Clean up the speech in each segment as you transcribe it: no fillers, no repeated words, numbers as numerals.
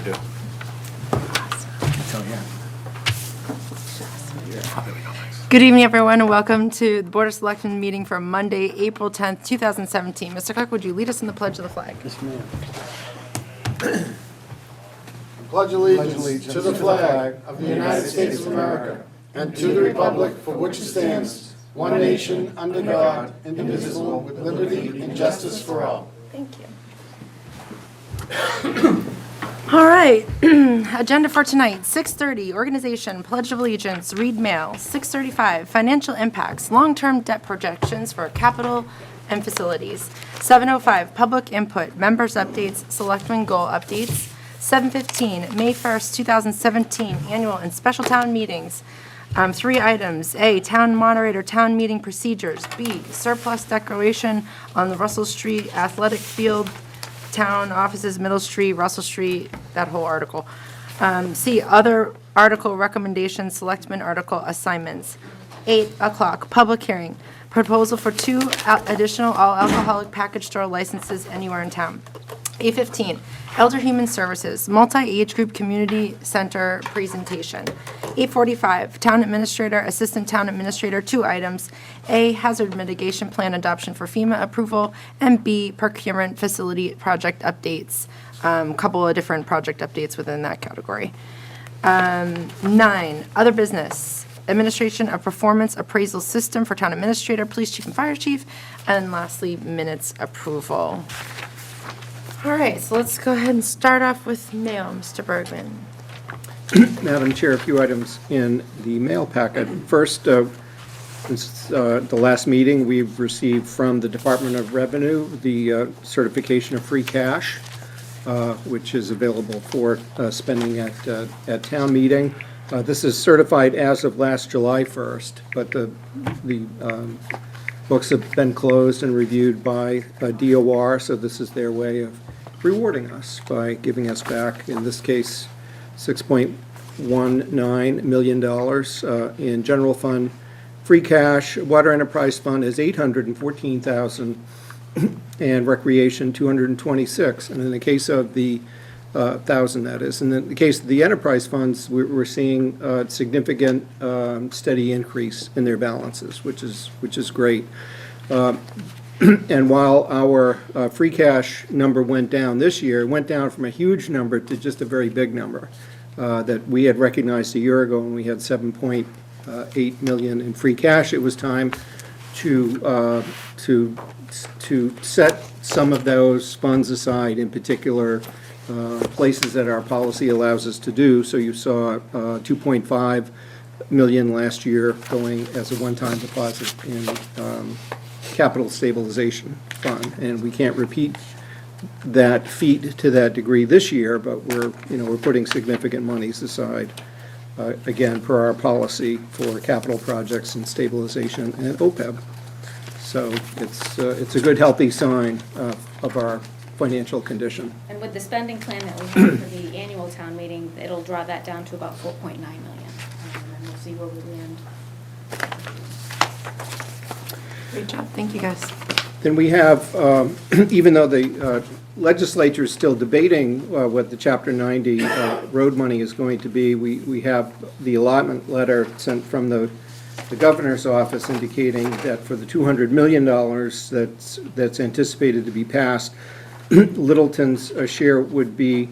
do. Oh, yeah. Good evening, everyone, and welcome to the Board of Selectmen meeting for Monday, April 10th, 2017. Mr. Clerk, would you lead us in the Pledge of the Flag? Yes, ma'am. Pledge allegiance to the flag of the United States of America and to the republic for which it stands, one nation, under God, indivisible, with liberty and justice for all. Thank you. All right, agenda for tonight, 6:30, organization, Pledge of Allegiance, read mail. 6:35, financial impacts, long-term debt projections for capital and facilities. 7:05, public input, members' updates, selectmen goal updates. 7:15, May 1st, 2017, annual and special town meetings. 3 items. A, town moderator, town meeting procedures. B, surplus declaration on the Russell Street athletic field, town offices, Middle Street, Russell Street, that whole article. C, other article recommendations, selectmen article assignments. 8 o'clock, public hearing, proposal for 2 additional all-alcoholic package store licenses anywhere in town. 8:15, Elder Human Services, Multi-Age Group Community Center presentation. 8:45, Town Administrator, Assistant Town Administrator, 2 items. A, Hazard Mitigation Plan Adoption for FEMA approval, and B, Procurement Facility Project Updates. Couple of different project updates within that category. 9, Other Business, Administration of Performance Appraisal System for Town Administrator, Police Chief, and Fire Chief. And lastly, minutes approval. All right, so let's go ahead and start off with mail, Mr. Bergman. Madam Chair, a few items in the mail packet. First, since the last meeting, we've received from the Department of Revenue the certification of free cash, which is available for spending at town meeting. This is certified as of last July 1st, but the books have been closed and reviewed by DOR, so this is their way of rewarding us by giving us back, in this case, $6.19 million in general fund. Free cash, water enterprise fund is $814,000, and recreation $226,000. And in the case of the thousand, that is. And in the case of the enterprise funds, we're seeing a significant, steady increase in their balances, which is great. And while our free cash number went down this year, it went down from a huge number to just a very big number that we had recognized a year ago when we had $7.8 million in free cash. It was time to set some of those funds aside, in particular places that our policy allows us to do. So you saw $2.5 million last year going as a one-time deposit in capital stabilization fund, and we can't repeat that feat to that degree this year, but we're putting significant monies aside again per our policy for capital projects and stabilization and OPEB. So it's a good, healthy sign of our financial condition. And with the spending plan that we have for the annual town meeting, it'll draw that down to about 4.9 million. And we'll see where we land. Great job, thank you, guys. Then we have, even though the legislature is still debating what the Chapter 90 road money is going to be, we have the allotment letter sent from the governor's office indicating that for the $200 million that's anticipated to be passed, Littleton's share would be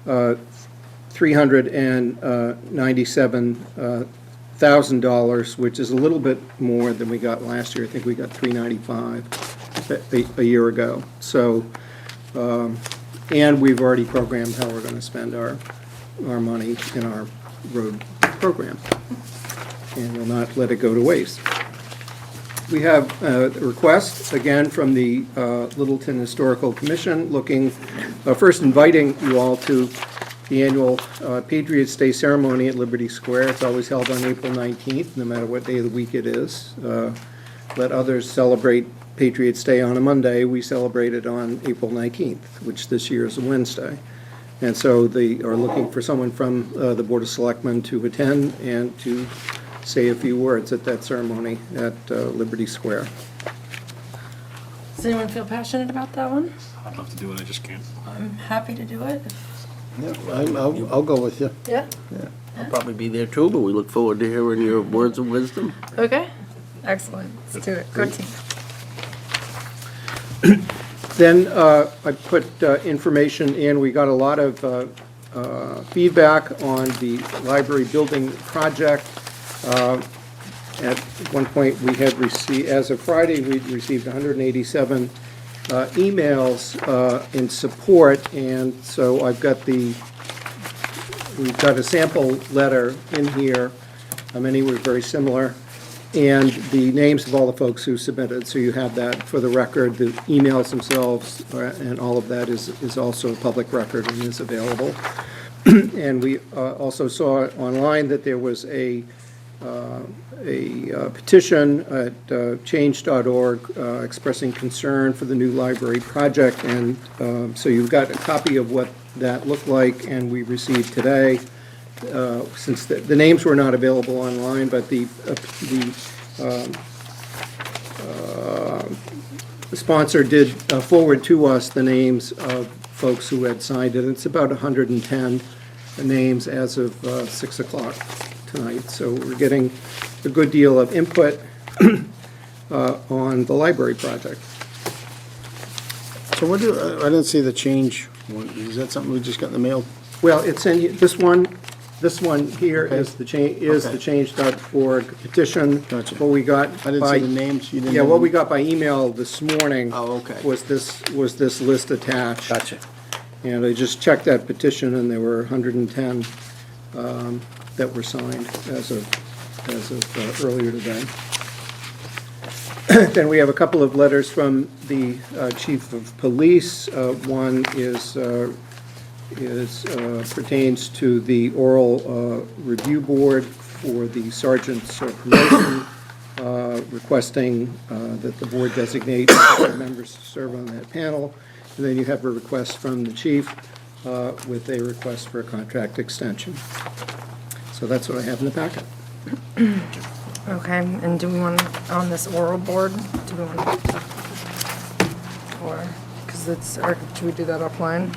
$397,000, which is a little bit more than we got last year. I think we got $395 a year ago. So, and we've already programmed how we're going to spend our money in our road program, and will not let it go to waste. We have a request, again, from the Littleton Historical Commission, looking, first inviting you all to the annual Patriots' Day ceremony at Liberty Square. It's always held on April 19th, no matter what day of the week it is. Let others celebrate Patriots' Day on a Monday. We celebrate it on April 19th, which this year is a Wednesday. And so they are looking for someone from the Board of Selectmen to attend and to say a few words at that ceremony at Liberty Square. Does anyone feel passionate about that one? I'd love to do it, I just can't. I'm happy to do it. I'll go with you. Yeah. I'll probably be there too, but we look forward to hearing your words of wisdom. Okay, excellent. Let's do it. Go team. Then I put information in, we got a lot of feedback on the library building project. At one point, we had received, as of Friday, we'd received 187 emails in support, and so we've got a sample letter in here. Many were very similar, and the names of all the folks who submitted, so you have that for the record. The emails themselves and all of that is also a public record and is available. And we also saw online that there was a petition at change.org expressing concern for the new library project, and so you've got a copy of what that looked like, and we received today, since the names were not available online, but the sponsor did forward to us the names of folks who had signed it. It's about 110 names as of 6 o'clock tonight, so we're getting a good deal of input on the library project. So I didn't see the change one. Is that something we just got in the mail? Well, it's in, this one here Okay. is the change.org petition. Gotcha. What we got I didn't by, see the names. You didn't. yeah, what we got by email this morning Oh, okay. was this list attached. Gotcha. And I just checked that petition, and there were 110 that were signed as of earlier today. Then we have a couple of letters from the chief of police. One pertains to the oral review board for the sergeant's promotion, requesting that the board designate members to serve on that panel. And then you have a request from the chief with a request for a contract extension. So that's what I have in the packet. Okay, and do we want, on this oral board, do we want, or, because it's, or should we do that offline?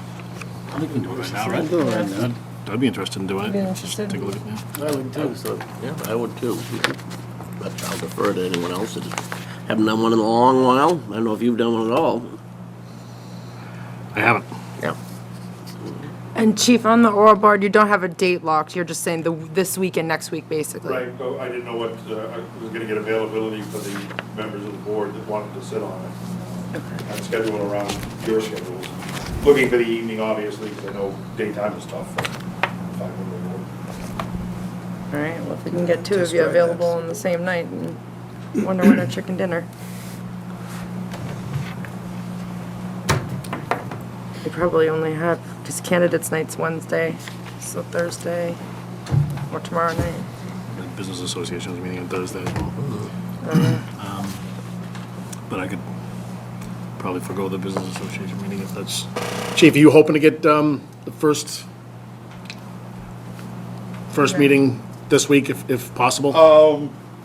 We can do it right now, right? Do it right now. I'd be interested in doing Be it. interested? Take a look at that. I would too, so, yeah, I would too. But I'll defer to anyone else that haven't done one in a long while. I don't know if you've done one at all. I haven't. Yeah. And chief, on the oral board, you don't have a date locked, you're just saying this week and next week, basically? Right, but I didn't know what, I was gonna get availability for the members of the board that wanted to sit on it. I'm scheduling around your schedules. Looking for the evening, obviously, because I know daytime is tough for 5 members of the board. All right, well, if we can get two of you available on the same night, and Wonder Winner chicken dinner. We probably only have, because candidates night's Wednesday, so Thursday, or tomorrow night. The Business Association's meeting on Thursday as well. But I could probably forgo the Business Association meeting if that's... Chief, are you hoping to get the first meeting this week if possible?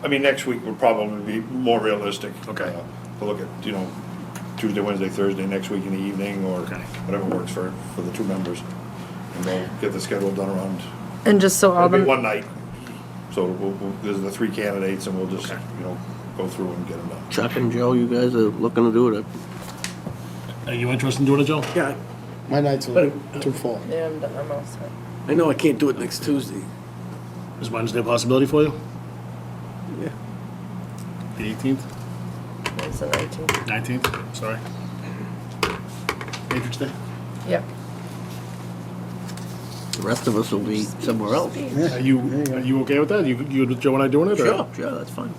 I mean, next week would probably be more realistic. Okay. To look at, Tuesday, Wednesday, Thursday, next week in the evening, or Okay. whatever works for the two members. And we'll get the schedule done around, And just so all it'll be the, one night. So there's the 3 candidates, and we'll just, go through and get them done. Chuck and Joe, you guys are looking to do it. Are you interested in doing it, Joe? Yeah, My nights are too full. yeah, I'm all set. I know I can't do it next Tuesday. Is Wednesday a possibility for you? Yeah. The 18th? It's the 19th. 19th? Sorry. Patriots Day? Yep. The rest of us will be somewhere else. Are you okay with that? You, Joe and I doing it? or- Sure, that's fine.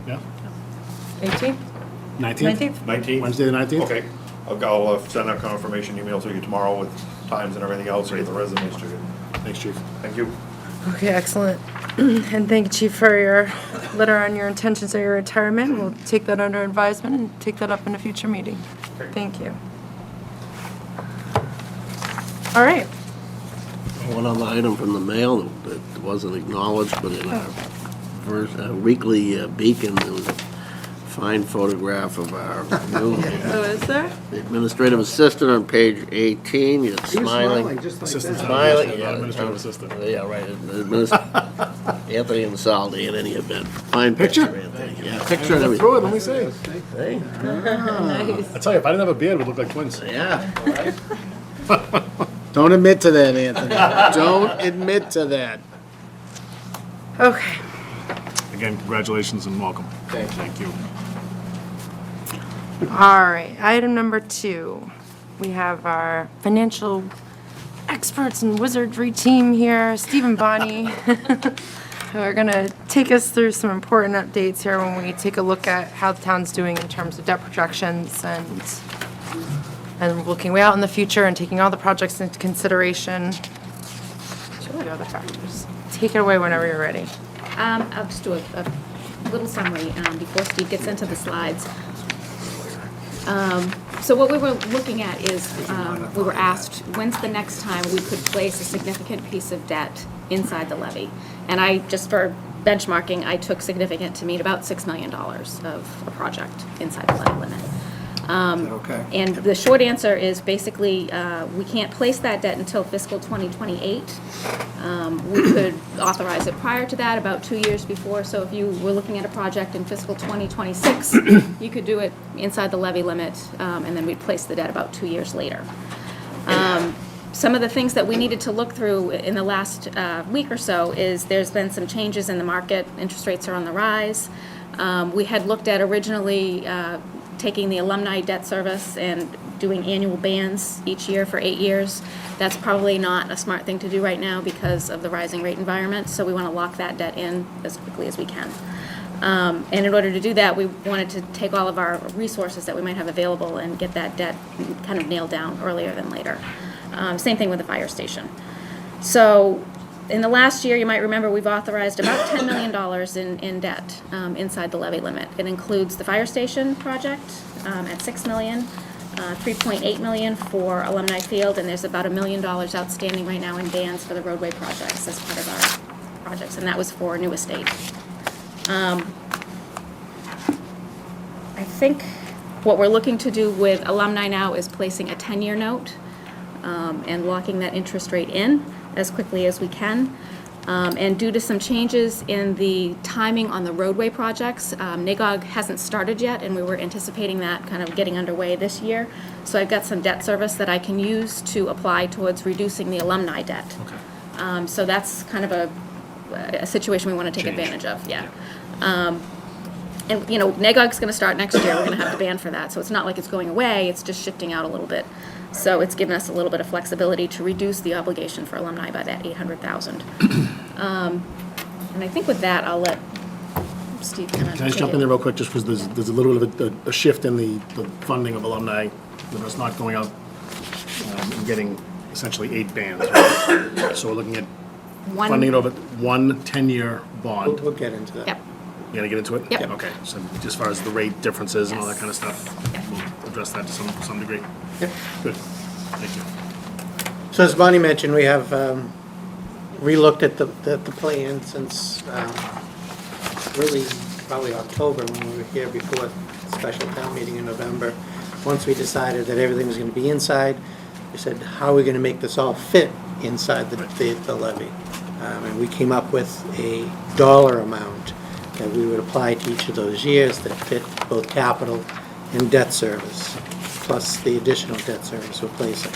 Yeah. 18th? 19th? 19th? 19th? Wednesday the 19th? Okay. I'll send a confirmation email to you tomorrow with times and everything else, and get the resumes to you. Thanks, Chief. Thank you. Okay, excellent. And thank you, Chief, for your letter on your intentions of your retirement. We'll take that under advisement and take that up in a future meeting. Thank you. All right. One other item from the mail that wasn't acknowledged, but in our first weekly beacon, there was a fine photograph of our new Oh, is there? administrative assistant on page 18. You're He was smiling. just like Assistant that. town Smiling, administrator, yeah. not administrative assistant. Yeah, right. Anthony and Saldi in any event. Fine picture, Anthony. Yeah, picture and Look everything. through it, let me see. Hey, I tell you, if I didn't have a beard, we'd look like twins. yeah. Don't admit to that, Anthony. Don't admit to that. Okay. Again, congratulations and welcome. Thank you. All right, item number 2. We have our financial experts and wizardry team here, Steve and Bonnie, who are going to take us through some important updates here when we take a look at how the town's doing in terms of debt projections and looking way out in the future and taking all the projects into consideration. Should we go other factors? Take it away whenever you're ready. I'll just do a little summary before Steve gets into the slides. So what we were looking at is, we were asked, when's the next time we could place a significant piece of debt inside the levy? And I, just for benchmarking, I took significant to mean about $6 million of a project inside the levy limit. Okay. And the short answer is basically, we can't place that debt until fiscal 2028. We could authorize it prior to that, about 2 years before. So if you were looking at a project in fiscal 2026, you could do it inside the levy limit, and then we'd place the debt about 2 years later. Some of the things that we needed to look through in the last week or so is there's been some changes in the market. Interest rates are on the rise. We had looked at originally taking the alumni debt service and doing annual bans each year for 8 years. That's probably not a smart thing to do right now because of the rising rate environment, so we want to lock that debt in as quickly as we can. And in order to do that, we wanted to take all of our resources that we might have available and get that debt kind of nailed down earlier than later. Same thing with the fire station. So in the last year, you might remember, we've authorized about $10 million in debt inside the levy limit. It includes the fire station project at $6 million, $3.8 million for Alumni Field, and there's about $1 million outstanding right now in bans for the roadway projects as part of our projects, and that was for New Estate. I think what we're looking to do with Alumni now is placing a 10-year note and locking that interest rate in as quickly as we can. And due to some changes in the timing on the roadway projects, NAGOG hasn't started yet, and we were anticipating that kind of getting underway this year. So I've got some debt service that I can use to apply towards reducing the alumni debt. Okay. So that's kind of a situation we want to take advantage of, yeah. And, you know, NAGOG's going to start next year. We're going to have to ban for that. So it's not like it's going away. It's just shifting out a little bit. So it's given us a little bit of flexibility to reduce the obligation for alumni by that $800,000. And I think with that, I'll let Steve kind of. Can I just jump in there real quick, just because there's a little bit of a shift in the funding of alumni, that it's not going out and getting essentially 8 bands. Right? So we're looking at funding it over one 10-year bond. We'll get into that. Yep. You gonna get into it? Yep. Okay, so as far as the rate differences and all that Yes. kind of stuff, Yep. we'll address that to some degree. Yep. Good, thank you. So as Bonnie mentioned, we have relooked at the plan since really probably October when we were here before the special town meeting in November. Once we decided that everything was going to be inside, we said, how are we going to make this all fit inside the levy? And we came up with a dollar amount that we would apply to each of those years that fit both capital and debt service, plus the additional debt service we're placing.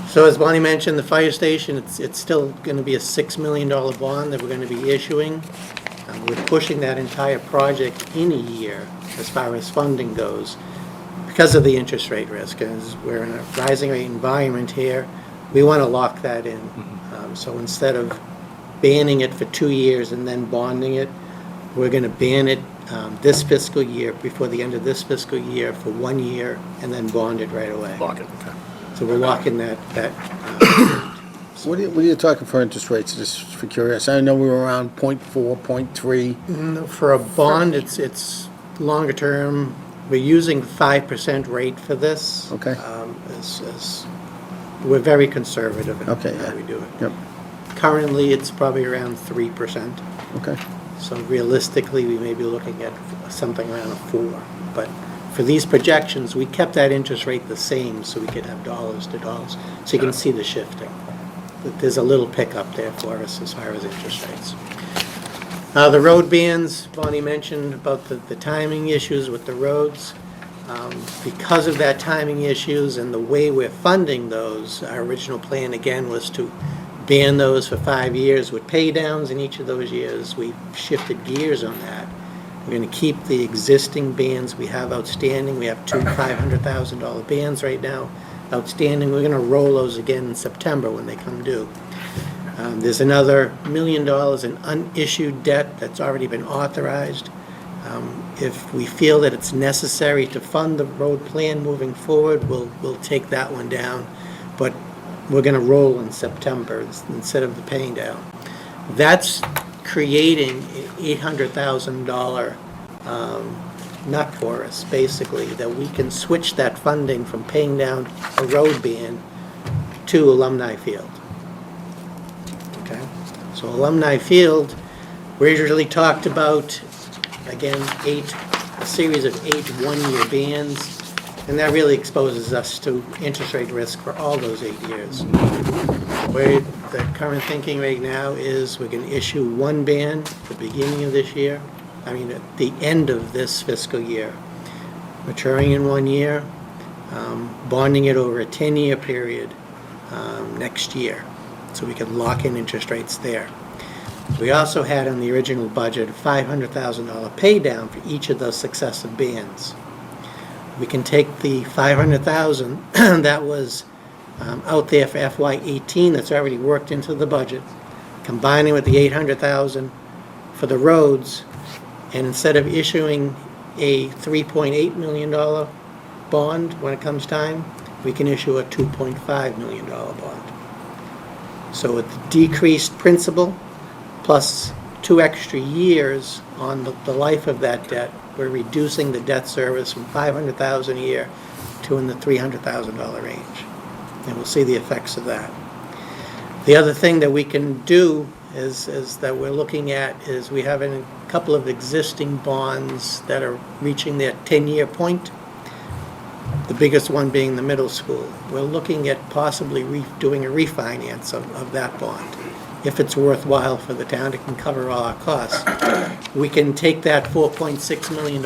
So as Bonnie mentioned, the fire station, it's still going to be a $6 million bond that we're going to be issuing. We're pushing that entire project in a year as far as funding goes because of the interest rate risk. As we're in a rising rate environment here, we want to lock that in. So instead of banning it for 2 years and then bonding it, we're going to ban it this fiscal year, before the end of this fiscal year, for 1 year, and then bond it right away. Lock it, okay. So we're locking that. What are you talking for interest rates, just for curiosity? I know we were around 0.4, 0.3. For a bond, it's longer term. We're using 5% rate for this. Okay. We're very conservative in Okay, how yeah. we do it. Yep, Currently, it's probably around 3%. okay. So realistically, we may be looking at something around a 4. But for these projections, we kept that interest rate the same so we could have dollars to dollars. So you can see the shifting. But there's a little pickup there for us as far as interest rates. The road bans, Bonnie mentioned about the timing issues with the roads. Because of that timing issues and the way we're funding those, our original plan again was to ban those for 5 years with pay downs in each of those years. We've shifted gears on that. We're going to keep the existing bans we have outstanding. We have 2 $500,000 bans right now outstanding. We're going to roll those again in September when they come due. There's another $1 million in unissued debt that's already been authorized. If we feel that it's necessary to fund the road plan moving forward, we'll take that one down. But we're going to roll in September instead of the paying down. That's creating an $800,000 nut for us, basically, that we can switch that funding from paying down a road ban to Alumni Field. Okay? So Alumni Field, we usually talked about, again, a series of 8 one-year bans, and that really exposes us to interest rate risk for all those 8 years. Where the current thinking right now is we're going to issue 1 ban at the beginning of this year, at the end of this fiscal year, maturing in 1 year, bonding it over a 10-year period next year, so we can lock in interest rates there. We also had in the original budget a $500,000 pay down for each of those successive bans. We can take the $500,000 that was out there for FY18 that's already worked into the budget, combining with the $800,000 for the roads, and instead of issuing a $3.8 million bond when it comes time, we can issue a $2.5 million bond. So with the decreased principal, plus 2 extra years on the life of that debt, we're reducing the debt service from $500,000 a year to in the $300,000 range. And we'll see the effects of that. The other thing that we can do is that we're looking at is we have a couple of existing bonds that are reaching their 10-year point. The biggest one being the middle school. We're looking at possibly doing a refinance of that bond. If it's worthwhile for the town, it can cover all our costs. We can take that $4.6 million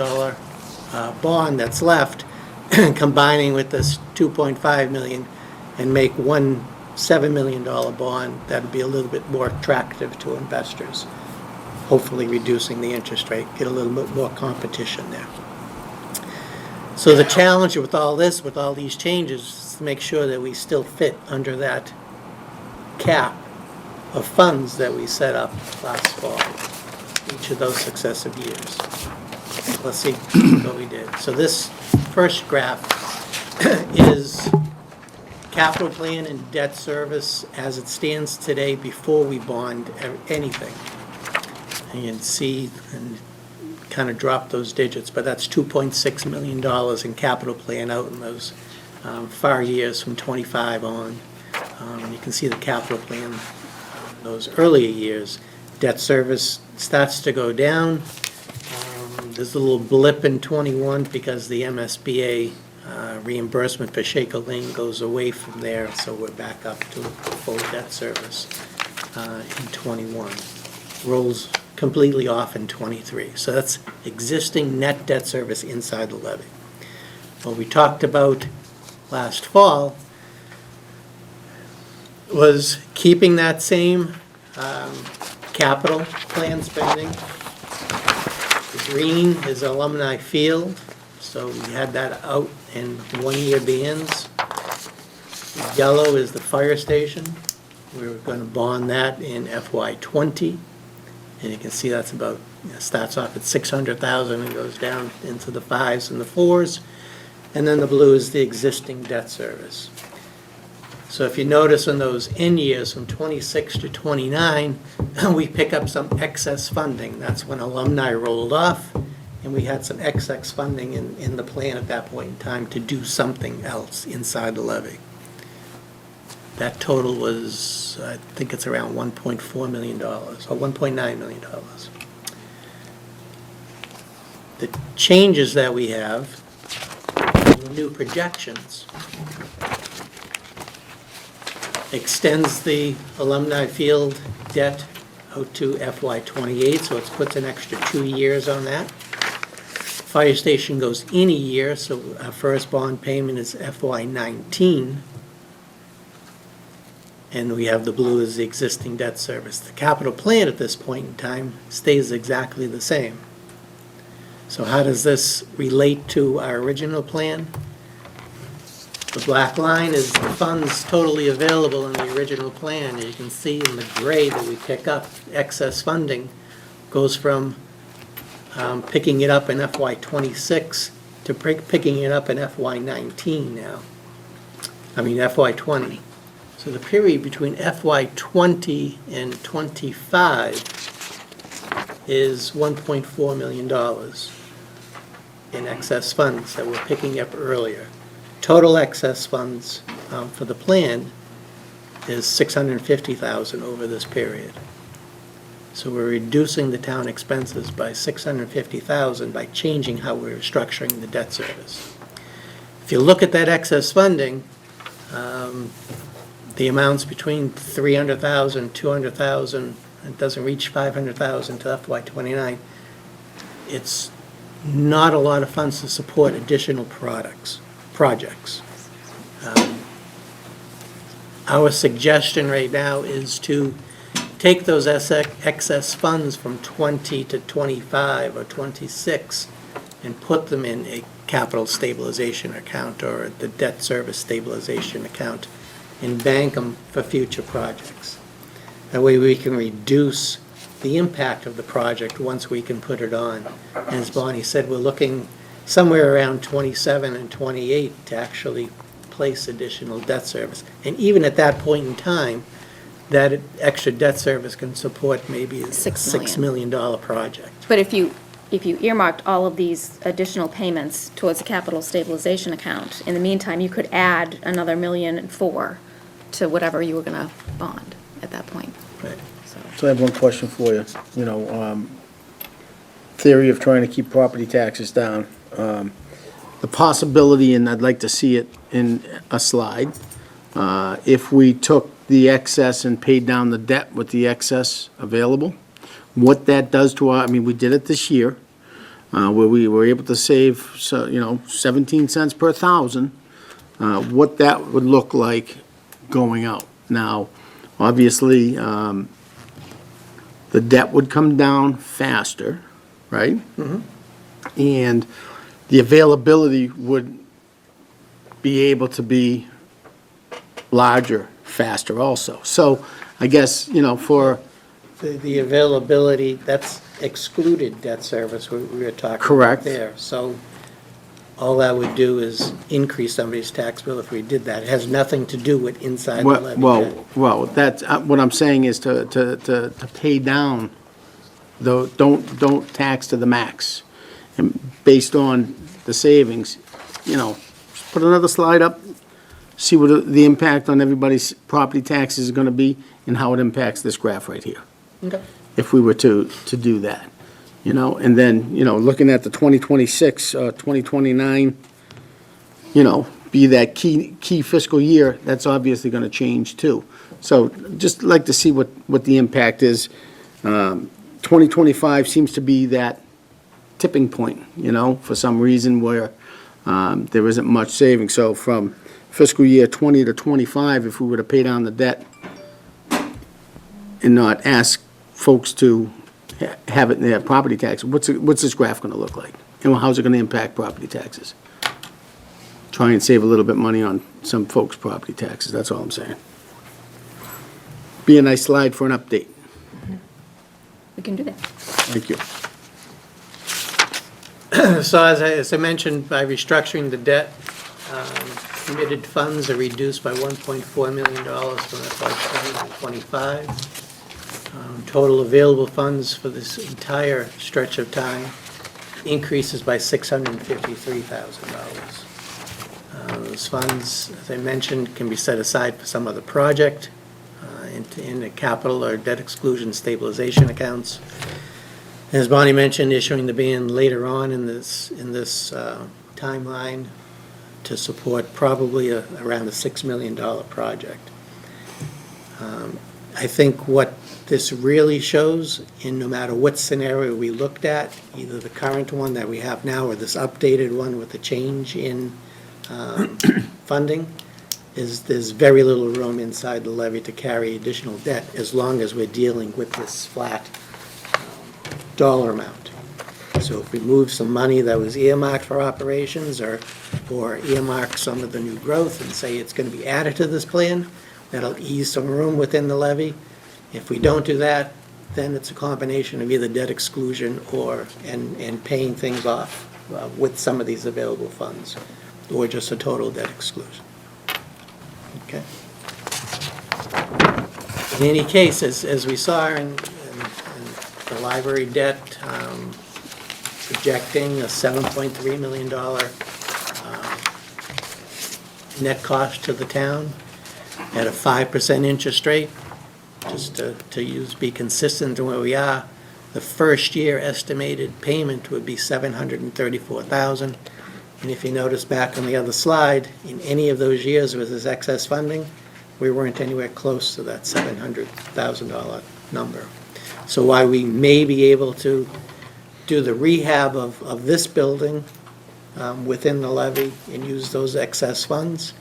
bond that's left, combining with this $2.5 million, and make one $7 million bond that would be a little bit more attractive to investors, hopefully reducing the interest rate, get a little bit more competition there. So the challenge with all this, with all these changes, is to make sure that we still fit under that cap of funds that we set up last fall, each of those successive years. Let's see what we did. So this first graph is capital plan and debt service as it stands today before we bond anything. And you can see and kind of drop those digits, but that's $2.6 million in capital plan out in those far years from 25 on. You can see the capital plan those earlier years. Debt service starts to go down. There's a little blip in 21 because the MSBA reimbursement for Shaker Lane goes away from there, so we're back up to full debt service in 21. Rolls completely off in 23. So that's existing net debt service inside the levy. What we talked about last fall was keeping that same capital plan spending. The green is Alumni Field, so we had that out in 1-year bands. The yellow is the fire station. We were going to bond that in FY20, and you can see that's about, starts off at $600,000 and goes down into the 5s and the 4s, and then the blue is the existing debt service. So if you notice in those in years from 26 to 29, we pick up some excess funding. That's when alumni rolled off, and we had some excess funding in the plan at that point in time to do something else inside the levy. That total was, I think it's around $1.4 million, or $1.9 million. The changes that we have, the new projections, extends the alumni field debt out to FY '28, so it puts an extra 2 years on that. Fire station goes in a year, so our first bond payment is FY '19. And we have the blue as the existing debt service. The capital plan at this point in time stays exactly the same. So how does this relate to our original plan? The black line is the funds totally available in the original plan. And you can see in the gray that we pick up, excess funding goes from picking it up in FY '26 to picking it up in FY '19 now. FY '20. So the period between FY '20 and '25 is $1.4 million in excess funds that we're picking up earlier. Total excess funds for the plan is $650,000 over this period. So we're reducing the town expenses by $650,000 by changing how we're structuring the debt service. If you look at that excess funding, the amounts between $300,000, $200,000, it doesn't reach $500,000 to FY '29. It's not a lot of funds to support additional projects. Our suggestion right now is to take those excess funds from 20 to 25 or 26 and put them in a capital stabilization account or the debt service stabilization account and bank them for future projects. That way we can reduce the impact of the project once we can put it on. And as Bonnie said, we're looking somewhere around 27 and 28 to actually place additional debt service. And even at that point in time, that extra debt service can support maybe a $6 million project. But if you earmarked all of these additional payments towards a capital stabilization account, in the meantime, you could add another $1.4 million to whatever you were gonna bond at that point. Right. So I have one question for you. Theory of trying to keep property taxes down. The possibility, and I'd like to see it in a slide, if we took the excess and paid down the debt with the excess available, what that does to our, we did it this year, where we were able to save, 17 cents per thousand, what that would look like going out. Now, obviously, the debt would come down faster, right? And the availability would be able to be larger, faster also. So I guess, for. The availability, that's excluded debt service we were talking about Correct. there. So all that would do is increase somebody's tax bill if we did that. It has nothing to do with inside the levy debt. Well, that's, what I'm saying is to pay down, don't tax to the max. And based on the savings, just put another slide up, see what the impact on everybody's property taxes is gonna be and how it impacts this graph right here. Okay. If we were to do that, and then, looking at the 2026, 2029, be that key fiscal year, that's obviously gonna change too. So just like to see what the impact is. 2025 seems to be that tipping point, for some reason where there isn't much savings. So from fiscal year 20 to 25, if we were to pay down the debt and not ask folks to have it in their property tax, what's this graph gonna look like? And how's it gonna impact property taxes? Try and save a little bit money on some folks' property taxes, that's all I'm saying. Be a nice slide for an update. We can do that. Thank you. So as I mentioned, by restructuring the debt, committed funds are reduced by $1.4 million from FY '20 to '25. Total available funds for this entire stretch of time increases by $653,000. Those funds, as I mentioned, can be set aside for some other project in the capital or debt exclusion stabilization accounts. As Bonnie mentioned, issuing the band later on in this timeline to support probably around a $6 million project. I think what this really shows, in no matter what scenario we looked at, either the current one that we have now or this updated one with the change in funding, is there's very little room inside the levy to carry additional debt as long as we're dealing with this flat dollar amount. So if we move some money that was earmarked for operations or earmark some of the new growth and say it's going to be added to this plan, that'll ease some room within the levy. If we don't do that, then it's a combination of either debt exclusion and paying things off with some of these available funds, or just a total debt exclusion. Okay. In any case, as we saw in the library debt, projecting a $7.3 million net cost to the town at a 5% interest rate, just to be consistent to where we are. The first year estimated payment would be $734,000. And if you notice back on the other slide, in any of those years with this excess funding, we weren't anywhere close to that $700,000 number. So while we may be able to do the rehab of this building within the levy and use those excess funds,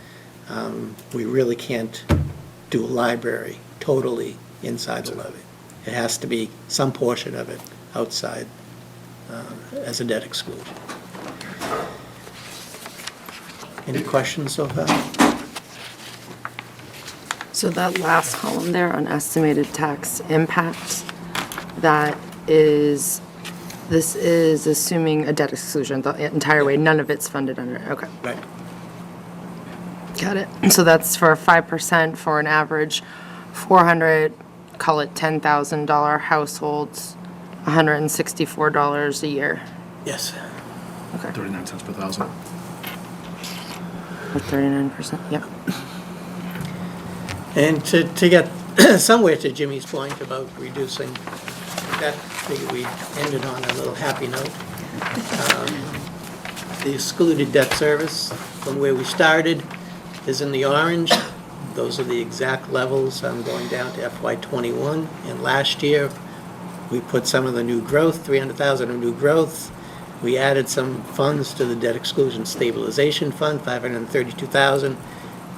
we really can't do a library totally inside the levy. It has to be some portion of it outside as a debt exclusion. Any questions so far? So that last column there on estimated tax impact, that is, this is assuming a debt exclusion the entire way, none of it's funded under it, okay. Right. Got it. So that's for 5% for an average 400, call it $10,000 households, $164 a year. Yes. Okay. 39 cents per thousand. Or 39%, yep. And to get somewhere to Jimmy's point about reducing that, we ended on a little happy note. The excluded debt service from where we started is in the orange. Those are the exact levels going down to FY '21. And last year, we put some of the new growth, 300,000 of new growth. We added some funds to the debt exclusion stabilization fund, 532,000,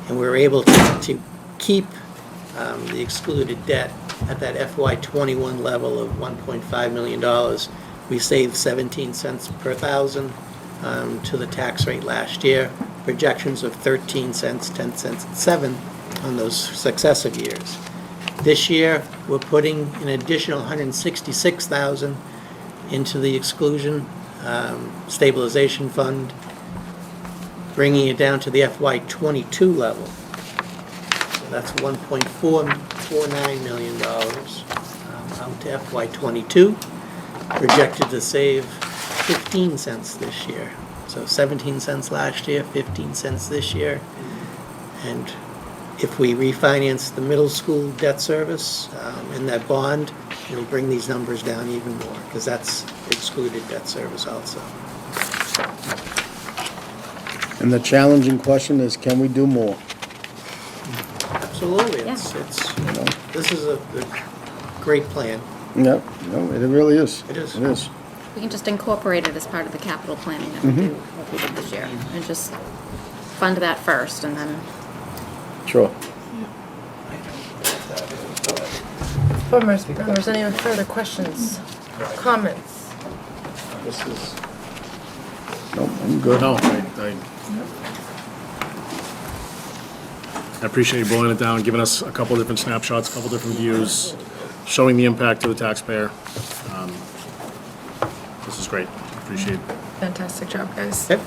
and we were able to keep the excluded debt at that FY '21 level of $1.5 million. We saved 17 cents per thousand to the tax rate last year. Projections of 13 cents, 10 cents, and 7 on those successive years. This year, we're putting an additional 166,000 into the exclusion stabilization fund, bringing it down to the FY '22 level. So that's $1.449 million out to FY '22, projected to save 15 cents this year. So 17 cents last year, 15 cents this year. And if we refinance the middle school debt service in that bond, it'll bring these numbers down even more, because that's excluded debt service also. And the challenging question is, can we do more? Absolutely. This is a great plan. Yep, no, it really is. It is. It is. We can just incorporate it as part of the capital planning that we do, what we did this year, and just fund that first, and then Sure. Board members, any further questions, comments? This is, no, I'm good. No, I appreciate you boiling it down, giving us a couple different snapshots, a couple different views, showing the impact to the taxpayer. This is great. Appreciate it. Fantastic job, guys. Yep.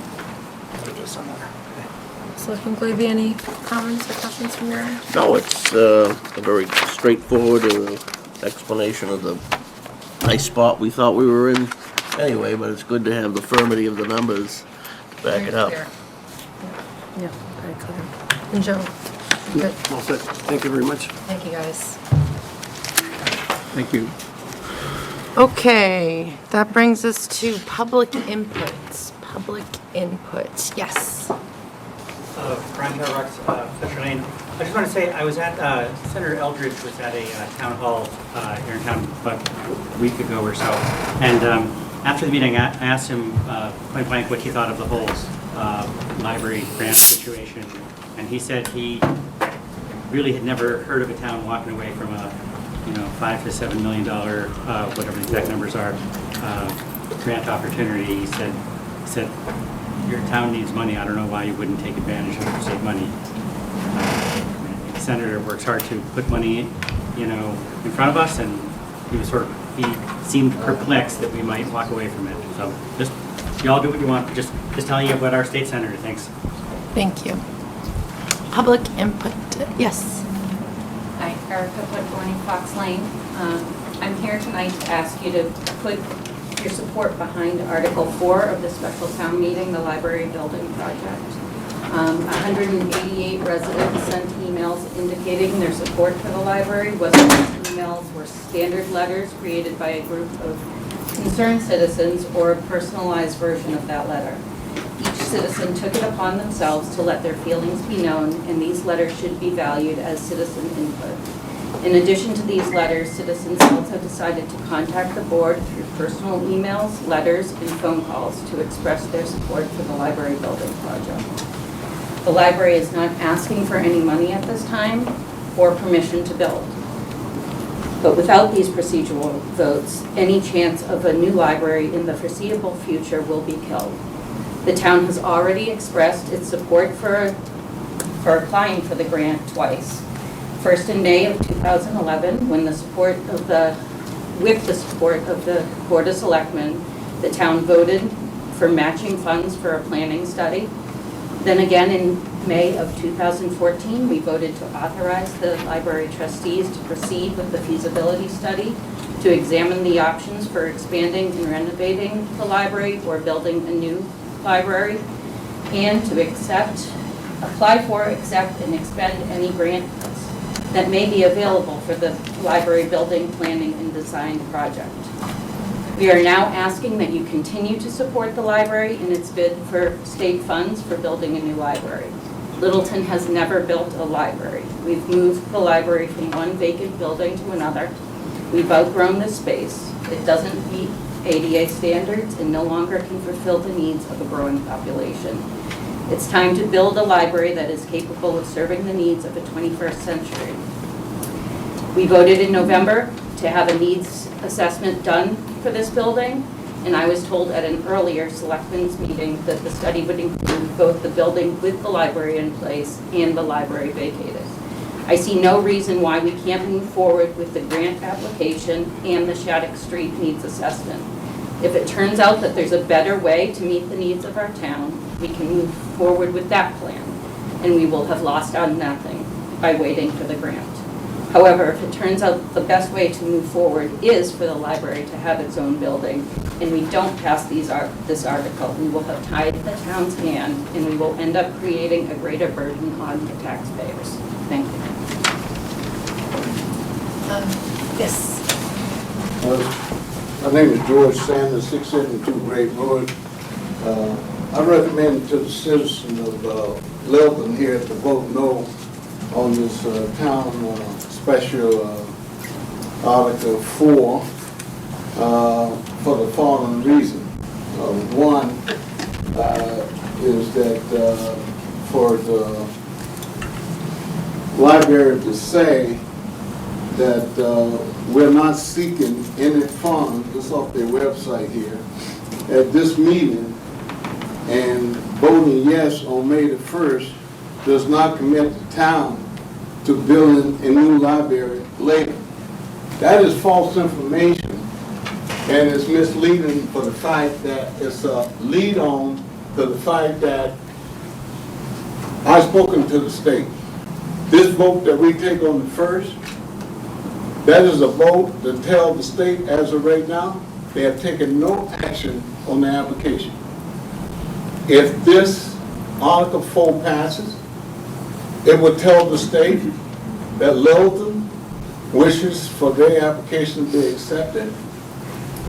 Selectman Glavy, any comments or questions from your end? No, it's a very straightforward explanation of the nice spot we thought we were in anyway, but it's good to have the firmity of the numbers to back it up. Very clear. Yeah, very clear. And Joe? Good. Well, thank you very much. Thank you, guys. Thank you. Okay, that brings us to public inputs. Public input, yes. Brian Hilrox, Central Maine. I just want to say, I was at, Senator Eldridge was at a town hall here in town about a week ago or so. And after the meeting, I asked him point blank what he thought of the whole library grant situation. And he said he really had never heard of a town walking away from a, $5 to $7 million, whatever the exact numbers are, grant opportunity. He said, your town needs money. I don't know why you wouldn't take advantage of state money. The senator works hard to put money, in front of us, and he seemed perplexed that we might walk away from it. So just, y'all do what you want. Just telling you what our state senator thinks. Thank you. Public input, yes. Hi, Erica Putney, Fox Lane. I'm here tonight to ask you to put your support behind Article 4 of the special town meeting, the library building project. 188 residents sent emails indicating their support for the library. Whether these emails were standard letters created by a group of concerned citizens or a personalized version of that letter. Each citizen took it upon themselves to let their feelings be known, and these letters should be valued as citizen input. In addition to these letters, citizens also decided to contact the board through personal emails, letters, and phone calls to express their support for the library building project. The library is not asking for any money at this time or permission to build. But without these procedural votes, any chance of a new library in the foreseeable future will be killed. The town has already expressed its support for applying for the grant twice. First in May of 2011, when with the support of the Board of Selectmen, the town voted for matching funds for a planning study. Then again in May of 2014, we voted to authorize the library trustees to proceed with the feasibility study to examine the options for expanding and renovating the library or building a new library, and to apply for, accept, and expend any grants that may be available for the library building, planning, and design project. We are now asking that you continue to support the library in its bid for state funds for building a new library. Littleton has never built a library. We've moved the library from one vacant building to another. We've outgrown this space. It doesn't meet ADA standards and no longer can fulfill the needs of a growing population. It's time to build a library that is capable of serving the needs of the 21st century. We voted in November to have a needs assessment done for this building, and I was told at an earlier selectmen's meeting that the study would include both the building with the library in place and the library vacated. I see no reason why we can't move forward with the grant application and the Shattuck Street needs assessment. If it turns out that there's a better way to meet the needs of our town, we can move forward with that plan, and we will have lost on nothing by waiting for the grant. However, if it turns out the best way to move forward is for the library to have its own building, and we don't pass this article, we will have tied the town's hand, and we will end up creating a greater burden on the taxpayers. Thank you. Yes. My name is George Sanders, 672 Great Road. I recommend to the citizens of Littleton here to vote no on this town special Article 4 for the following reason. One is that for the library to say that we're not seeking any funds, it's off their website here, at this meeting, and voting yes on May the 1st does not commit the town to building a new library later. That is false information, and it's misleading for the fact that it's a lead on to the fact that I've spoken to the state. This vote that we take on the 1st, that is a vote to tell the state as of right now, they have taken no action on the application. If this Article 4 passes, it would tell the state that Littleton wishes for their application to be accepted,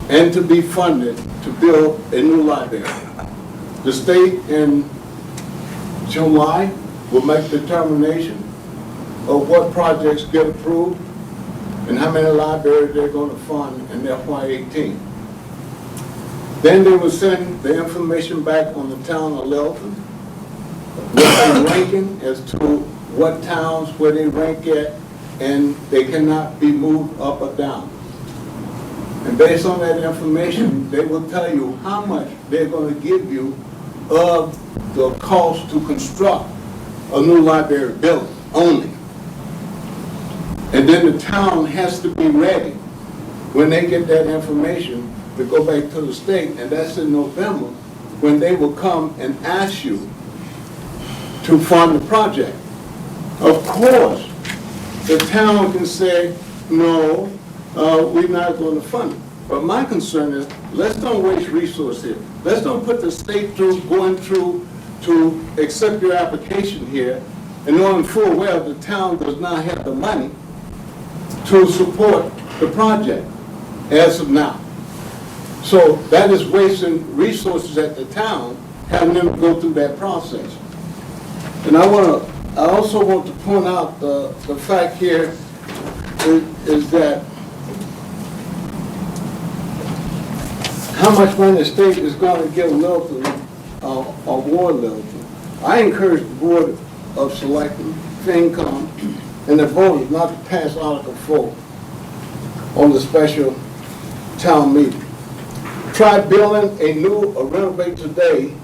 and to be funded to build a new library. The state in July will make determination of what projects get approved and how many libraries they're going to fund in FY18. Then they will send the information back on the town of Littleton with a ranking as to what towns, where they rank at, and they cannot be moved up or down. And based on that information, they will tell you how much they're going to give you of the cost to construct a new library building only. And then the town has to be ready when they get that information to go back to the state, and that's in November, when they will come and ask you to fund the project. Of course, the town can say, no, we're not going to fund it. But my concern is, let's don't waste resources here. Let's don't put the state through, going through to accept your application here, and knowing full well the town does not have the money to support the project as of now. So that is wasting resources at the town, having them go through that process. And I also want to point out the fact here is that how much money the state is going to give Littleton, award Littleton. I encourage the Board of Selectmen, FinCom, and the voters not to pass Article 4 on the special town meeting. Try building a new or renovate today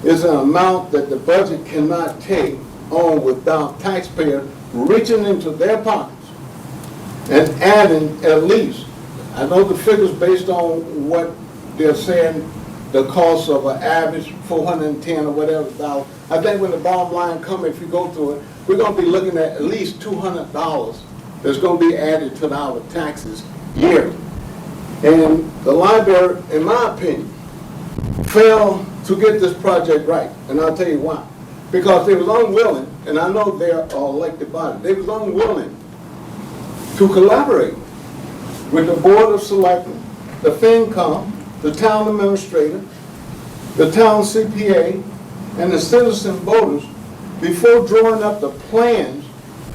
is an amount that the budget cannot take on without taxpayers reaching into their pockets and adding at least, I know the figures based on what they're saying, the cost of an average 410 or whatever dollars. I think when the bottom line comes, if you go through it, we're going to be looking at least $200 that's going to be added to our taxes yearly. And the library, in my opinion, failed to get this project right. And I'll tell you why. Because they was unwilling, and I know they're an elected body, they was unwilling to collaborate with the Board of Selectmen, the FinCom, the town administrator, the town CPA, and the citizen voters before drawing up the plans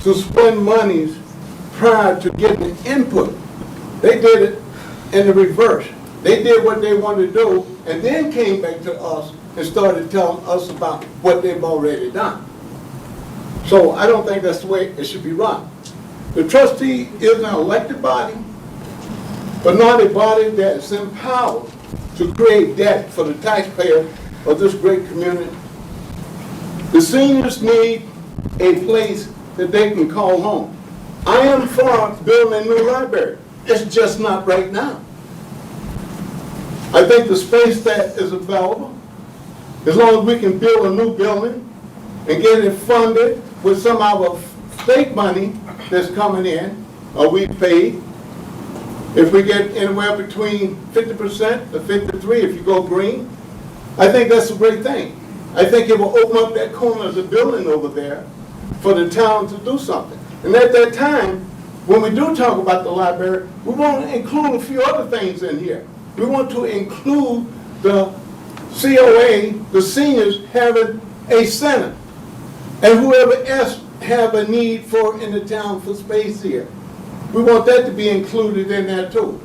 to spend monies prior to getting the input. They did it in the reverse. They did what they wanted to do and then came back to us and started telling us about what they've already done. So I don't think that's the way it should be run. The trustee is an elected body, but not a body that is empowered to create debt for the taxpayer of this great community. The seniors need a place that they can call home. I am for building a new library. It's just not right now. I think the space that is available, as long as we can build a new building and get it funded with some of our state money that's coming in, or we paid, if we get anywhere between 50% to 53%, if you go green, I think that's a great thing. I think it will open up that corner of the building over there for the town to do something. And at that time, when we do talk about the library, we want to include a few other things in here. We want to include the COA, the seniors having a center, and whoever else have a need for in the town for space here. We want that to be included in there too.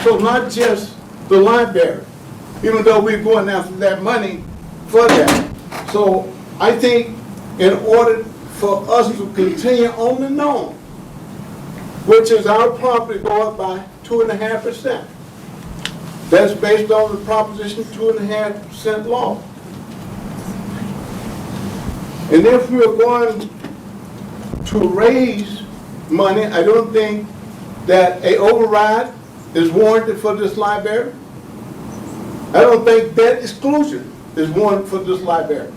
So not just the library, even though we're going after that money for that. So I think in order for us to continue on the norm, which is our property go up by 2.5%. That's based on the Proposition 2.5% law. And if we're going to raise money, I don't think that an override is warranted for this library. I don't think debt exclusion is warranted for this library.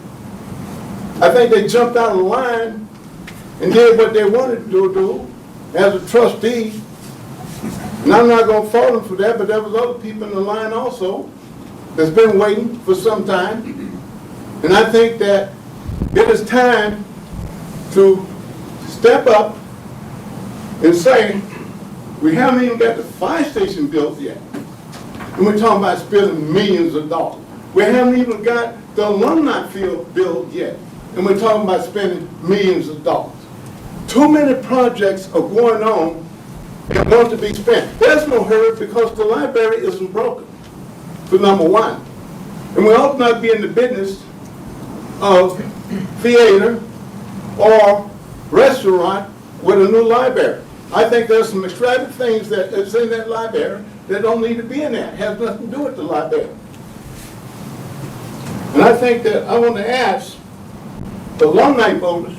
I think they jumped out of the line and did what they wanted to do as a trustee. And I'm not going to fault them for that, but there was other people in the line also that's been waiting for some time. And I think that it is time to step up and say, we haven't even got the fire station built yet. And we're talking about spending millions of dollars. We haven't even got the alumni field built yet, and we're talking about spending millions of dollars. Too many projects are going on and want to be spent. There's no hurry because the library isn't broken, for number one. And we ought not be in the business of theater or restaurant with a new library. I think there's some extravagant things that is in that library that don't need to be in there. It has nothing to do with the library. And I think that I want to ask the alumni voters,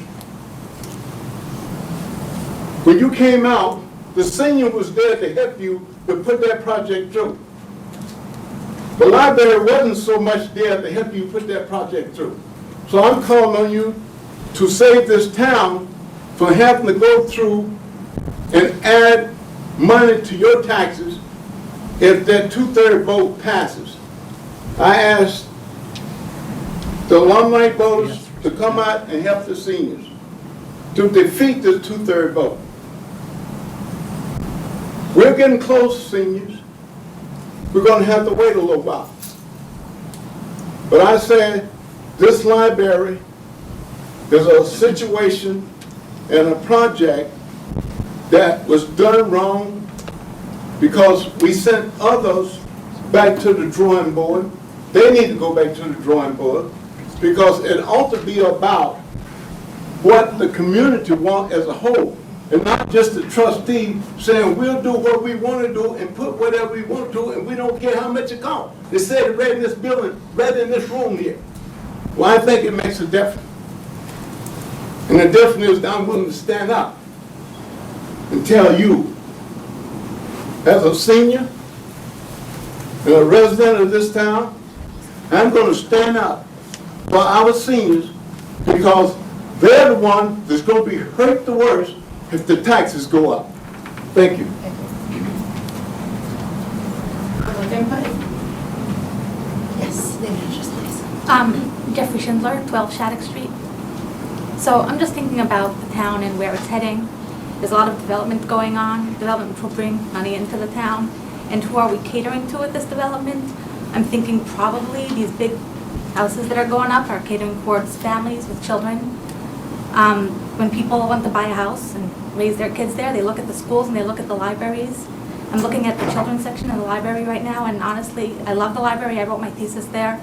when you came out, the senior was there to help you to put that project through. The library wasn't so much there to help you put that project through. So I'm calling on you to save this town from having to go through and add money to your taxes if that 2/3 vote passes. I ask the alumni voters to come out and help the seniors to defeat this 2/3 vote. We're getting close, seniors. We're going to have to wait a little while. But I say this library is a situation and a project that was done wrong because we sent others back to the drawing board. They need to go back to the drawing board because it ought to be about what the community wants as a whole, and not just the trustee saying we'll do what we want to do and put whatever we want to do and we don't care how much it costs. They said it right in this building, right in this room here. Well, I think it makes a difference. And the difference is that I'm willing to stand up and tell you, as a senior and a resident of this town, I'm going to stand up for our seniors because they're the one that's going to be hurt the worst if the taxes go up. Thank you. Public input? Yes, name and address, please. Jeffrey Schindler, 12 Shattuck Street. So I'm just thinking about the town and where it's heading. There's a lot of development going on, development which will bring money into the town. And who are we catering to with this development? I'm thinking probably these big houses that are going up are catering towards families with children. When people want to buy a house and raise their kids there, they look at the schools and they look at the libraries. I'm looking at the children's section of the library right now, and honestly, I love the library. I wrote my thesis there,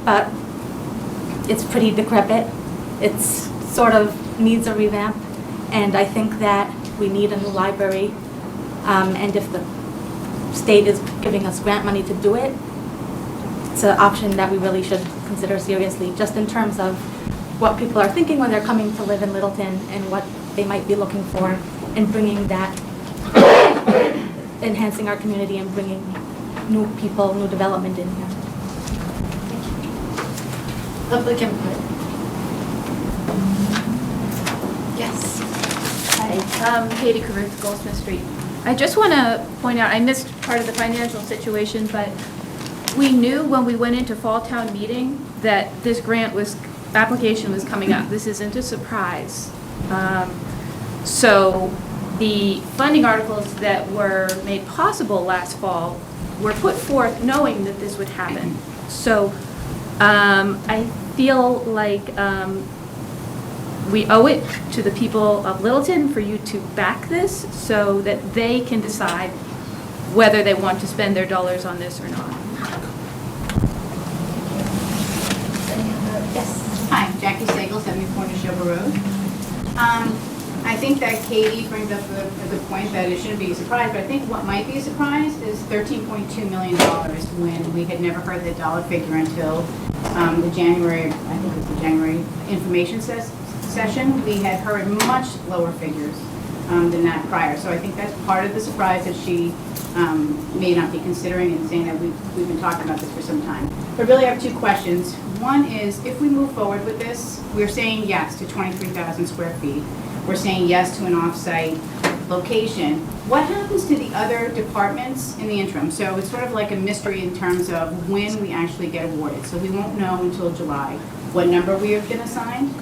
but it's pretty decrepit. It's sort of needs a revamp, and I think that we need a new library. And if the state is giving us grant money to do it, it's an option that we really should consider seriously, just in terms of what people are thinking when they're coming to live in Littleton and what they might be looking for, and bringing that, enhancing our community and bringing new people, new development in here. Public input. Yes. Hi, Katie Caruth, Goldsmith Street. I just want to point out, I missed part of the financial situation, but we knew when we went into fall town meeting that this grant application was coming up. This isn't a surprise. So the funding articles that were made possible last fall were put forth knowing that this would happen. So I feel like we owe it to the people of Littleton for you to back this so that they can decide whether they want to spend their dollars on this or not. Yes. Hi, Jackie Sagal, 74 Neshoba Road. I think that Katie brings up a good point that it shouldn't be a surprise, but I think what might be a surprise is $13.2 million when we had never heard the dollar figure until the January, I think it was the January information session. We had heard much lower figures than that prior. So I think that's part of the surprise that she may not be considering and saying that we've been talking about this for some time. But really I have two questions. One is, if we move forward with this, we're saying yes to 23,000 square feet. We're saying yes to an off-site location. What happens to the other departments in the interim? So it's sort of like a mystery in terms of when we actually get awarded. So we won't know until July what number we have been assigned.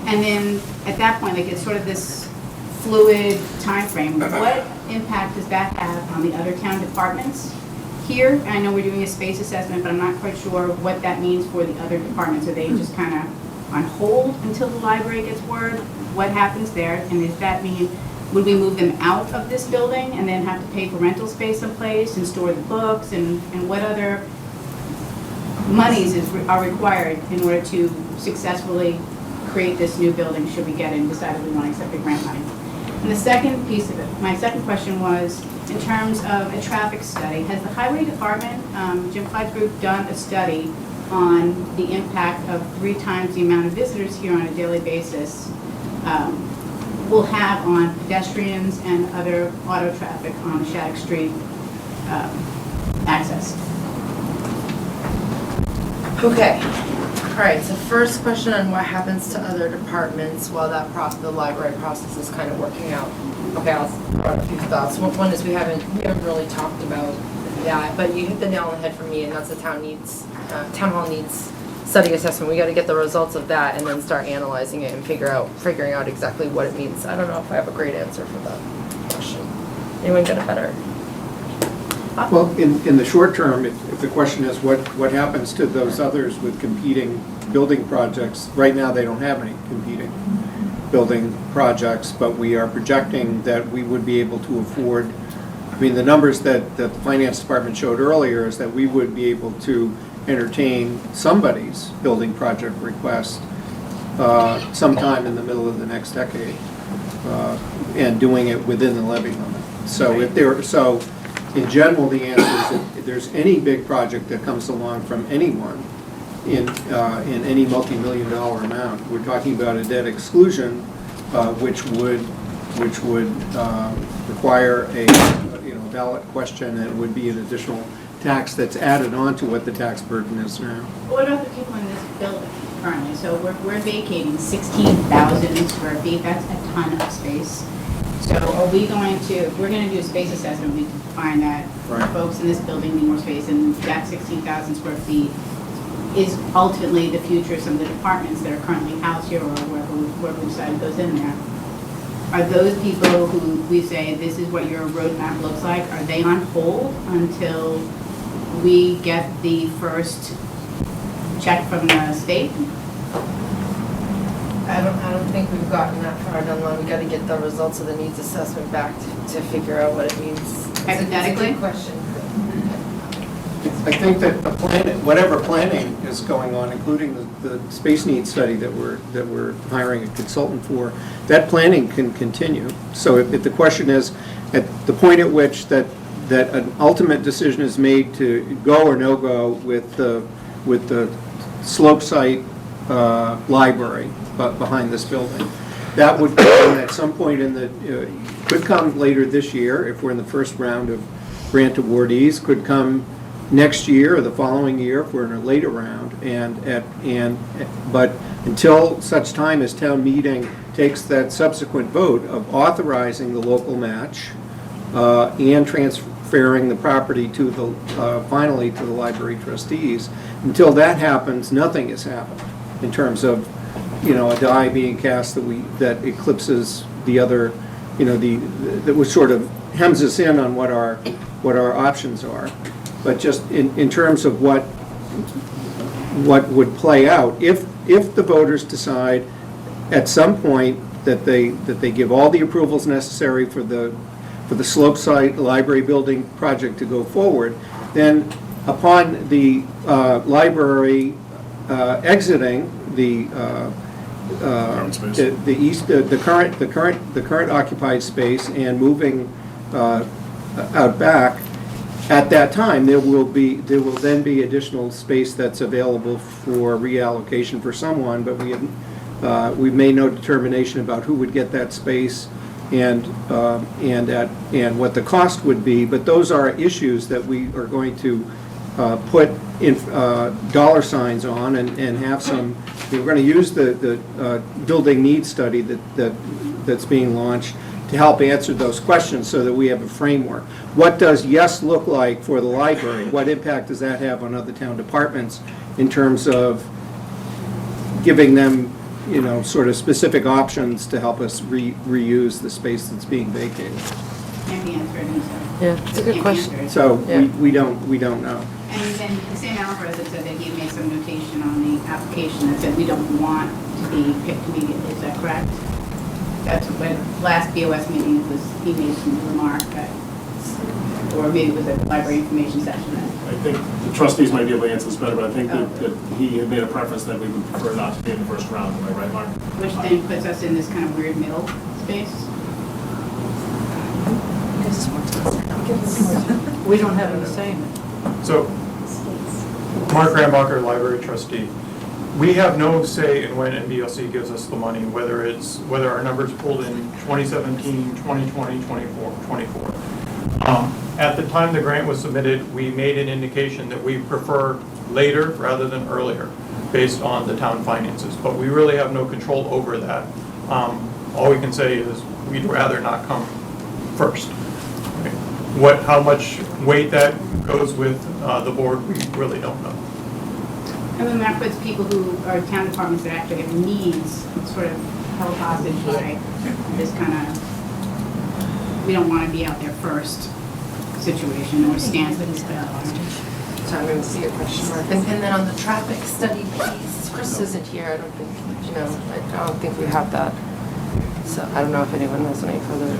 And then at that point, like, it's sort of this fluid timeframe. What impact does that have on the other town departments here, I know we're doing a space assessment, but I'm not quite sure what that means for the other departments. Are they just kind of on hold until the library gets word? What happens there? And does that mean, would we move them out of this building and then have to pay for rental space someplace and store the books? And what other monies are required in order to successfully create this new building, should we get it and decide we want to accept the grant money? And the second piece of it, my second question was, in terms of a traffic study, has the highway department, Jim Flood's group, done a study on the impact of 3 times the amount of visitors here on a daily basis will have on pedestrians and other auto traffic on Shattuck Street access? Okay, all right, so first question on what happens to other departments while that the library process is kind of working out. Okay, I'll throw out a few thoughts. One is we haven't really talked about that, but you hit the nail on the head for me, and that's the town hall needs study assessment. We gotta get the results of that and then start analyzing it and figuring out exactly what it means. I don't know if I have a great answer for that question. Anyone get a better? Well, in the short term, if the question is what happens to those others with competing building projects, right now they don't have any competing building projects, but we are projecting that we would be able to afford, I mean, the numbers that the finance department showed earlier is that we would be able to entertain somebody's building project request sometime in the middle of the next decade, and doing it within the levy limit. So in general, the answer is if there's any big project that comes along from anyone in any multi-million-dollar amount, we're talking about a debt exclusion, which would require a ballot question, and it would be an additional tax that's added on to what the tax burden is now. What about the people in this building currently? So we're vacating 16,000 square feet. That's a ton of space. So are we going to, if we're going to do a space assessment, we can find that folks in this building need more space, and that 16,000 square feet is ultimately the future of some of the departments that are currently housed here, or wherever we decide goes in there. Are those people who we say, this is what your roadmap looks like, are they on hold until we get the first check from the state? I don't think we've gotten that far down the line. We gotta get the results of the needs assessment back to figure out what it means. Hypothetically? It's a good question. I think that whatever planning is going on, including the space needs study that we're hiring a consultant for, that planning can continue. So if the question is, at the point at which that an ultimate decision is made to go or no go with the slope site library behind this building, that would come at some point could come later this year if we're in the first round of grant awardees, could come next year or the following year if we're in a later round, but until such time as town meeting takes that subsequent vote of authorizing the local match and transferring the property to finally to the library trustees, until that happens, nothing has happened in terms of a die being cast that eclipses the other, that was sort of hems us in on what our options are. But just in terms of what would play out, if the voters decide at some point that they give all the approvals necessary for the slope site library building project to go forward, then upon the library exiting the current occupied space and moving out back, at that time, there will then be additional space that's available for reallocation for someone, but we've made no determination about who would get that space and what the cost would be. But those are issues that we are going to put in dollar signs on and have some. We're going to use the building needs study that's being launched to help answer those questions so that we have a framework. What does yes look like for the library? What impact does that have on other town departments in terms of giving them, sort of specific options to help us reuse the space that's being vacated? can't be answered, and so. Yeah, it's a good can't be question. answered. So Yeah. we don't know. And then the same Alvarez had said that he had made some notation on the application that said we don't want to be picked immediately, is that correct? That's what, last BOS meeting was, he made some remark that, or maybe it was a library information session that. I think the trustees might be able to answer this better, but I think that he had made a preference that we would prefer not to be in the first round. Am I right, Mark? Which then puts us in this kind of weird middle space. We don't have any say in it. So, Mark Rambacher, library trustee. We have no say in when NBLC gives us the money, whether our numbers pulled in 2017, 2020, 24. At the time the grant was submitted, we made an indication that we prefer later rather than earlier, based on the town finances. But we really have no control over that. All we can say is we'd rather not come first. How much weight that goes with the board, we really don't know. And then that puts people who are town departments that actually have needs sort of held hostage by this kind of, we don't want to be out there first situation or stance with this hostage. So I'm going to see a question mark. And then on the traffic study piece, Chris isn't here, I don't think, I don't think we have that. So I don't know if anyone has any further,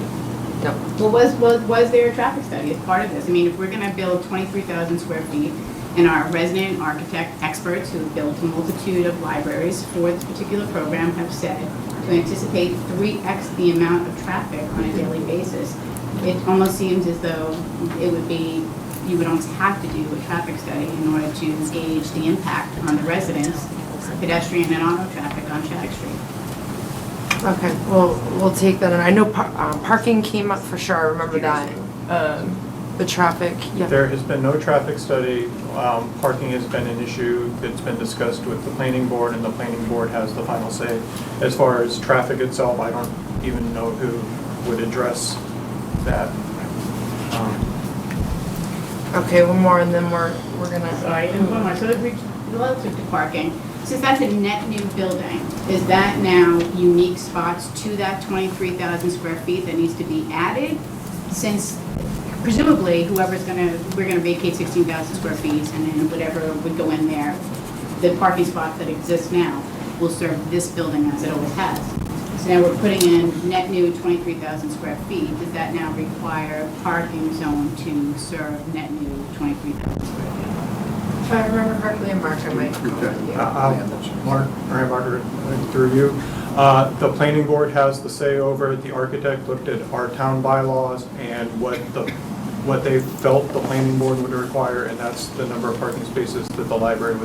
no. Well, was there a traffic study as part of this? I mean, if we're going to build 23,000 square feet, and our resident architect experts who have built a multitude of libraries for this particular program have said to anticipate 3x the amount of traffic on a daily basis, it almost seems as though it would be, you would almost have to do a traffic study in order to gauge the impact on the residents, pedestrian and auto traffic on Shattuck Street. Okay, well, we'll take that, and I know parking came up for sure, I remember that. The traffic, yeah. There has been no traffic study. Parking has been an issue that's been discussed with the planning board, and the planning board has the final say. As far as traffic itself, I don't even know who would address that. Okay, one more, and then we're gonna. Sorry, and one more. So relative to parking, since that's a net new building, is that now unique spots to that 23,000 square feet that needs to be added? Since presumably we're gonna vacate 16,000 square feet, and then whatever would go in there, the parking spots that exist now will serve this building as it always has. So now we're putting in net new 23,000 square feet. Does that now require a parking zone to serve net new 23,000 square feet? If I remember correctly, Mark, I might. Mark Rambacher, through you. The planning board has the say over it. The architect looked at our town bylaws and what they felt the planning board would require, and that's the number of parking spaces that the library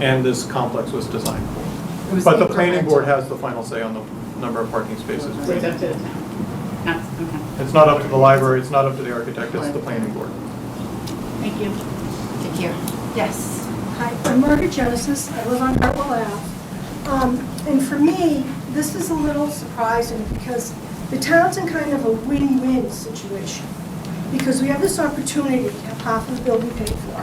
and this complex was designed for. But the planning board has the final say on the number of parking spaces. So it's up to the town? Okay. It's not up to the library, it's not up to the architect, it's the planning board. Thank you. Thank you. Yes. Hi, I'm Margaret Genesis. I live on Hartwell Ave. And for me, this is a little surprising because the town's in kind of a win-win situation. Because we have this opportunity to have half of the building paid for.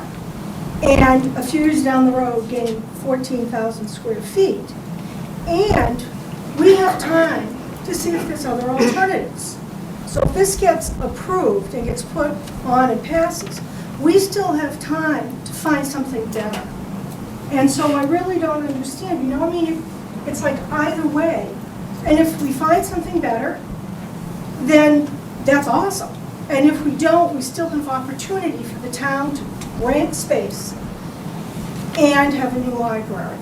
And a few years down the road, gain 14,000 square feet. And we have time to see if there's other alternatives. So if this gets approved and gets put on and passes, we still have time to find something better. And so I really don't understand, you know, I mean, it's like either way. And if we find something better, then that's awesome. And if we don't, we still have opportunity for the town to rent space and have a new library.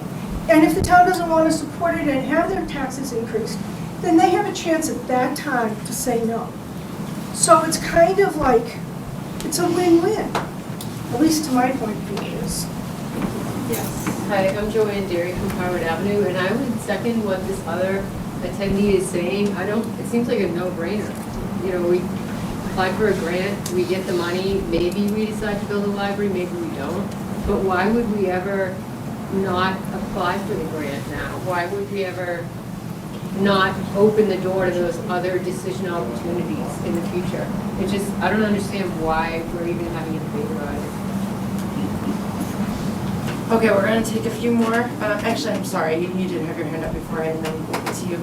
And if the town doesn't want to support it and have their taxes increased, then they have a chance at that time to say no. So it's kind of like, it's a win-win, at least to my point of view it is. Yes. Hi, I'm Joanne Derry from Harvard Avenue, and I would second what this other attendee is saying. It seems like a no-brainer. You know, we apply for a grant, we get the money, maybe we decide to build a library, maybe we don't. But why would we ever not apply for the grant now? Why would we ever not open the door to those other decision opportunities in the future? It just, I don't understand why we're even having a debate about it. Okay, we're gonna take a few more. Actually, I'm sorry, you did have your hand up before, and then we'll get to you.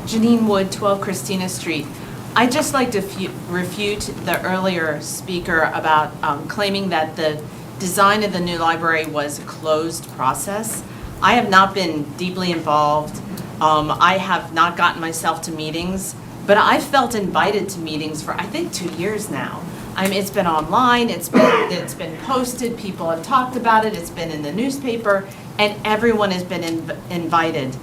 Janine Wood, 12 Christina Street. I'd just like to refute the earlier speaker about claiming that the design of the new library was a closed process. I have not been deeply involved. I have not gotten myself to meetings, but I've felt invited to meetings for, I think, 2 years now. I mean, it's been online, it's been posted, people have talked about it, it's been in the newspaper, and everyone has been invited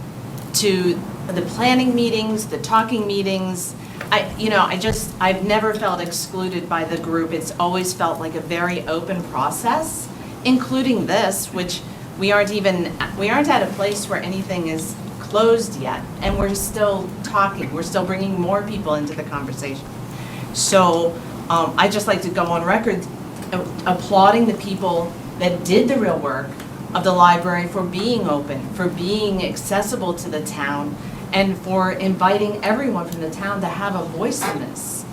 to the planning meetings, the talking meetings. I've never felt excluded by the group. It's always felt like a very open process, including this, which we aren't at a place where anything is closed yet, and we're still talking, we're still bringing more people into the conversation. So I'd just like to go on record applauding the people that did the real work of the library for being open, for being accessible to the town, and for inviting everyone from the town to have a voice in this.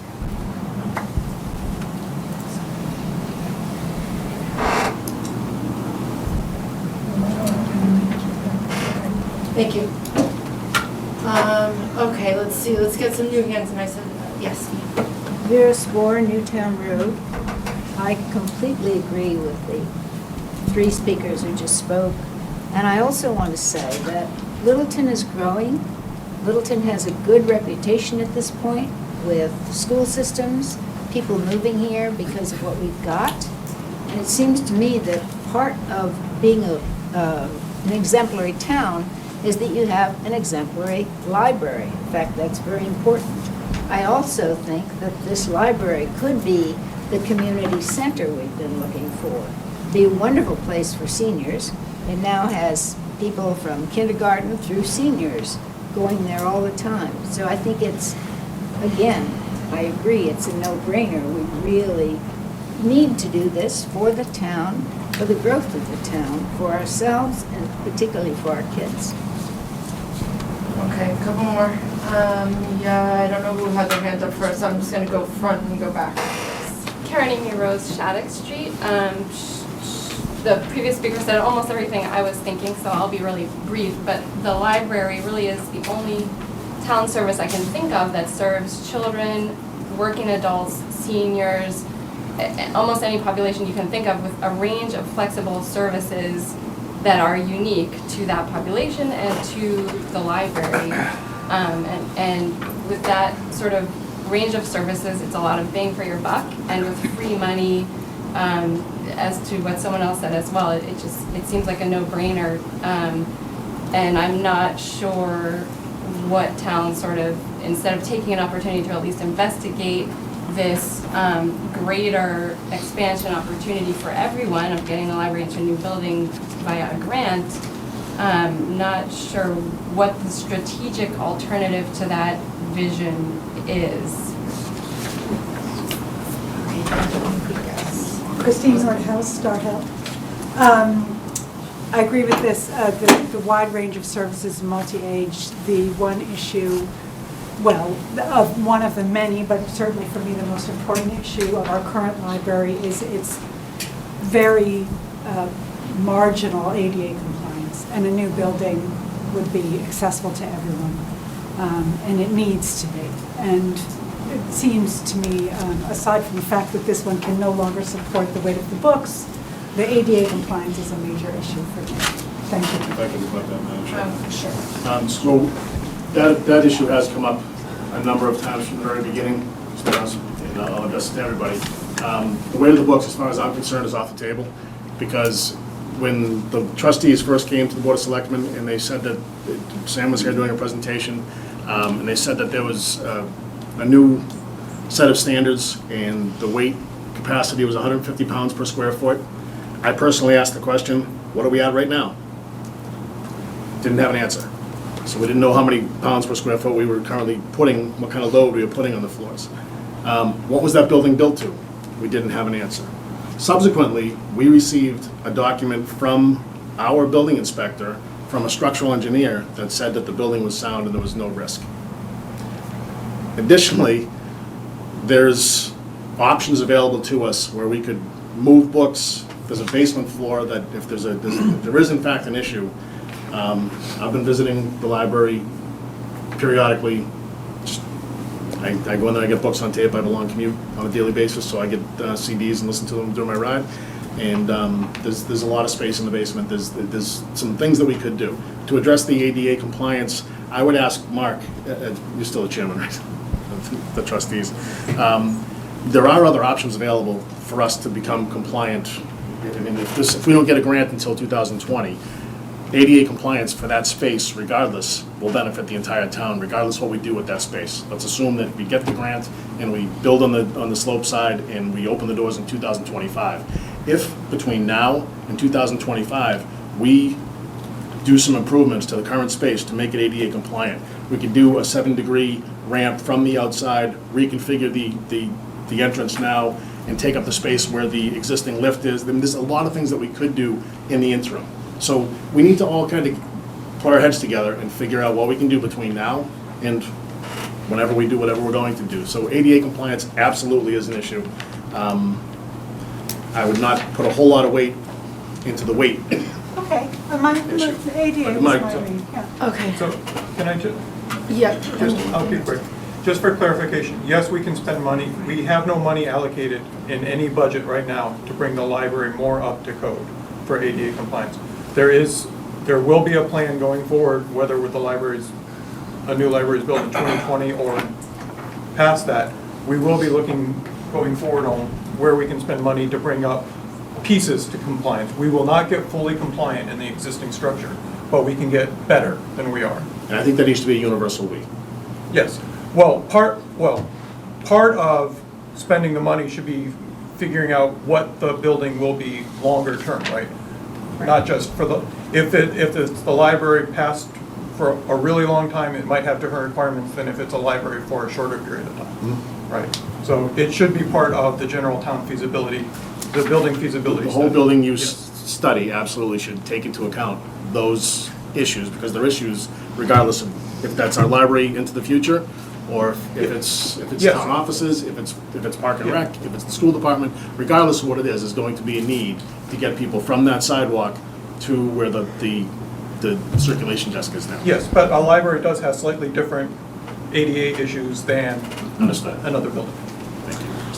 Thank you. Okay, let's see, let's get some new hands, and I said, yes. Vera Spore, Newtown Road. I completely agree with the 3 speakers who just spoke. And I also want to say that Littleton is growing. Littleton has a good reputation at this point with school systems, people moving here because of what we've got. And it seems to me that part of being an exemplary town is that you have an exemplary library. In fact, that's very important. I also think that this library could be the community center we've been looking for. Be a wonderful place for seniors. It now has people from kindergarten through seniors going there all the time. So I think it's, again, I agree, it's a no-brainer. We really need to do this for the town, for the growth of the town, for ourselves, and particularly for our kids. Okay, a couple more. Yeah, I don't know who had their hand up first, so I'm just gonna go front and go back. Karen Amy Rose, Shattuck Street. The previous speaker said almost everything I was thinking, so I'll be really brief, but the library really is the only town service I can think of that serves children, working adults, seniors, almost any population you can think of, with a range of flexible services that are unique to that population and to the library. And with that sort of range of services, it's a lot of bang for your buck, and with free money, as to what someone else said as well, it seems like a no-brainer. And I'm not sure what town sort of, instead of taking an opportunity to at least investigate this greater expansion opportunity for everyone of getting the library into a new building via a grant, not sure what the strategic alternative to that vision is. Christine Nordhaus, Star Hill. I agree with this, the wide range of services, multi-age, the one issue, well, one of the many, but certainly for me the most important issue of our current library is its very marginal ADA compliance, and a new building would be accessible to everyone, and it needs to be. And it seems to me, aside from the fact that this one can no longer support the weight of the books, the ADA compliance is a major issue for me. Thank you. If I could rebut that, Madam Chair. Sure. So that issue has come up a number of times from the very beginning, and I'll address it to everybody. The weight of the books, as far as I'm concerned, is off the table, because when the trustees first came to the Board of Selectmen and they said that, Sam was here doing a presentation, and they said that there was a new set of standards and the weight capacity was 150 pounds per square foot. I personally asked the question, what are we at right now? Didn't have an answer. So we didn't know how many pounds per square foot we were currently putting, what kind of load we were putting on the floors. What was that building built to? We didn't have an answer. Subsequently, we received a document from our building inspector, from a structural engineer, that said that the building was sound and there was no risk. Additionally, there's options available to us where we could move books. There's a basement floor that if there is in fact an issue, I've been visiting the library periodically, just I go in there, I get books on tape, I have a long commute on a daily basis, so I get CDs and listen to them during my ride. And there's a lot of space in the basement. There's some things that we could do. To address the ADA compliance, I would ask Mark, you're still the chairman, right? The trustees. There are other options available for us to become compliant. I mean, if we don't get a grant until 2020, ADA compliance for that space, regardless, will benefit the entire town, regardless what we do with that space. Let's assume that we get the grant and we build on the slope side and we open the doors in 2025. If between now and 2025, we do some improvements to the current space to make it ADA compliant, we could do a 7-degree ramp from the outside, reconfigure the entrance now, and take up the space where the existing lift is. I mean, there's a lot of things that we could do in the interim. So we need to all kind of put our heads together and figure out what we can do between now and whenever we do whatever we're going to do. So ADA compliance absolutely is an issue. I would not put a whole lot of weight into the weight. Okay, my ADA was my read, yeah. Okay. So, can I just? Yeah. I'll be quick. Just for clarification, yes, we can spend money. We have no money allocated in any budget right now to bring the library more up to code for ADA compliance. There will be a plan going forward, whether with the libraries, a new library is built in 2020 or past that, we will be looking going forward on where we can spend money to bring up pieces to compliance. We will not get fully compliant in the existing structure, but we can get better than we are. And I think that needs to be a universal we. Yes. Part of spending the money should be figuring out what the building will be longer term, right? Not just for the, if it's the library passed for a really long time, it might have different requirements than if it's a library for a shorter period of time, right? So it should be part of the general town feasibility, the building feasibility The whole study. building use study absolutely should take into account those issues, because they're issues regardless of if that's our library into the future, or if it's Yes. town offices, if it's park and rec, if it's the school department, regardless of what it is going to be a need to get people from that sidewalk to where the circulation desk is now. Yes, but a library does have slightly different ADA issues than Understood. another building.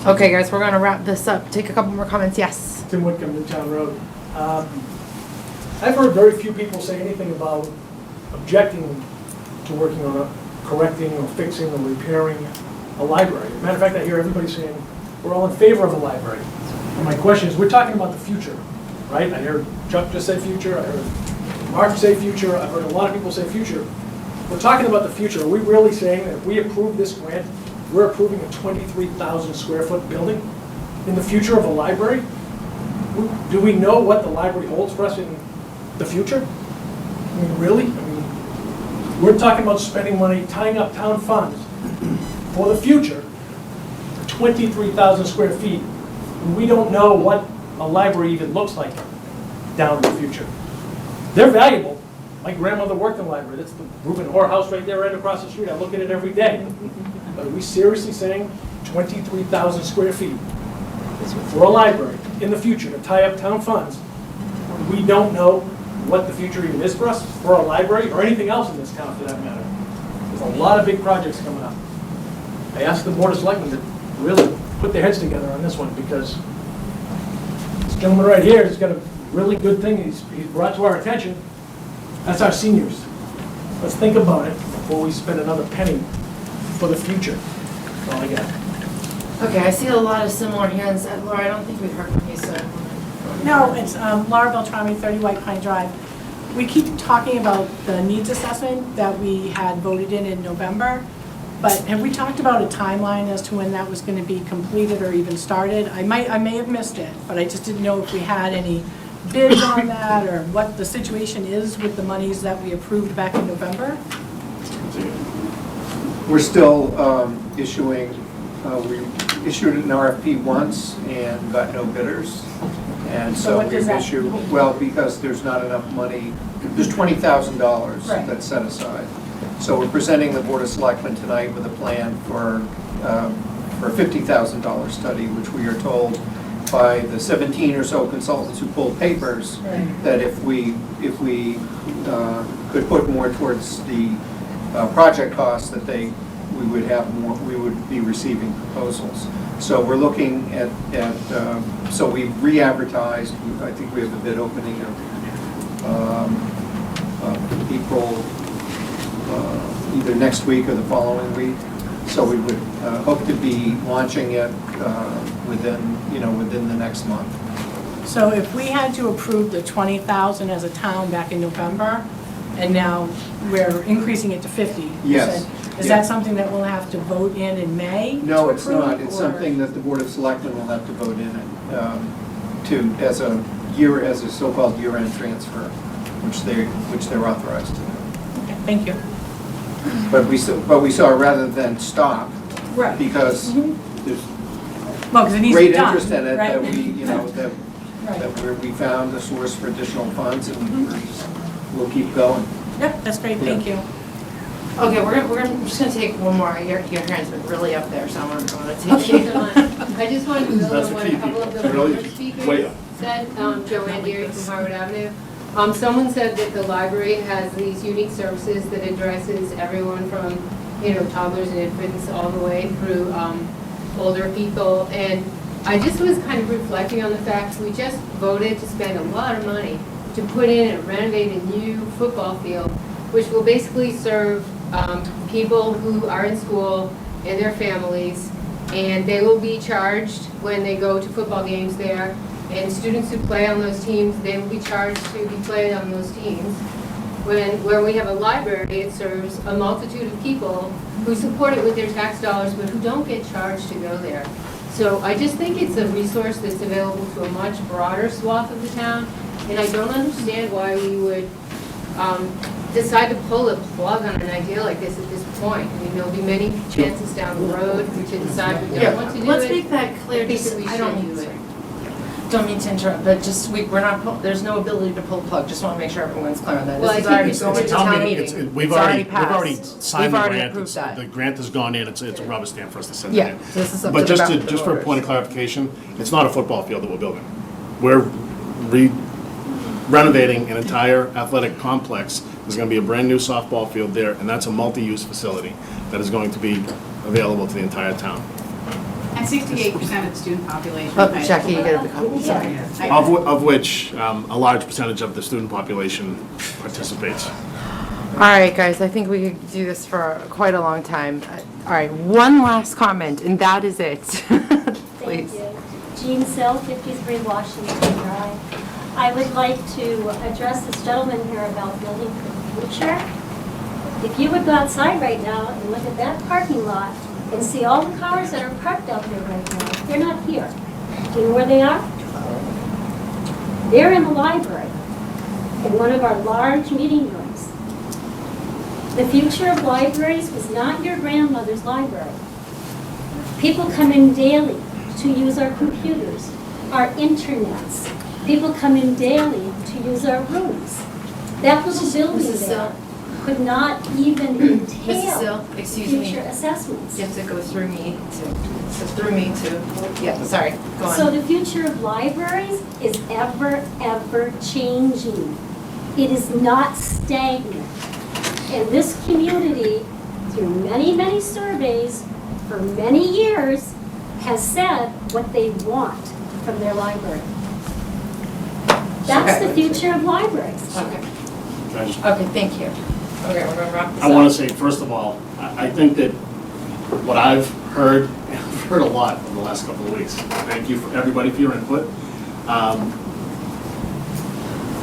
Okay, guys, we're gonna wrap this up. Take a couple more comments. Yes. Tim Whitcomb, Newtown Road. I've heard very few people say anything about objecting to working on correcting or fixing or repairing a library. Matter of fact, I hear everybody saying, we're all in favor of a library. And my question is, we're talking about the future, right? I heard Chuck just say future, I heard Mark say future, I've heard a lot of people say future. We're talking about the future. Are we really saying that if we approve this grant, we're approving a 23,000 square foot building in the future of a library? Do we know what the library holds for us in the future? I mean, really? I mean, we're talking about spending money, tying up town funds for the future, for 23,000 square feet, and we don't know what a library even looks like down in the future. They're valuable. My grandmother worked in the library. That's the Reuben Hoare house right there, right across the street. I look at it every day. But are we seriously saying 23,000 square feet for a library in the future to tie up town funds? We don't know what the future even is for us, for a library, or anything else in this town for that matter. There's a lot of big projects coming up. I asked the Board of Selectmen to really put their heads together on this one, because this gentleman right here has got a really good thing he's brought to our attention. That's our seniors. Let's think about it before we spend another penny for the future. That's all I got. Okay, I see a lot of similar hands. Laura, I don't think we've heard from you, so. No, it's Laura Beltrami, 30 White Pine Drive. We keep talking about the needs assessment that we had voted in November, but have we talked about a timeline as to when that was going to be completed or even started? I may have missed it, but I just didn't know if we had any bids on that or what the situation is with the monies that we approved back in November. We're still issuing, we issued an RFP once and got no bidders. And So so what does we've that- issued, well, because there's not enough money, there's $20,000 Right. that's set aside. So we're presenting the Board of Selectmen tonight with a plan for a $50,000 study, which we are told by the 17 or so consultants who pulled papers, that if we could put more towards the project costs, that they we would have more, we would be receiving proposals. So we're looking at so we re-advertised, I think we have a bid opening of April, either next week or the following week. So we would hope to be launching it within the next month. So if we had to approve the 20,000 as a town back in November, and now we're increasing it to 50, Yes. is that something that we'll have to vote in May? No, to it's approve, not. It's or- something that the Board of Selectmen will have to vote in as a so-called year-end transfer, which they're authorized to do. Okay, thank you. But we saw rather than stop, Right. because there's Well, 'cause it needs to great be done, interest in it, right? that we found a source for additional funds, and we'll keep going. Yep, that's great, thank you. Okay, I'm just gonna take one more. Your hand's been really up there, so I'm gonna take you. I just wanted to build That's on the what key a couple of the people. Really, former speakers way up. said. Joanne Deary from Harvard Avenue. Someone said that the library has these unique services that addresses everyone from, toddlers and infants all the way through older people. And I just was kind of reflecting on the fact we just voted to spend a lot of money to put in and renovate a new football field, which will basically serve people who are in school and their families, and they will be charged when they go to football games there. And students who play on those teams, they will be charged to be played on those teams. Where we have a library, it serves a multitude of people who support it with their tax dollars, but who don't get charged to go there. So I just think it's a resource that's available to a much broader swath of the town, and I don't understand why we would decide to pull the plug on an idea like this at this point. I mean, there'll be many chances down the road to decide we don't want to do it. Let's make that clear, I think just, that we I don't should do it. Don't mean to interrupt, but just, we're not, there's no ability to pull the plug, just want to make sure everyone's clear on that. Well, This is I think already it's going to It's town meeting. meeting. We've It's already passed. signed We've the already grant. approved that. The grant has gone in, it's a rubber stamp for us to send Yeah, it in. so this is up But to the just for a voters. point of clarification, it's not a football field that we're building. We're renovating an entire athletic complex. There's gonna be a brand-new softball field there, and that's a multi-use facility that is going to be available to the entire town. And 68% of the student population. Oh, Jackie, you gotta be calm, sorry. Of which, a large percentage of the student population participates. All right, guys, I think we could do this for quite a long time. All right, one last comment, and that is it. Please. Thank you. Jean Sill, 53 Washington Drive. I would like to address this gentleman here about building for the future. If you would go outside right now and look at that parking lot and see all the cars that are parked out there right now, they're not here. Do you know where they are? They're in the library, in one of our large meeting rooms. The future of libraries was not your grandmother's library. People come in daily to use our computers, our internets. People come in daily to use our rooms. That little building Mrs. there could not even Mrs. Sill, entail excuse me. future assessments. You have to go through me to, yeah, sorry, go on. So the future of libraries is ever, ever changing. It is not stagnant. And this community, through many, many surveys, for many years, has said what they want from their library. That's the future of libraries. Okay, Can I just- okay, thank you. Okay, we're gonna wrap this up. I want to say, first of all, I think that what I've heard, and I've heard a lot over the last couple of weeks. Thank you for everybody for your input.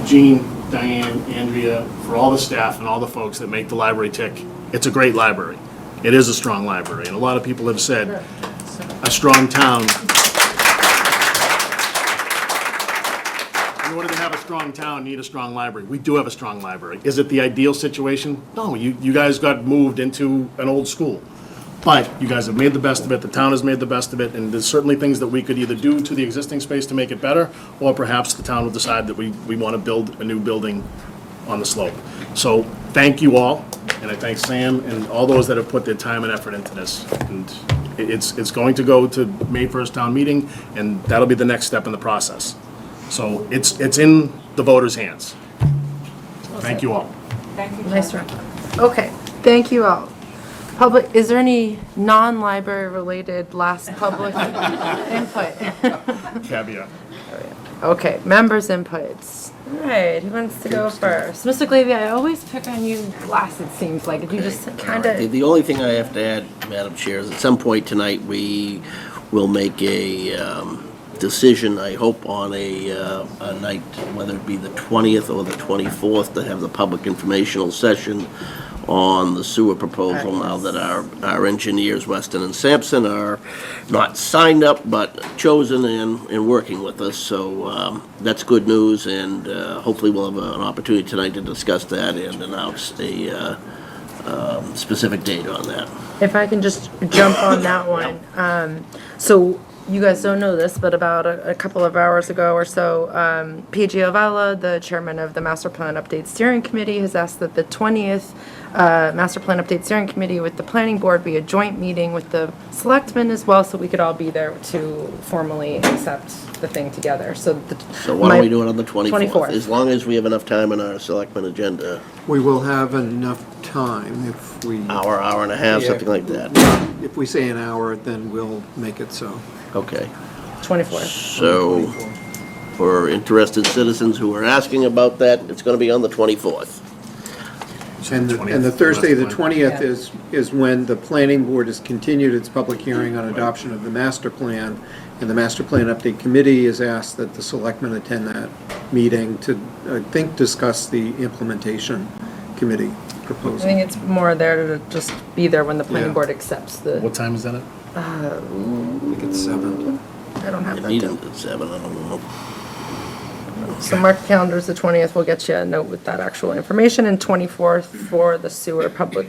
Jean, Diane, Andrea, for all the staff and all the folks that make the library tick. It's a great library. It is a strong library, and a lot of people have said a strong town. In order to have a strong town, need a strong library. We do have a strong library. Is it the ideal situation? No, you guys got moved into an old school. But you guys have made the best of it, the town has made the best of it, and there's certainly things that we could either do to the existing space to make it better, or perhaps the town will decide that we want to build a new building on the slope. So, thank you all, and I thank Sam and all those that have put their time and effort into this. And it's going to go to May 1st town meeting, and that'll be the next step in the process. So, it's in the voters' hands. Thank you all. Nice round. Okay, thank you all. Public, is there any non-library related last public input? Caveat. Okay, members' inputs. All right, who wants to go first? Mr. Glavy, I always pick on you last, it seems like. You just kind of... The only thing I have to add, Madam Chair, is at some point tonight, we will make a decision, I hope, on a night, whether it be the 20th or the 24th, to have the public informational session on the sewer proposal, now that our engineers, Weston and Sampson, are not signed up, but chosen and working with us. So that's good news, and hopefully we'll have an opportunity tonight to discuss that and announce a specific date on that. If I can just jump on that one. So you guys don't know this, but about a couple of hours ago or so, PG Ovella, the chairman of the Master Plan Update Steering Committee, has asked that the 20th Master Plan Update Steering Committee with the Planning Board be a joint meeting with the Selectmen as well, so we could all be there to formally accept the thing together. So why don't we do it on the 24th? 24th. As long as we have enough time in our Selectmen agenda. We will have enough time if we... Hour and a half, Yeah. something like that. If we say an hour, then we'll make it so. Okay. 24th. So, for interested citizens who are asking about that, it's going to be on the 24th. And the Thursday, the 20th, is when the planning board has continued its public hearing on adoption of the master plan, and the master plan update committee is asked that the selectmen attend that meeting to, I think, discuss the implementation committee I proposal. think it's more there to just be there when the planning Yeah. board accepts the... What time is that at? I think it's 7. I don't have The that. meeting's at 7, I don't know. So mark your calendars, the 20th, we'll get you a note with that actual information, and 24th for the sewer public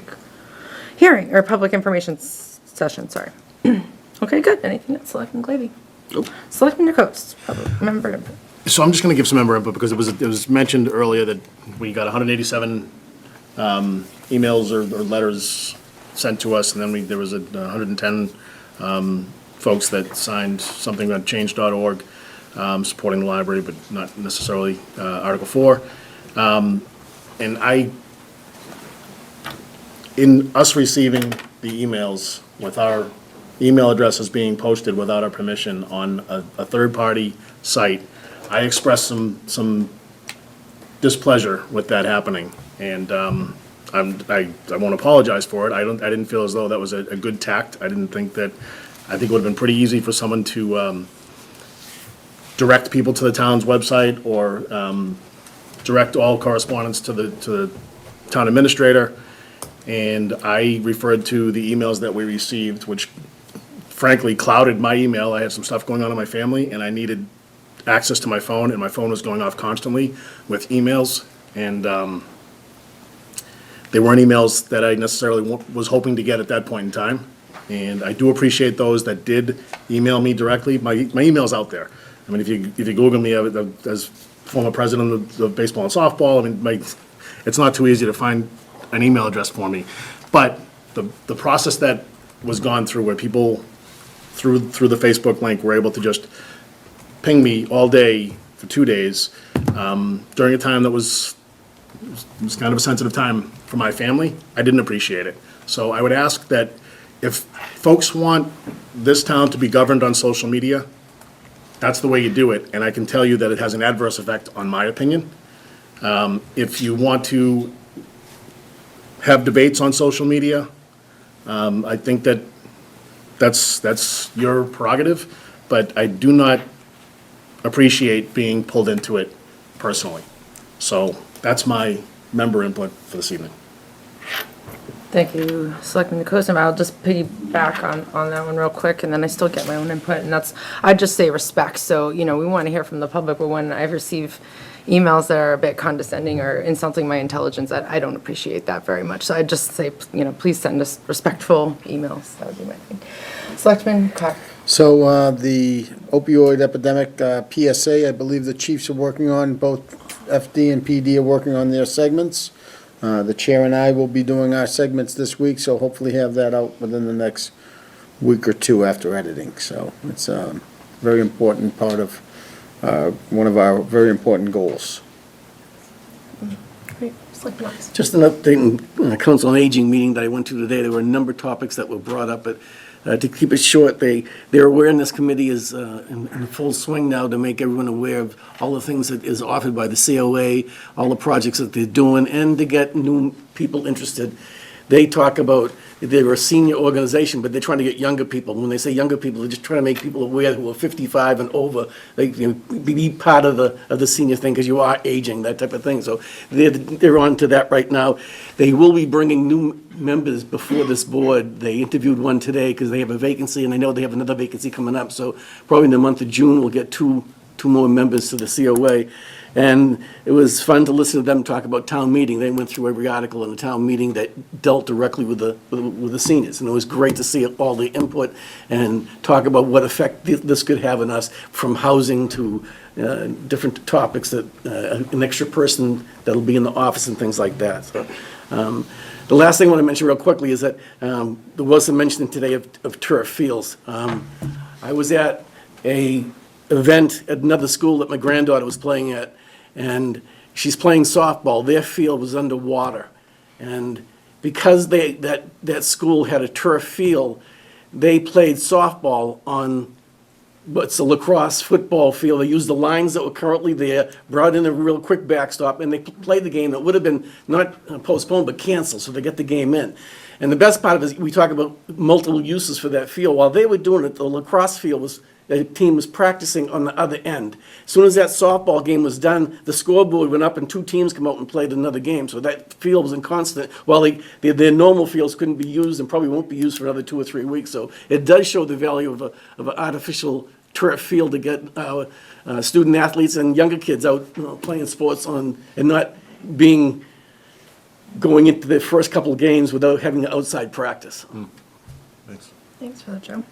hearing, or public information session, sorry. Okay, good. Anything else, Selectman Glavy? Nope. Selectman Coast, member input. So I'm just going to give some member input because it was mentioned earlier that we got 187 emails or letters sent to us, and then there was 110 folks that signed something on change.org supporting the library, but not necessarily Article 4. And in us receiving the emails with our email addresses being posted without our permission on a third-party site, I expressed some displeasure with that happening, and I won't apologize for it. I didn't feel as though that was a good tact. I think it would have been pretty easy for someone to direct people to the town's website or direct all correspondence to the town administrator. And I referred to the emails that we received, which frankly clouded my email. I had some stuff going on in my family, and I needed access to my phone, and my phone was going off constantly with emails. And they weren't emails that I necessarily was hoping to get at that point in time. And I do appreciate those that did email me directly. My email's out there. I mean, if you Google me as former president of baseball and softball, I mean, it's not too easy to find an email address for me. But the process that was gone through, where people through the Facebook link were able to just ping me all day for 2 days during a time that was kind of a sensitive time for my family, I didn't appreciate it. So I would ask that if folks want this town to be governed on social media, that's the way you do it, and I can tell you that it has an adverse effect on my opinion. If you want to have debates on social media, I think that's your prerogative, but I do not appreciate being pulled into it personally. So that's my member input for this evening. Thank you, Selectman Coast, and I'll just piggyback on that one real quick, and then I still get my own input, and I'd just say respect. So, we want to hear from the public, but when I receive emails that are a bit condescending or insulting my intelligence, I don't appreciate that very much. So I'd just say, please send us respectful emails. That would be my thing. Selectman Cock. So the opioid epidemic, PSA, I believe the chiefs are working on, both FD and PD are working on their segments. The chair and I will be doing our segments this week, so hopefully have that out within the next week or two after editing. So it's a very important part of one of our very important goals. Great. Just an update in Council on Aging meeting that I went to today. There were a number of topics that were brought up, but to keep it short, their awareness committee is in full swing now to make everyone aware of all the things that is offered by the COA, all the projects that they're doing, and to get new people interested. They talk about, they're a senior organization, but they're trying to get younger people. When they say younger people, they're just trying to make people aware who are 55 and over, like, you know, be part of the senior thing, because you are aging, that type of thing. So they're on to that right now. They will be bringing new members before this board. They interviewed one today because they have a vacancy, and I know they have another vacancy coming up. So probably in the month of June, we'll get two more members to the COA. And it was fun to listen to them talk about town meeting. They went through every article in the town meeting that dealt directly with the seniors. And it was great to see all the input and talk about what effect this could have on us, from housing to different topics, that an extra person that'll be in the office and things like that. So, the last thing I want to mention real quickly is that there was some mention today of turf fields. I was at a event at another school that my granddaughter was playing at, and she's playing softball. Their field was underwater, and because that school had a turf field, they played softball on what's a lacrosse football field. They used the lines that were currently there, brought in a real quick backstop, and they played the game that would have been not postponed but canceled, so they get the game in. And the best part of it is we talk about multiple uses for that field. While they were doing it, the lacrosse field the team was practicing on the other end. As soon as that softball game was done, the scoreboard went up and two teams come out and played another game. So that field was in constant, while their normal fields couldn't be used and probably won't be used for another 2 or 3 weeks. So it does show the value of an artificial turf field to get our student athletes and younger kids out, you know, playing sports on, and not going into their first couple of games without having an outside practice. Thanks. Thanks for that, Joe.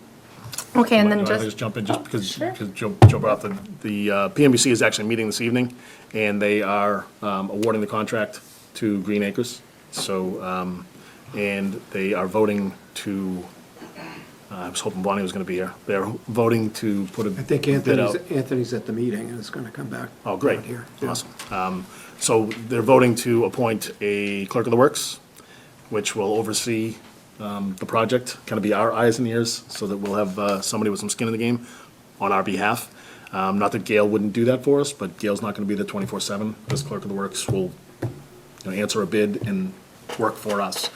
Okay, and then I just. just jump in, just because Joe brought up the PMBC is actually meeting this evening, and they are awarding the contract to Green Acres. So, and they are voting to, I was hoping Bonnie was going to be here. They're voting to put a I think bid out. Anthony's at the meeting and is going to come back. Oh, great. out here. Yeah. Awesome. So they're voting to appoint a clerk of the works, which will oversee the project, kind of be our eyes and ears, so that we'll have somebody with some skin in the game on our behalf. Not that Gail wouldn't do that for us, but Gail's not going to be there 24/7. This clerk of the works will, answer a bid and work for us.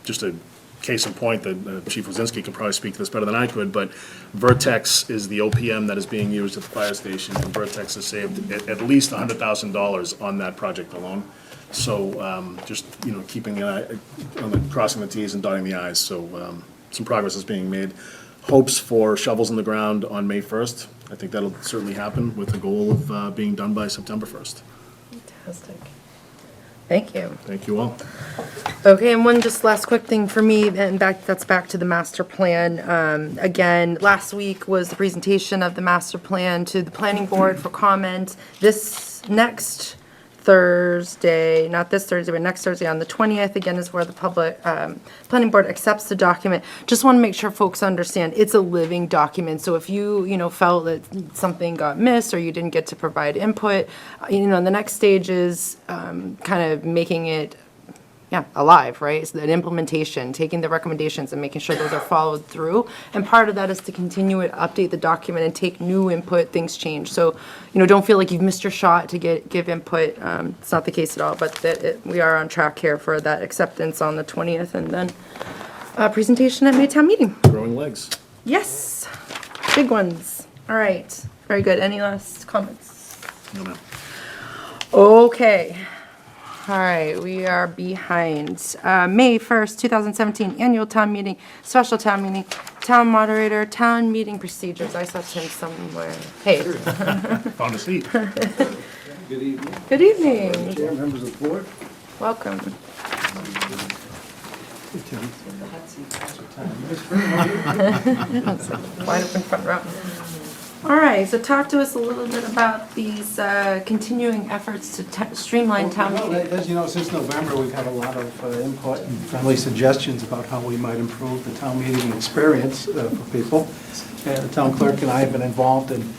Just a case in point, that Chief Wazinski can probably speak to this better than I could, but Vertex is the OPM that is being used at the fire station, and Vertex has saved at least $100,000 on that project alone. So just, keeping the eye on crossing the Ts and dotting the Is. So some progress is being made. Hopes for shovels in the ground on May 1st. I think that'll certainly happen, with the goal of being done by September 1st. Fantastic. Thank you. Thank you all. Okay, and one just last quick thing for me, and that's back to the master plan. Again, last week was the presentation of the master plan to the planning board for comment. This next Thursday, not this Thursday, but next Thursday on the 20th, again, is where the public, planning board accepts the document. Just want to make sure folks understand, it's a living document, so if you, felt that something got missed or you didn't get to provide input, the next stage is kind of making it alive, right? So an implementation, taking the recommendations and making sure those are followed through. And part of that is to continue to update the document and take new input, things change. So, don't feel like you've missed your shot to give input. It's not the case at all, but we are on track here for that acceptance on the 20th, and then presentation at Maytown meeting. Growing legs. Yes, big ones. All right, very good. Any last comments? No, ma'am. Okay. All right, we are behind. May 1st, 2017, annual town meeting, special town meeting, town moderator, town meeting procedures. I saw Tim somewhere. Hey. Found a seat. Good evening. Good evening. Chair, members of the board. Welcome. Wide open front row. All right, so talk to us a little bit about these continuing efforts to streamline town meeting. As you know, since November, we've had a lot of input and friendly suggestions about how we might improve the town meeting experience for people. And the town clerk and I have been involved in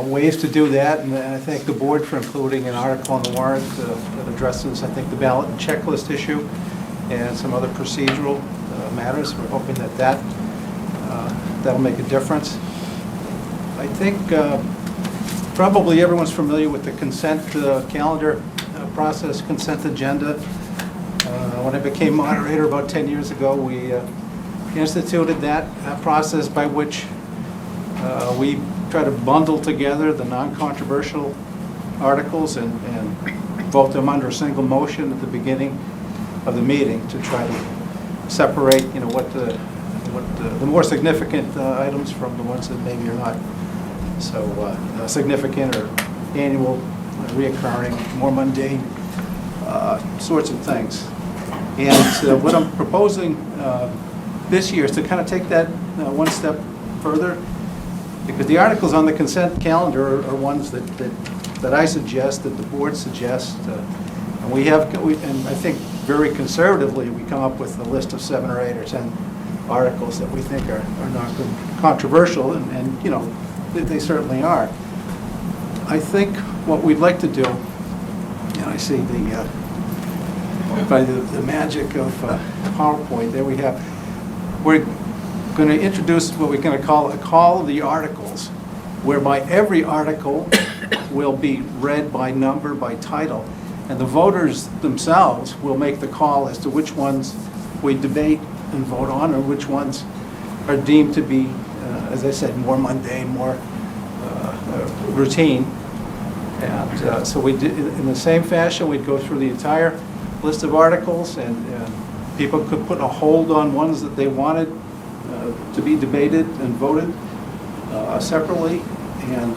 ways to do that, and I thank the board for including an article on the warrant that addresses, I think, the ballot and checklist issue and some other procedural matters. We're hoping that that'll make a difference. I think probably everyone's familiar with the consent calendar process, consent agenda. When I became moderator about 10 years ago, we instituted that process by which we try to bundle together the non-controversial articles and vote them under a single motion at the beginning of the meeting to try to separate, what the more significant items from the ones that maybe are not so significant or annual, reoccurring, more mundane sorts of things. And what I'm proposing this year is to kind of take that one step further, because the articles on the consent calendar are ones that I suggest, that the board suggests, and and I think very conservatively, we come up with a list of 7 or 8 or 10 articles that we think are not controversial, and they certainly are. I think what we'd like to do, and I see by the magic of PowerPoint, there we have, we're going to introduce what we're going to call a call of the articles, whereby every article will be read by number, by title, and the voters themselves will make the call as to which ones we debate and vote on, or which ones are deemed to be, as I said, more mundane, more routine. And so we did, in the same fashion, we'd go through the entire list of articles, and people could put a hold on ones that they wanted to be debated and voted separately. And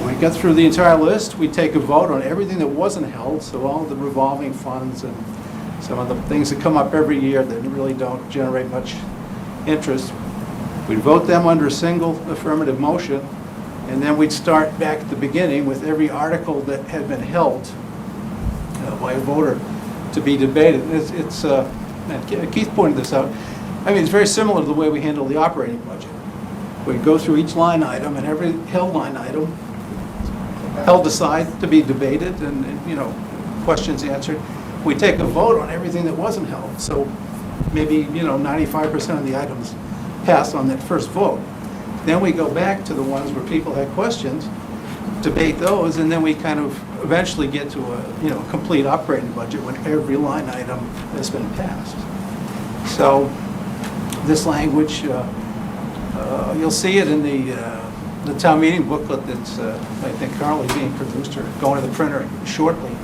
when we got through the entire list, we'd take a vote on everything that wasn't held, so all the revolving funds and some of the things that come up every year that really don't generate much interest. We'd vote them under a single affirmative motion, and then we'd start back at the beginning with every article that had been held by a voter to be debated. And Keith pointed this out. I mean, it's very similar to the way we handle the operating budget. We go through each line item, and every held line item held aside to be debated and questions answered. We take a vote on everything that wasn't held. So maybe 95% of the items pass on that first vote. Then we go back to the ones where people had questions, debate those, and then we kind of eventually get to a complete operating budget when every line item has been passed. So this language, you'll see it in the town meeting booklet that's I think currently being produced or going to the printer shortly.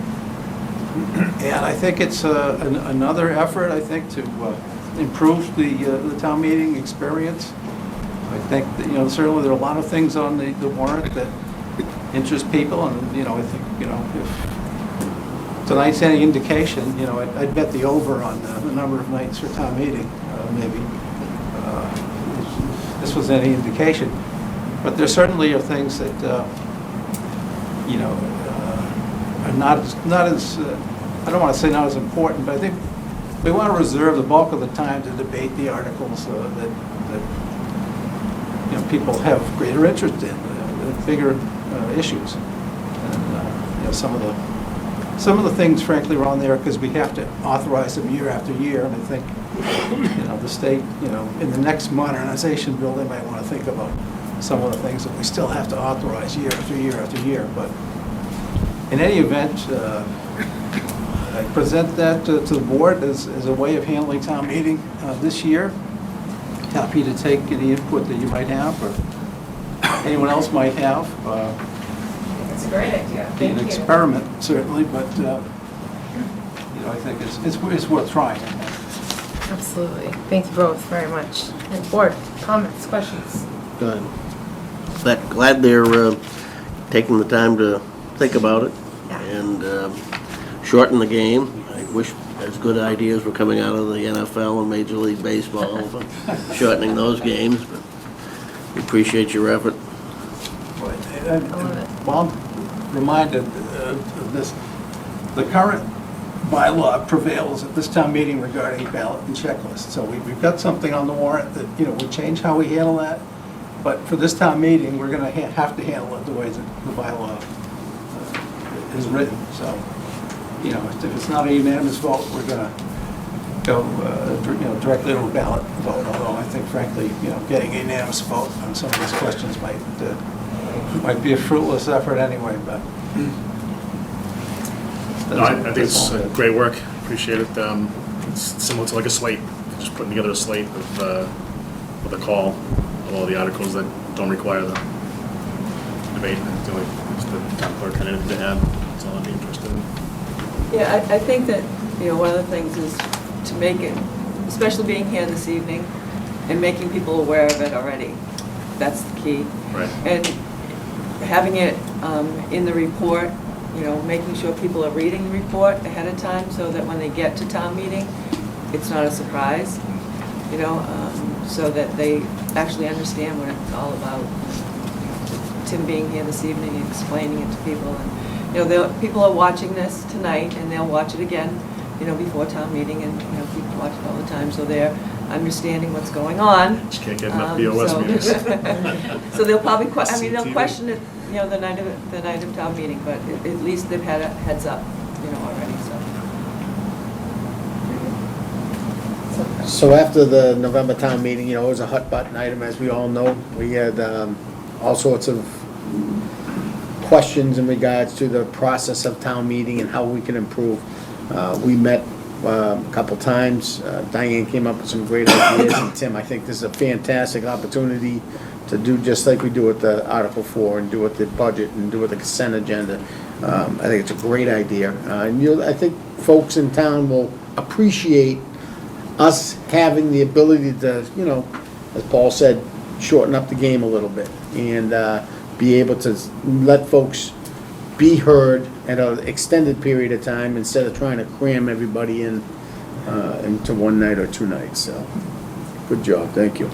And I think it's another effort, I think, to improve the town meeting experience. I think that, certainly there are a lot of things on the warrant that interest people, and I think if tonight's any indication, I'd bet the over on the number of nights for town meeting, maybe. If this was any indication, but there certainly are things that are not as I don't want to say not as important, but I think we want to reserve the bulk of the time to debate the articles that people have greater interest in, bigger issues. And some of the things, frankly, are on there because we have to authorize them year after year. And I think the state, in the next modernization bill, they might want to think about some of the things that we still have to authorize year after year after year. But in any event, I present that to the board as a way of handling town meeting this year. Happy to take any input that you might have, or anyone else might have. That's a great idea. Be an experiment, certainly, but I think it's worth trying. Absolutely. Thank you both very much. And board, comments, questions? Good. Glad they're taking the time to think about it and shorten the game. I wish as good ideas were coming out of the NFL and Major League Baseball for shortening those games, but we appreciate your effort. Well, I'm reminded of this. The current bylaw prevails at this town meeting regarding ballot and checklist. So we've got something on the warrant that would change how we handle that. But for this town meeting, we're gonna have to handle it the way that the bylaw is written, so, you know, if it's not a unanimous vote, we're gonna go, directly to a ballot vote, although I think frankly, getting a unanimous vote on some of these questions might be a fruitless effort anyway, but. No, I think it's great work, appreciate it. It's similar to like a slate, just putting together a slate with a call of all the articles that don't require the debate. It's the town clerk had anything to add, that's all I'd be interested in. Yeah, I think that, one of the things is to make it, especially being here this evening, and making people aware of it already. That's the key. Right. And having it in the report, making sure people are reading the report ahead of time so that when they get to town meeting, it's not a surprise, so that they actually understand what it's all about. Tim being here this evening and explaining it to people. And, people are watching this tonight and they'll watch it again, before town meeting, and, people watch it all the time, so they're understanding what's going on. Just can't get enough BOS meetings. So they'll probably, they'll question it, the night of town meeting, but at least they've had a heads up, already, so. So after the November town meeting, it was a hot button item, as we all know. We had all sorts of questions in regards to the process of town meeting and how we can improve. We met a couple times. Diane came up with some great ideas, and Tim, I think this is a fantastic opportunity to do just like we do with the Article 4 and do with the budget and do with the consent agenda. I think it's a great idea. And I think folks in town will appreciate us having the ability to, as Paul said, shorten up the game a little bit and be able to let folks be heard at an extended period of time instead of trying to cram everybody in into one night or 2 nights. So, good job. Thank you.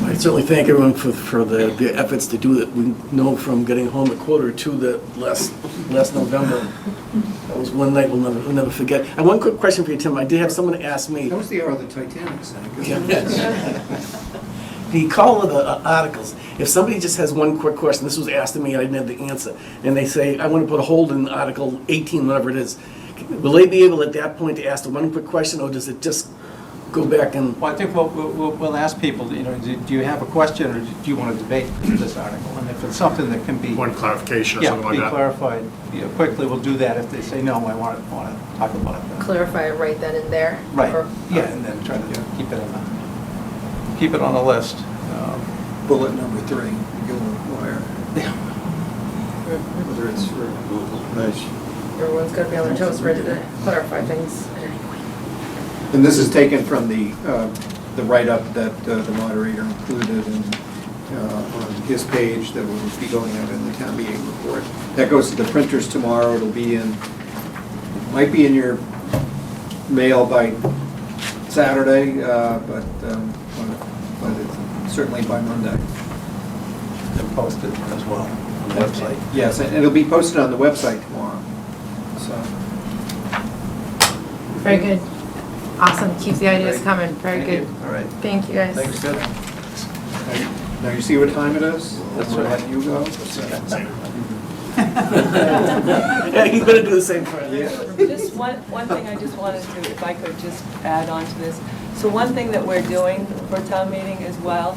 I certainly thank everyone for their efforts to do that. We know from getting home at 1:45 that last November, that was one night we'll never forget. And one quick question for you, Tim. I did have someone ask me. That was the hour of the Titanic, The call of the articles. If somebody just has one quick question, this was asked of me, I didn't have the answer, and they say, I want to put a hold in Article 18, whatever it is, will they be able at that point to ask the one quick question, or does it just go back and... Well, I think we'll ask people, do you have a question, or do you want to debate this article? And if it's something that can be... One clarification or something like that. be clarified quickly, we'll do that. If they say, no, I want to talk about it. Clarify it right then and there? Right, yeah, and then try to keep it on the list. Bullet number 3, you'll require. Whether it's for nice. Everyone's got to be on their toes, ready to clarify things. And this is taken from the write-up that the moderator included on his page that will be going out in the town meeting report. That goes to the printers tomorrow. It'll be might be in your mail by Saturday, but certainly by Monday. And posted as well on the website. Yes, and it'll be posted on the website tomorrow. So. Very good. Awesome. Keep the ideas coming. Very Thank good. you. All right. Thank you, guys. Thanks, good. Now you see what time it is? That's We'll right. let you go. Yeah, he's going to do the same for you. Just one thing I just wanted to, if I could just add on to this. So one thing that we're doing for town meeting as well,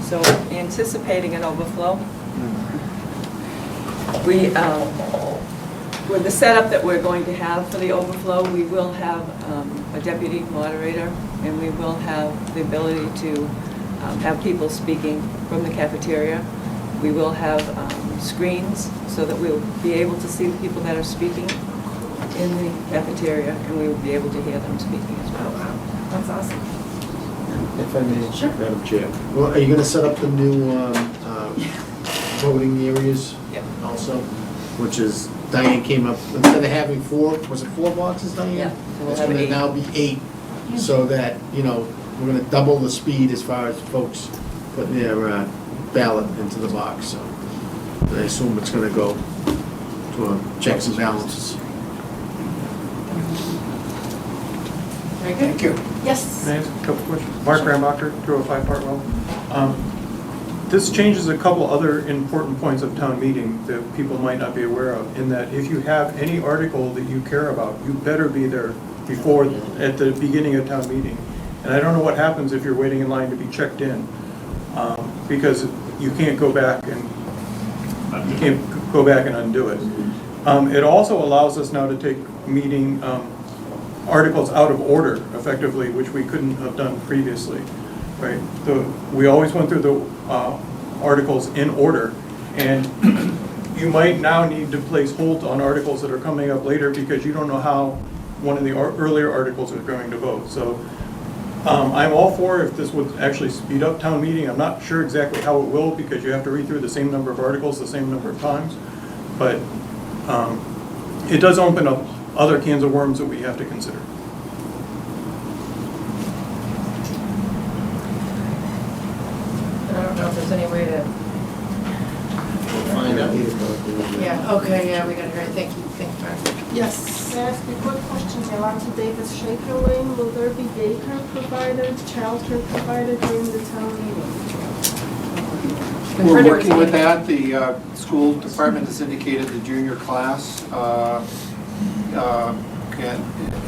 so anticipating an overflow. With the setup that we're going to have for the overflow, we will have a deputy moderator, and we will have the ability to have people speaking from the cafeteria. We will have screens so that we'll be able to see the people that are speaking in the cafeteria, and we will be able to hear them speaking as well. That's awesome. If I may, Madam Chair. Well, are you going to set up the new voting areas also? Which is, Diane came up, instead of having 4, was it 4 boxes, Diane? Yeah, we'll It's have going to 8. now be 8, so that, we're going to double the speed as far as folks putting their ballot into the box, so I assume it's going to go to checks and balances. Very good. Thank you. Yes. May I ask a couple questions? Mark Rambacher, 205 Park Road. This changes a couple other important points of town meeting that people might not be aware of, in that if you have any article that you care about, you better be there before, at the beginning of town meeting. And I don't know what happens if you're waiting in line to be checked in, because you can't go back and undo it. It also allows us now to take meeting articles out of order effectively, which we couldn't have done previously, right? We always went through the articles in order, and you might now need to place hold on articles that are coming up later because you don't know how one of the earlier articles are going to vote. So I'm all for if this would actually speed up town meeting. I'm not sure exactly how it will because you have to read through the same number of articles the same number of times, but it does open up other cans of worms that we have to consider. I don't know if there's any way to. Find out. Yeah, okay, yeah, we got it right. Thank you, Mark. Yes. Can I ask a quick question? Along to Davis Shaker Lane, will there be daycare provided, childcare provided during the town meeting? We're working with that. The school department has indicated the junior class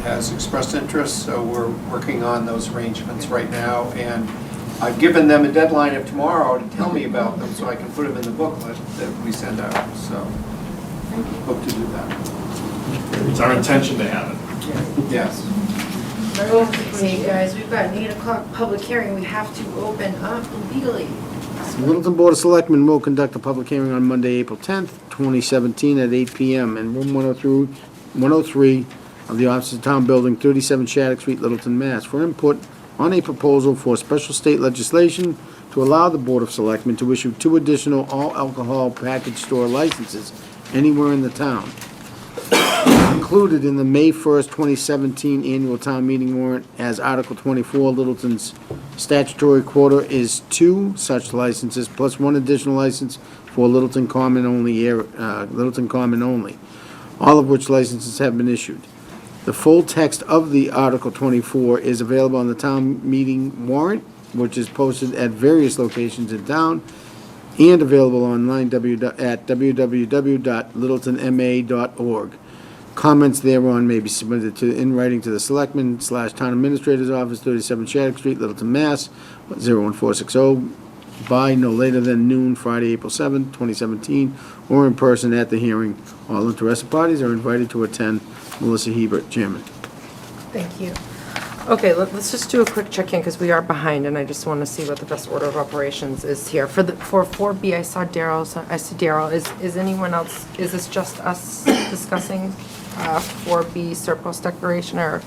has expressed interest, so we're working on those arrangements right now. And I've given them a deadline of tomorrow to tell me about them so I can put them in the booklet that we send out. So hope to do that. It's our intention to have it. Yes. Okay, guys, we've got an 8 o'clock public hearing. We have to open up legally. The Littleton Board of Selectmen will conduct a public hearing on Monday, April 10th, 2017 at 8 p.m. in room 103 of the Office of Town Building, 37 Shattuck Street, Littleton, Mass. for input on a proposal for special state legislation to allow the Board of Selectmen to issue 2 additional all-alcohol package store licenses anywhere in the town. Included in the May 1st, 2017 annual town meeting warrant as Article 24, Littleton's statutory quota is 2 such licenses plus 1 additional license for Littleton Common only, all of which licenses have been issued. The full text of the Article 24 is available on the town meeting warrant, which is posted at various locations in town and available online at www.littletonma.org. Comments thereon may be submitted in writing to the Selectmen/Town Administrator's Office, 37 Shattuck Street, Littleton, Mass. 01460 by no later than noon, Friday, April 7th, 2017, or in person at the hearing. All interested parties are invited to attend. Melissa Hebert, Chairman. Thank you. Okay, let's just do a quick check-in because we are behind, and I just want to see what the best order of operations is here. For 4B, I see Daryl. Is anyone else, is this just us discussing 4B surplus declaration, or?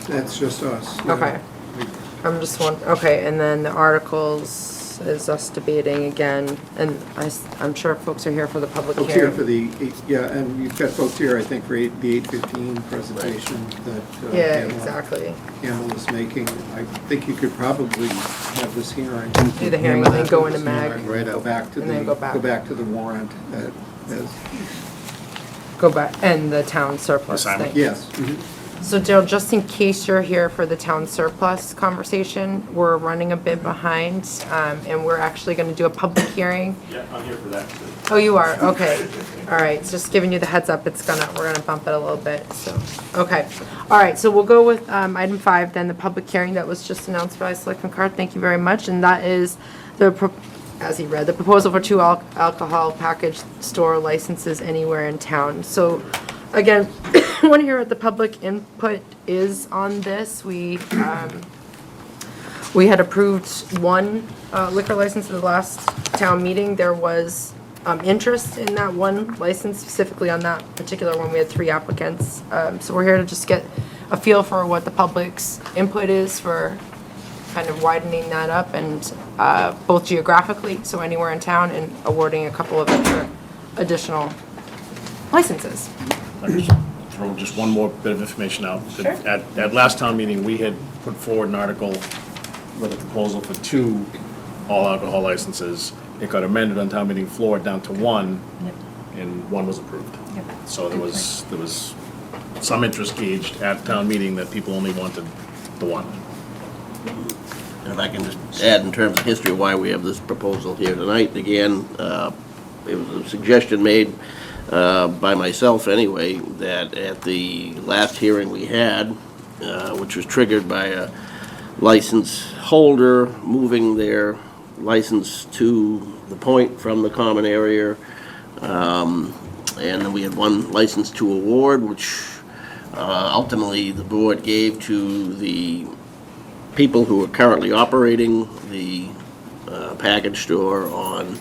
That's just us. Okay. I'm just okay, and then the articles is us debating again, and I'm sure folks are here for the public Folks hearing. here for the, and you've got folks here, I think, for the 8:15 presentation that Yeah, exactly. Campbell is making. I think you could probably have this hearing. Do the hearing and then go into MAG. Right, go back to And then go back. to the warrant. Go back, and the town surplus thing. Yes. So Jill, just in case you're here for the town surplus conversation, we're running a bit behind, and we're actually gonna do a public hearing. Yeah, I'm here for that too. Oh, you are, okay. All right, just giving you the heads up, we're gonna bump it a little bit, so, okay. All right, so we'll go with, item 5, then the public hearing that was just announced by Selectman Card, thank you very much, and that is as he read, the proposal for 2 alcohol package store licenses anywhere in town. So, again, I want to hear what the public input is on this. We had approved 1 liquor license at the last town meeting. There was interest in that 1 license, specifically on that particular one. We had 3 applicants. So we're here to just get a feel for what the public's input is for kind of widening that up, and both geographically, so anywhere in town, and awarding a couple of additional licenses. Throw just one more bit of information out. Sure. At last town meeting, we had put forward an article with a proposal for 2 all alcohol licenses. It got amended on town meeting floor down to 1, and 1 was approved. Yep. So there was some interest gauged at town meeting that people only wanted the one. And if I can just add in terms of history of why we have this proposal here tonight, again, it was a suggestion made by myself anyway, that at the last hearing we had, which was triggered by a license holder moving their license to the point from the common area, and then we had one license to award, which ultimately the board gave to the people who are currently operating the package store on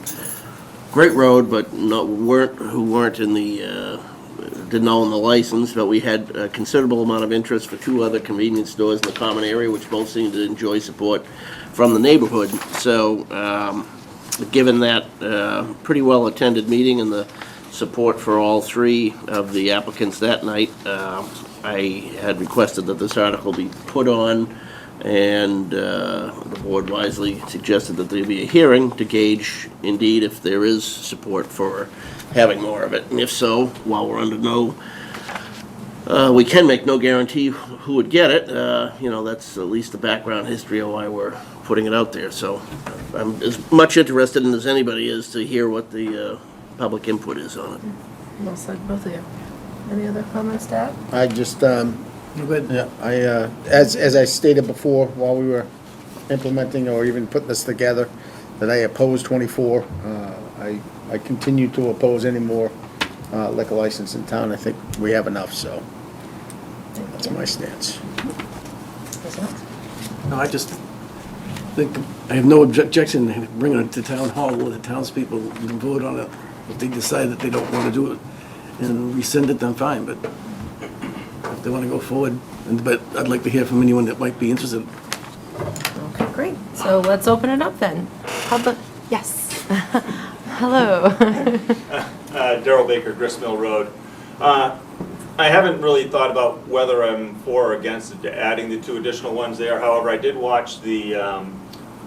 Great Road, but who weren't in the, didn't own the license, but we had a considerable amount of interest for 2 other convenience stores in the common area, which both seemed to enjoy support from the neighborhood. So, given that pretty well-attended meeting and the support for all 3 of the applicants that night, I had requested that this article be put on, and the board wisely suggested that there be a hearing to gauge, indeed, if there is support for having more of it. And if so, while we're under we can make no guarantee who would get it. That's at least the background history of why we're putting it out there. So I'm as much interested in as anybody is to hear what the public input is on it. Well said, both of you. Any other comments, Dad? I just, yeah, as I stated before, while we were implementing or even putting this together, that I oppose 24. I continue to oppose any more liquor license in town. I think we have enough, so that's my stance. No, I just think, I have no objection to bringing it to town hall where the townspeople can vote on it. If they decide that they don't want to do it and rescind it, then fine, but if they want to go forward, but I'd like to hear from anyone that might be interested. Okay, great. So let's open it up then. Yes. Hello. Darrell Baker, Gristmill Road. I haven't really thought about whether I'm for or against adding the 2 additional ones there. However, I did watch the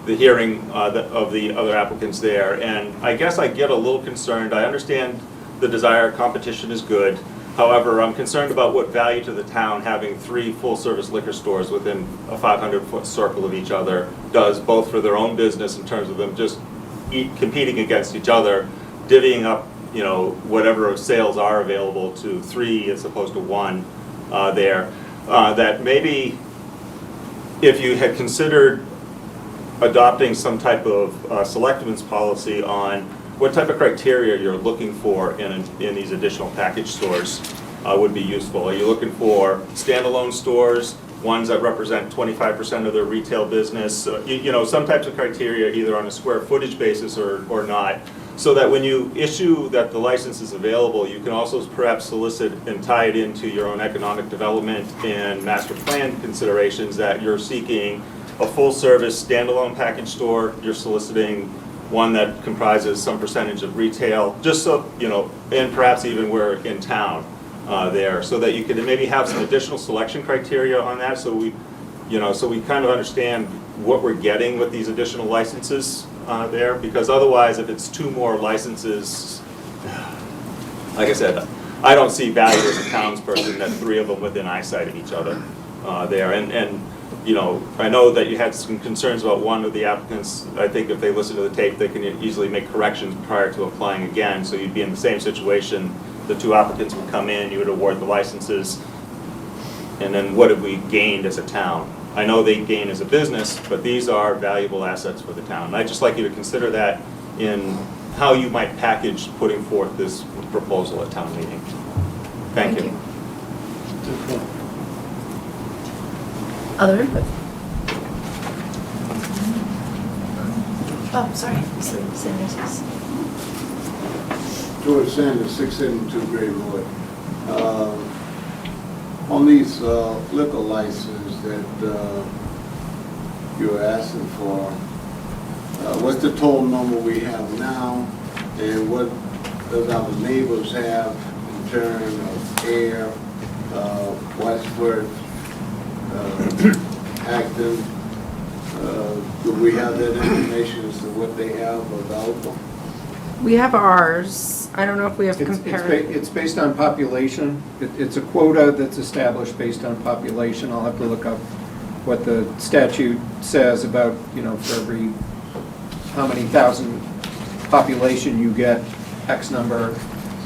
hearing of the other applicants there, and I guess I get a little concerned. I understand the desire, competition is good. However, I'm concerned about what value to the town having 3 full-service liquor stores within a 500-foot circle of each other does, both for their own business in terms of them just competing against each other, divvying up, whatever sales are available to 3 as opposed to 1 there. That maybe if you had considered adopting some type of selectmen's policy on what type of criteria you're looking for in these additional package stores would be useful. Are you looking for standalone stores, ones that represent 25% of their retail business? Some types of criteria either on a square footage basis or not, so that when you issue that the license is available, you can also perhaps solicit and tie it into your own economic development and master plan considerations that you're seeking a full-service standalone package store, you're soliciting one that comprises some percentage of retail, just so, and perhaps even we're in town there, so that you could maybe have some additional selection criteria on that, so we kind of understand what we're getting with these additional licenses there, because otherwise, if it's 2 more licenses, like I said, I don't see value as a townsperson that 3 of them within eyesight of each other there, and I know that you had some concerns about one of the applicants. I think if they listen to the tape, they can easily make corrections prior to applying again, so you'd be in the same situation. The 2 applicants would come in, you would award the licenses, and then what have we gained as a town? I know they gain as a business, but these are valuable assets for the town. And I'd just like you to consider that in how you might package putting forth this proposal at town meeting. Thank you. Other input? Oh, sorry. Sanders. George Sanders, 672 Gray Road. On these liquor licenses that you're asking for, what's the total number we have now, and what does our neighbors have in terms of air, Westford, Acton? Do we have that information as to what they have available? We have ours. I don't know if we have It's compared. it's based on population. It's a quota that's established based on population. I'll have to look up what the statute says about, for every, how many thousand population you get X number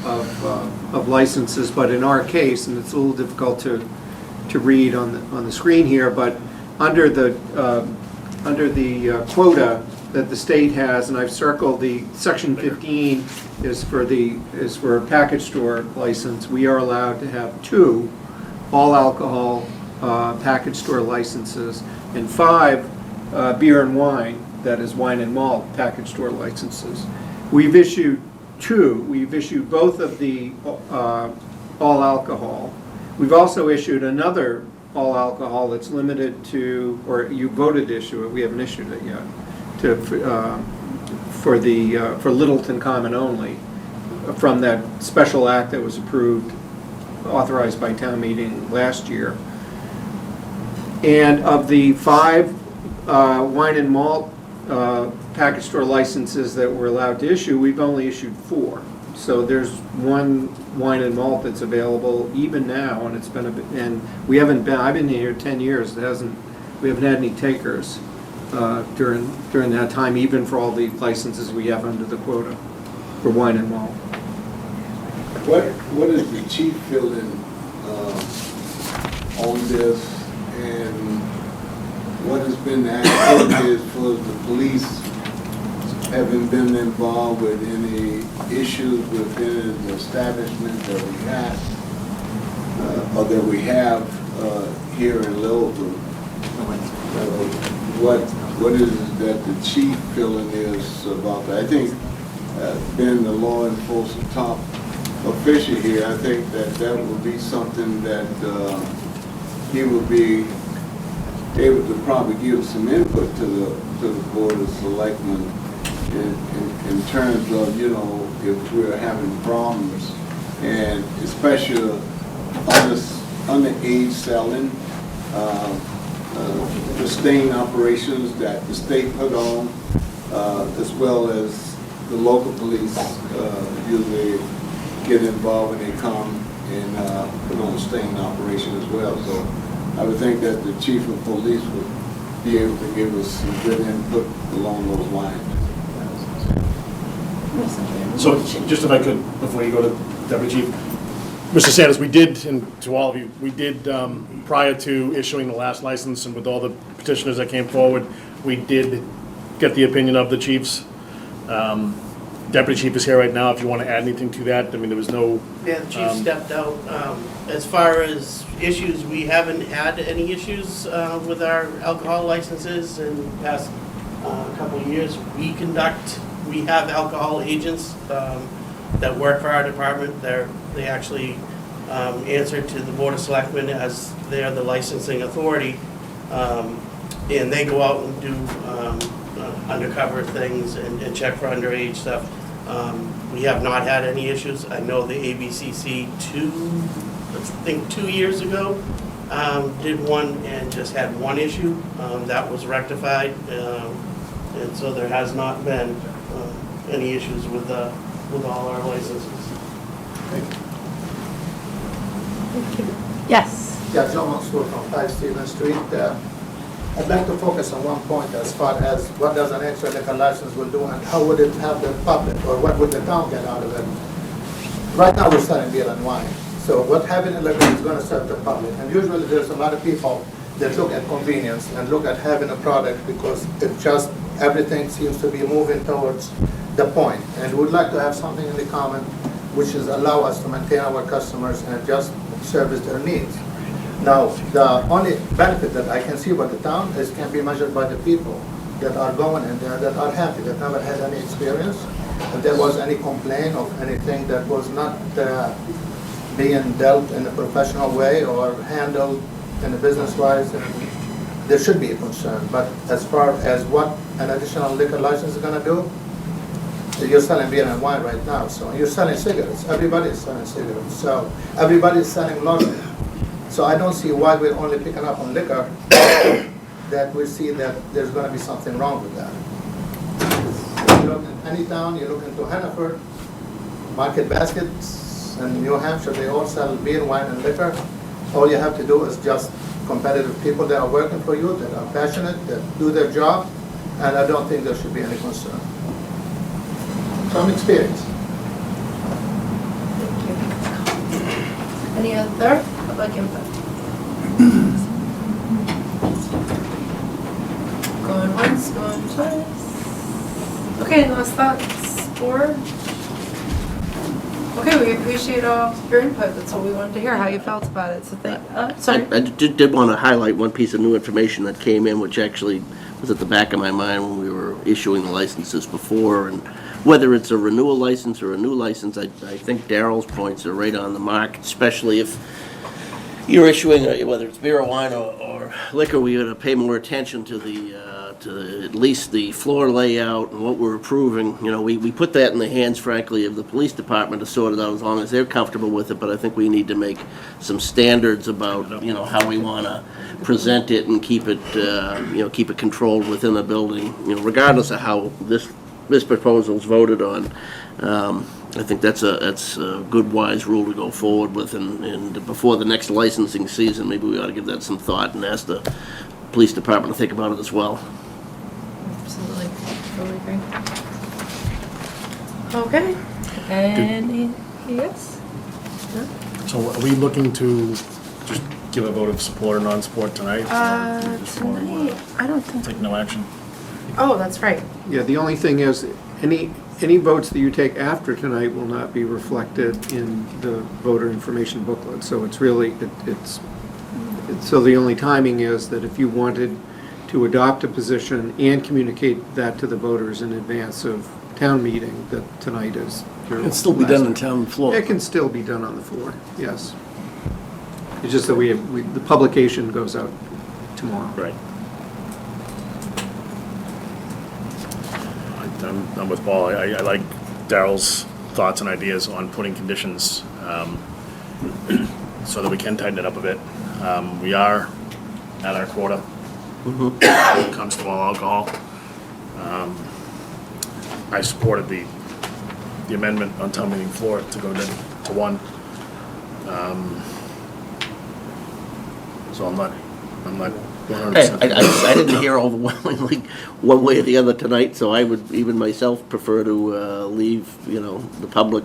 of licenses. But in our case, and it's a little difficult to read on the screen here, but under the quota that the state has, and I've circled the section 15 is for a package store license. We are allowed to have 2 all alcohol package store licenses and 5 beer and wine, that is wine and malt package store licenses. We've issued 2. We've issued both of the all alcohol. We've also issued another all alcohol that's limited to, or you voted to issue it, we haven't issued it yet, for Littleton Common only, from that special act that was approved, authorized by town meeting last year. And of the 5 wine and malt package store licenses that we're allowed to issue, we've only issued 4. So there's 1 wine and malt that's available even now, and it's been and we haven't been. I've been here 10 years. We haven't had any takers during that time, even for all the licenses we have under the quota for wine and malt. What is the chief feeling on this, and what has been the activities for the police? Haven't been involved with any issues within the establishment that we have, or that we have here in Littleton? What is it that the chief feeling is about that? I think being the law enforcement top official here, I think that would be something that he would be able to probably give some input to the Board of Selectmen in terms of, if we're having problems, and especially underage selling, the sting operations that the state put on, as well as the local police usually get involved when they come and put on a sting operation as well. So I would think that the chief of police would be able to give us some good input along those lines. So, just if I could, before you go to Deputy Chief, Mr. Sanders, we did, and to all of you, we did, prior to issuing the last license and with all the petitioners that came forward, we did get the opinion of the chiefs. Deputy Chief is here right now, if you want to add anything to that. I mean, there was no... Yeah, the chief stepped out. As far as issues, we haven't had any issues with our alcohol licenses in the past couple of years. We have alcohol agents that work for our department. They actually answer to the Board of Selectmen as they're the licensing authority. And they go out and do undercover things and check for underage stuff. We have not had any issues. I know the ABCC 2 years ago did one and just had one issue. That was rectified. And so there has not been any issues with all our licenses. Yes. Yeah, John Maxwell from 5 Stevens Street. I'd like to focus on one point as far as what does an extra liquor license will do and how would it help the public, or what would the town get out of it. Right now we're selling beer and wine. So what having a liquor is going to serve the public. And usually there's a lot of people that look at convenience and look at having a product because it just, everything seems to be moving towards the point. And we'd like to have something in the common which is allow us to maintain our customers and just service their needs. Now, the only benefit that I can see by the town is can be measured by the people that are going in there, that are happy, that never had any experience. If there was any complaint of anything that was not being dealt in a professional way or handled in a business-wise, there should be a concern. But as far as what an additional liquor license is going to do, you're selling beer and wine right now, so you're selling cigarettes. Everybody is selling cigarettes, so everybody is selling lottery. So I don't see why we're only picking up on liquor, that we see that there's going to be something wrong with that. you look in any town, you look into Hannaford, Market Baskets, and New Hampshire, they all sell beer, wine, and liquor. All you have to do is just competitive people that are working for you, that are passionate, that do their job, and I don't think there should be any concern. Some experience. Any other public input? Going once, going twice. Okay, last thoughts, board? Okay, we appreciate all your input. That's what we wanted to hear, how you felt about it. So sorry. I did want to highlight one piece of new information that came in, which actually was at the back of my mind when we were issuing the licenses before, and whether it's a renewal license or a new license, I think Darrell's points are right on the mark, especially if you're issuing, whether it's beer or wine or liquor, we ought to pay more attention to to at least the floor layout and what we're approving. You know, we put that in the hands, frankly, of the police department to sort it out as long as they're comfortable with it, but I think we need to make some standards about, you know, how we want to present it and keep it, keep it controlled within the building, you know, regardless of how this proposal's voted on. I think that's a good, wise rule to go forward with, and before the next licensing season, maybe we ought to give that some thought and ask the police department to think about it as well. Absolutely, totally agree. Okay, any, yes? So are we looking to just give a vote of support or non-support tonight? Tonight, I don't think, Take no action? oh, that's right. Yeah, the only thing is, any votes that you take after tonight will not be reflected in the voter information booklet. So it's really, so the only timing is that if you wanted to adopt a position and communicate that to the voters in advance of town meeting, that tonight is your It can still be done on town floor. It can still be done on the floor, yes. It's just that the publication goes out tomorrow. Right. I'm with Paul. I like Darrell's thoughts and ideas on putting conditions so that we can tighten it up a bit. We are at our quota when it comes to all alcohol. I supported the amendment on town meeting floor to go to one. So I'm not 100%. I didn't hear overwhelmingly one way or the other tonight, so I would even myself prefer to leave, you know, the public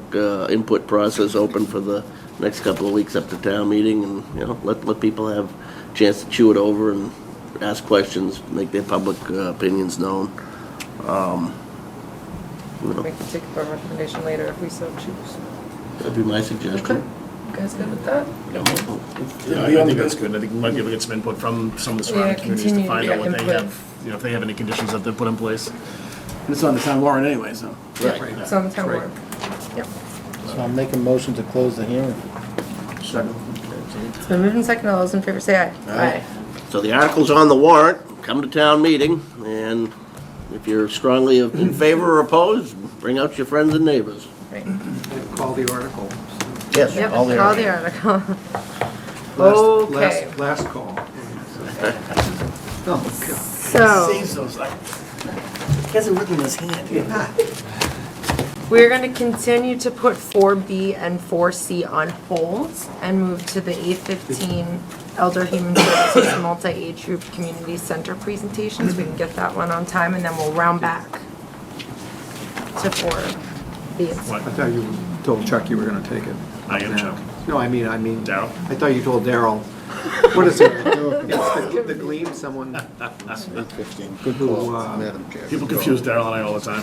input process open for the next couple of weeks up to town meeting, and, you know, let people have a chance to chew it over and ask questions, make their public opinions known. You know, We can take a recommendation later if we so choose. that'd be my suggestion. You guys good with that? Yeah, I think that's good. I think we might be able to get some input from some of the surrounding communities to find out what they have, you know, if they have any conditions that they've put in place. And it's on the town warrant anyway, so. Right. It's on the town warrant. Yep. So I'll make a motion to close the hearing. It's been moved and seconded. All those in favor say aye. Aye. So the article's on the warrant, come to town meeting, and if you're strongly in favor or opposed, bring out your friends and neighbors. Right. Call the article. Yes, Yep, all there. call the article. Okay. Last call. Oh, God. So, Saves those, he hasn't written in his hand. we're going to continue to put 4B and 4C on hold and move to the 8:15 Elder Human Services Multi-Age Group Community Center presentations. We can get that one on time, and then we'll round back to 4B. I thought you told Chuck you were gonna take it. I am Chuck. No, I mean, Darrell? I thought you told Darrell. What is it? It's the Gleam, someone 8:15. Good who, call, Madam Chair. People confuse Darrell and I all the time.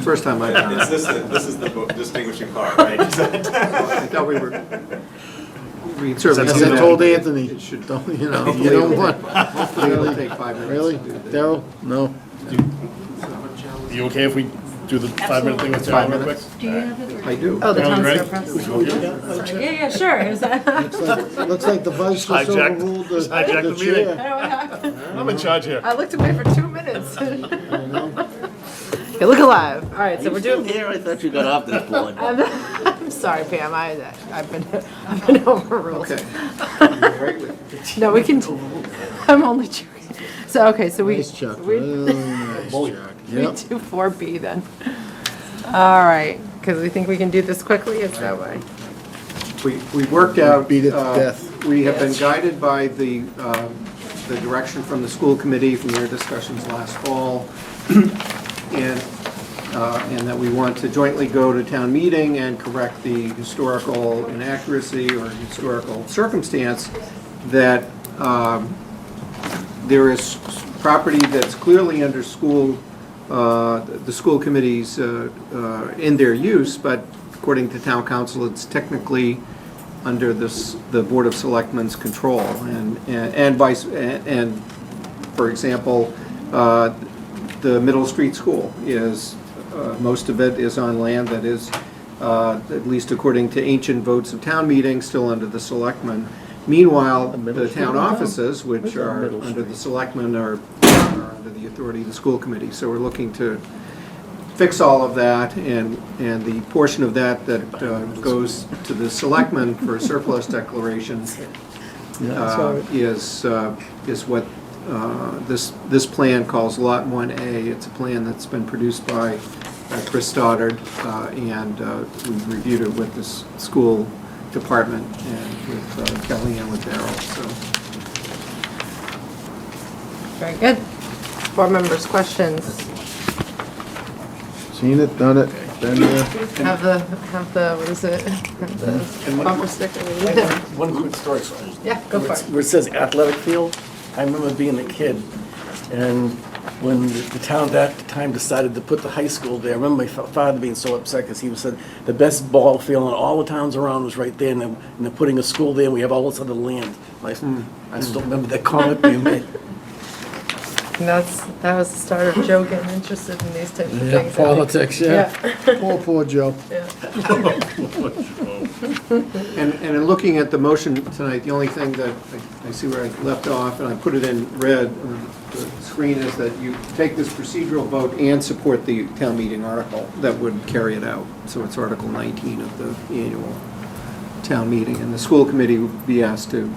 first time I done it. This is the distinguishing part, right? I thought we certainly. That's As I something told It Anthony, should, don't, you know, Hopefully you don't it'll- want, hopefully it'll take 5 minutes. really? to do that. Darrell? No? Are you okay if we do the 5-minute thing with Darrell real quick? Do you have it? I do. Oh, the Darrell, town you square ready? press. Yeah, sure. Is that? Looks like the vice just Hijacked- overruled hijacked the the meeting. chair. I'm in charge here. I looked away for 2 minutes. Okay, look alive. All right, so we're doing. Here, I thought you got off this point. I'm sorry, Pam. I've been overruled. Okay. Right with you. No, we can. I'm only joking. So, okay, so we. Nice, Chuck. we- Really nice, Chuck. We Yep. do 4B then. All right, because we think we can do this quickly, is that way? We worked out. Beat it to death. We have been guided by the direction from the school committee from their discussions last fall. And that we want to jointly go to town meeting and correct the historical inaccuracy or historical circumstance that there is property that's clearly under school, the school committees in their use, but according to town council, it's technically under the Board of Selectmen's control. And for example, the Middle Street School is, most of it is on land that is, at least according to ancient votes of town meetings, still under the selectmen. Meanwhile, the town offices, which are under the selectmen, are under the authority of the school committee. So we're looking to fix all of that, and the portion of that goes to the selectmen for surplus declaration is what this plan calls Lot 1A. It's a plan that's been produced by Chris Stoddard, and we reviewed it with the school department and with Kelly and with Darrell. So Very good. Board members, questions? Seen it, done it, been there. Have the, what is it? Have the bumper sticker. One quick story. Yeah, go for it. Where it says athletic field, I remember being a kid, and when the town at that time decided to put the high school there, I remember my father being so upset because he said the best ball field in all the towns around was right there, and they're putting a school there, and we have all this other land. I still remember that comment being made. And that was the start of Joe getting interested in these types of Yeah, things. I think. politics, yeah. Poor Joe. Yeah. And in looking at the motion tonight, the only thing that I see where I left off, and I put it in red on the screen, is that you take this procedural vote and support the town meeting article that would carry it out. So it's Article 19 of the annual town meeting, and the school committee would be asked to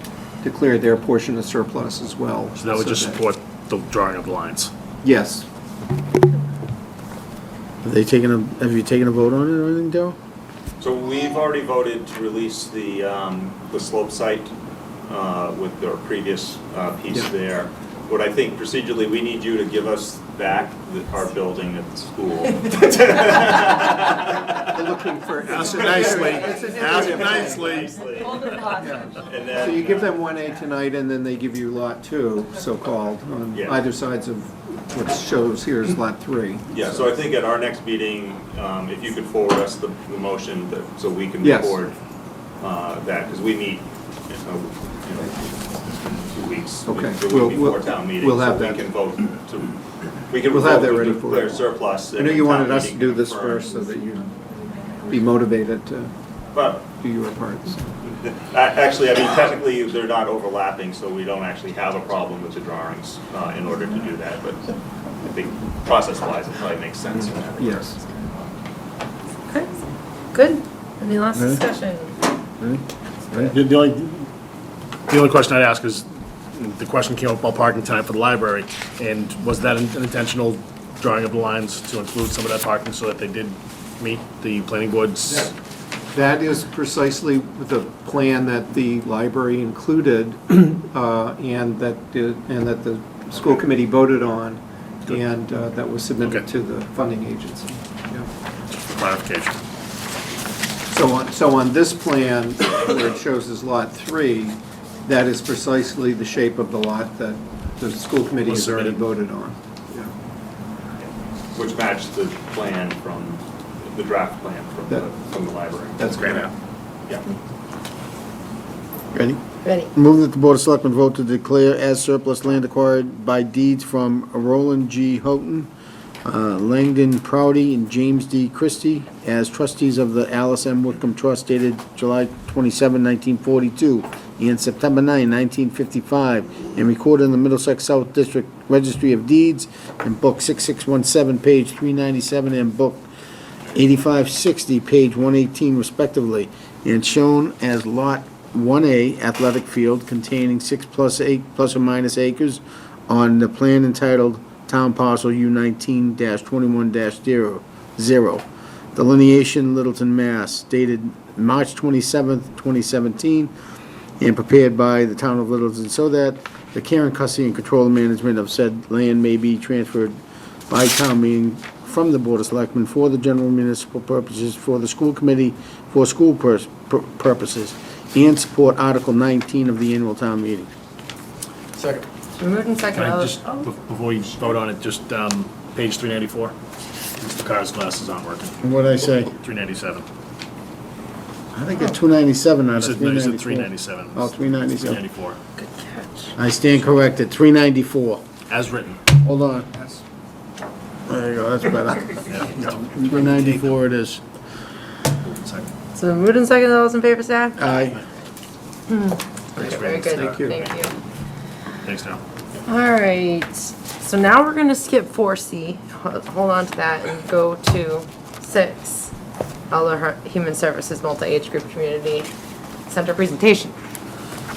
declare their portion of surplus as well. So that would just support the drawing of the lines. Yes. Have you taken a vote on it or anything, Darrell? So we've already voted to release the slope site with our previous piece there. What I think procedurally, we need you to give us back our building at the school. They're looking for. Ask it nicely. Ask it nicely. And then, So you give them 1A tonight, and then they give you Lot 2, so-called, on Yeah. either sides of what shows here is Lot 3. Yeah, so I think at our next meeting, if you could forward us the motion so we can Yes. record that, because we meet, in 2 weeks. Okay. The week before town meeting. We'll have so that. We can vote to, we can We'll have vote that to ready for declare you. surplus. I know you wanted us to do this first, so that you'd be motivated to But do your parts. actually, I mean, technically, they're not overlapping, so we don't actually have a problem with the drawings in order to do that, but I think process-wise, it probably makes sense. Yes. Okay, good. Any last Okay. discussion? The only question I'd ask is, the question came up about parking tonight for the library, and was that an intentional drawing of the lines to include some of that parking so that they did meet the planning board's? That is precisely the plan that the library included, and that the school committee voted on, and that was submitted to the funding agency. Yeah. For clarification. So on this plan, where it shows as Lot 3, that is precisely the shape of the lot that the school committee has already voted on. Yeah. Which matched the plan from, the draft plan from the library. That's great. Yeah. Ready? Ready. Move that the Board of Selectmen vote to declare as surplus land acquired by deeds from Roland G. Houghton, Langdon Proudy, and James D. Christie as trustees of the Alice M. Whitcomb Trust dated July 27, 1942, and September 9, 1955, and recorded in the Middlesex South District Registry of Deeds in Book 6617, page 397, and Book 8560, page 118 respectively, and shown as Lot 1A athletic field containing 6 plus or minus acres on the plan entitled Town Parcel U19-21-0, delineation Littleton, Mass, dated March 27th, 2017, and prepared by the Town of Littleton so that the care and custody and control and management of said land may be transferred by town meeting from the Board of Selectmen for the general municipal purposes, for the school committee, for school purposes, and support Article 19 of the annual town meeting. Second. So moved and second. Can I All just, those- before you vote on it, just page 394? Mr. Carr's glasses aren't working. What'd I say? 397. I think it's 297 out You of said, no, you said 394. 397. Oh, 397. 394. I stand corrected, 394. As written. Hold on. There you go, that's better. 394 it is. Second. So moved and second. All those in favor, say aye. Aye. Thanks, Very Brandon. good. Thank you. Thanks, Darryl. All right, so now we're gonna skip 4C, hold on to that, and go to 6, Other Human Services Multi-Age Group Community Center presentation.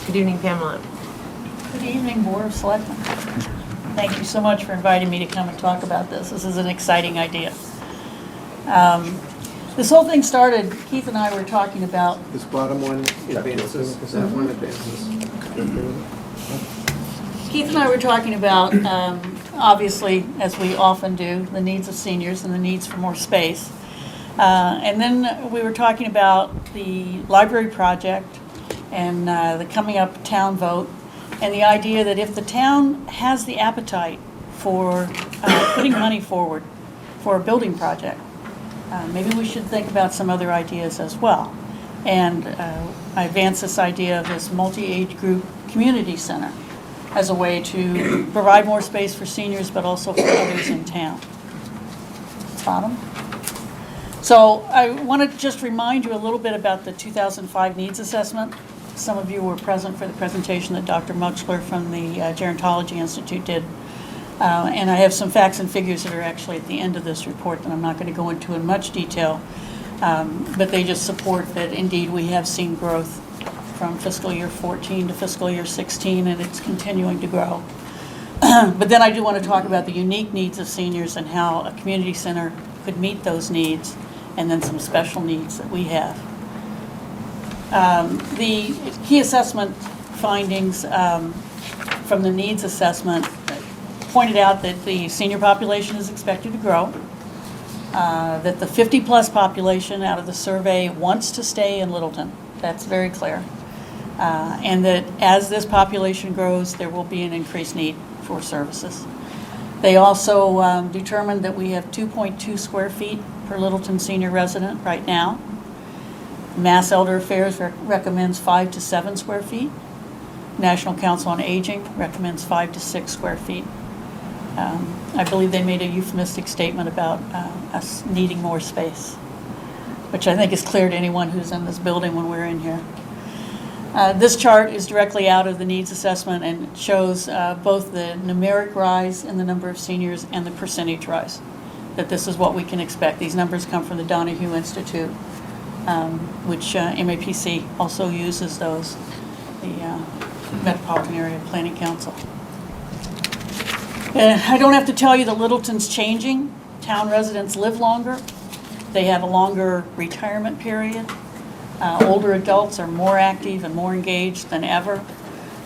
Good evening, Pamela. Good evening, Board of Selectmen. Thank you so much for inviting me to come and talk about this. This is an exciting idea. This whole thing started, Keith and I were talking about. This bottom one advances, because that one advances. Keith and I were talking about, obviously, as we often do, the needs of seniors and the needs for more space. And then we were talking about the library project and the coming up town vote, and the idea that if the town has the appetite for putting money forward for a building project, maybe we should think about some other ideas as well. And I advanced this idea of this multi-age group community center as a way to provide more space for seniors, but also for others in town. Bottom. So I want to just remind you a little bit about the 2005 needs assessment. Some of you were present for the presentation that Dr. Mutchler from the Gerontology Institute did. And I have some facts and figures that are actually at the end of this report that I'm not going to go into in much detail. But they just support that indeed we have seen growth from fiscal year 14 to fiscal year 16, and it's continuing to grow. But then I do want to talk about the unique needs of seniors and how a community center could meet those needs, and then some special needs that we have. The key assessment findings from the needs assessment pointed out that the senior population is expected to grow, that the 50-plus population out of the survey wants to stay in Littleton. That's very clear. And that as this population grows, there will be an increased need for services. They also determined that we have 2.2 square feet per Littleton senior resident right now. Mass Elder Affairs recommends 5 to 7 square feet. National Council on Aging recommends 5 to 6 square feet. I believe they made a euphemistic statement about us needing more space, which I think is clear to anyone who's in this building when we're in here. This chart is directly out of the needs assessment and shows both the numeric rise in the number of seniors and the percentage rise, that this is what we can expect. These numbers come from the Donahue Institute, which MAPC also uses those, the Metropolitan Area Planning Council. I don't have to tell you that Littleton's changing. Town residents live longer. They have a longer retirement period. Older adults are more active and more engaged than ever.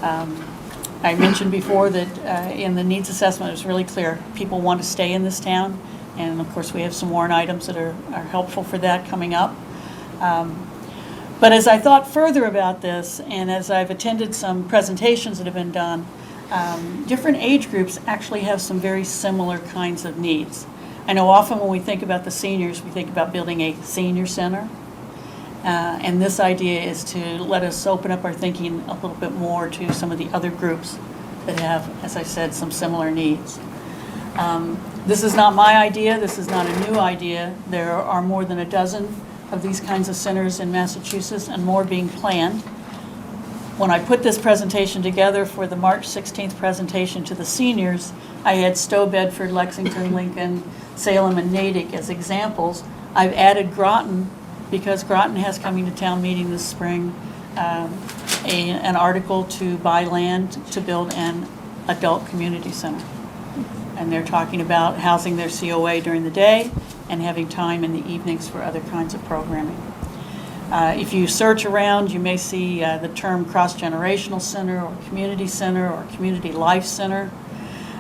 I mentioned before that in the needs assessment, it was really clear people want to stay in this town. And of course, we have some warrant items that are helpful for that coming up. But as I thought further about this, and as I've attended some presentations that have been done, different age groups actually have some very similar kinds of needs. I know often when we think about the seniors, we think about building a senior center. And this idea is to let us open up our thinking a little bit more to some of the other groups that have, as I said, some similar needs. This is not my idea. This is not a new idea. There are more than a dozen of these kinds of centers in Massachusetts and more being planned. When I put this presentation together for the March 16th presentation to the seniors, I had Stowe, Bedford, Lexington, Lincoln, Salem, and Natick as examples. I've added Groton because Groton has coming to town meeting this spring an article to buy land to build an adult community center. And they're talking about housing their COA during the day and having time in the evenings for other kinds of programming. If you search around, you may see the term cross-generational center or community center or community life center,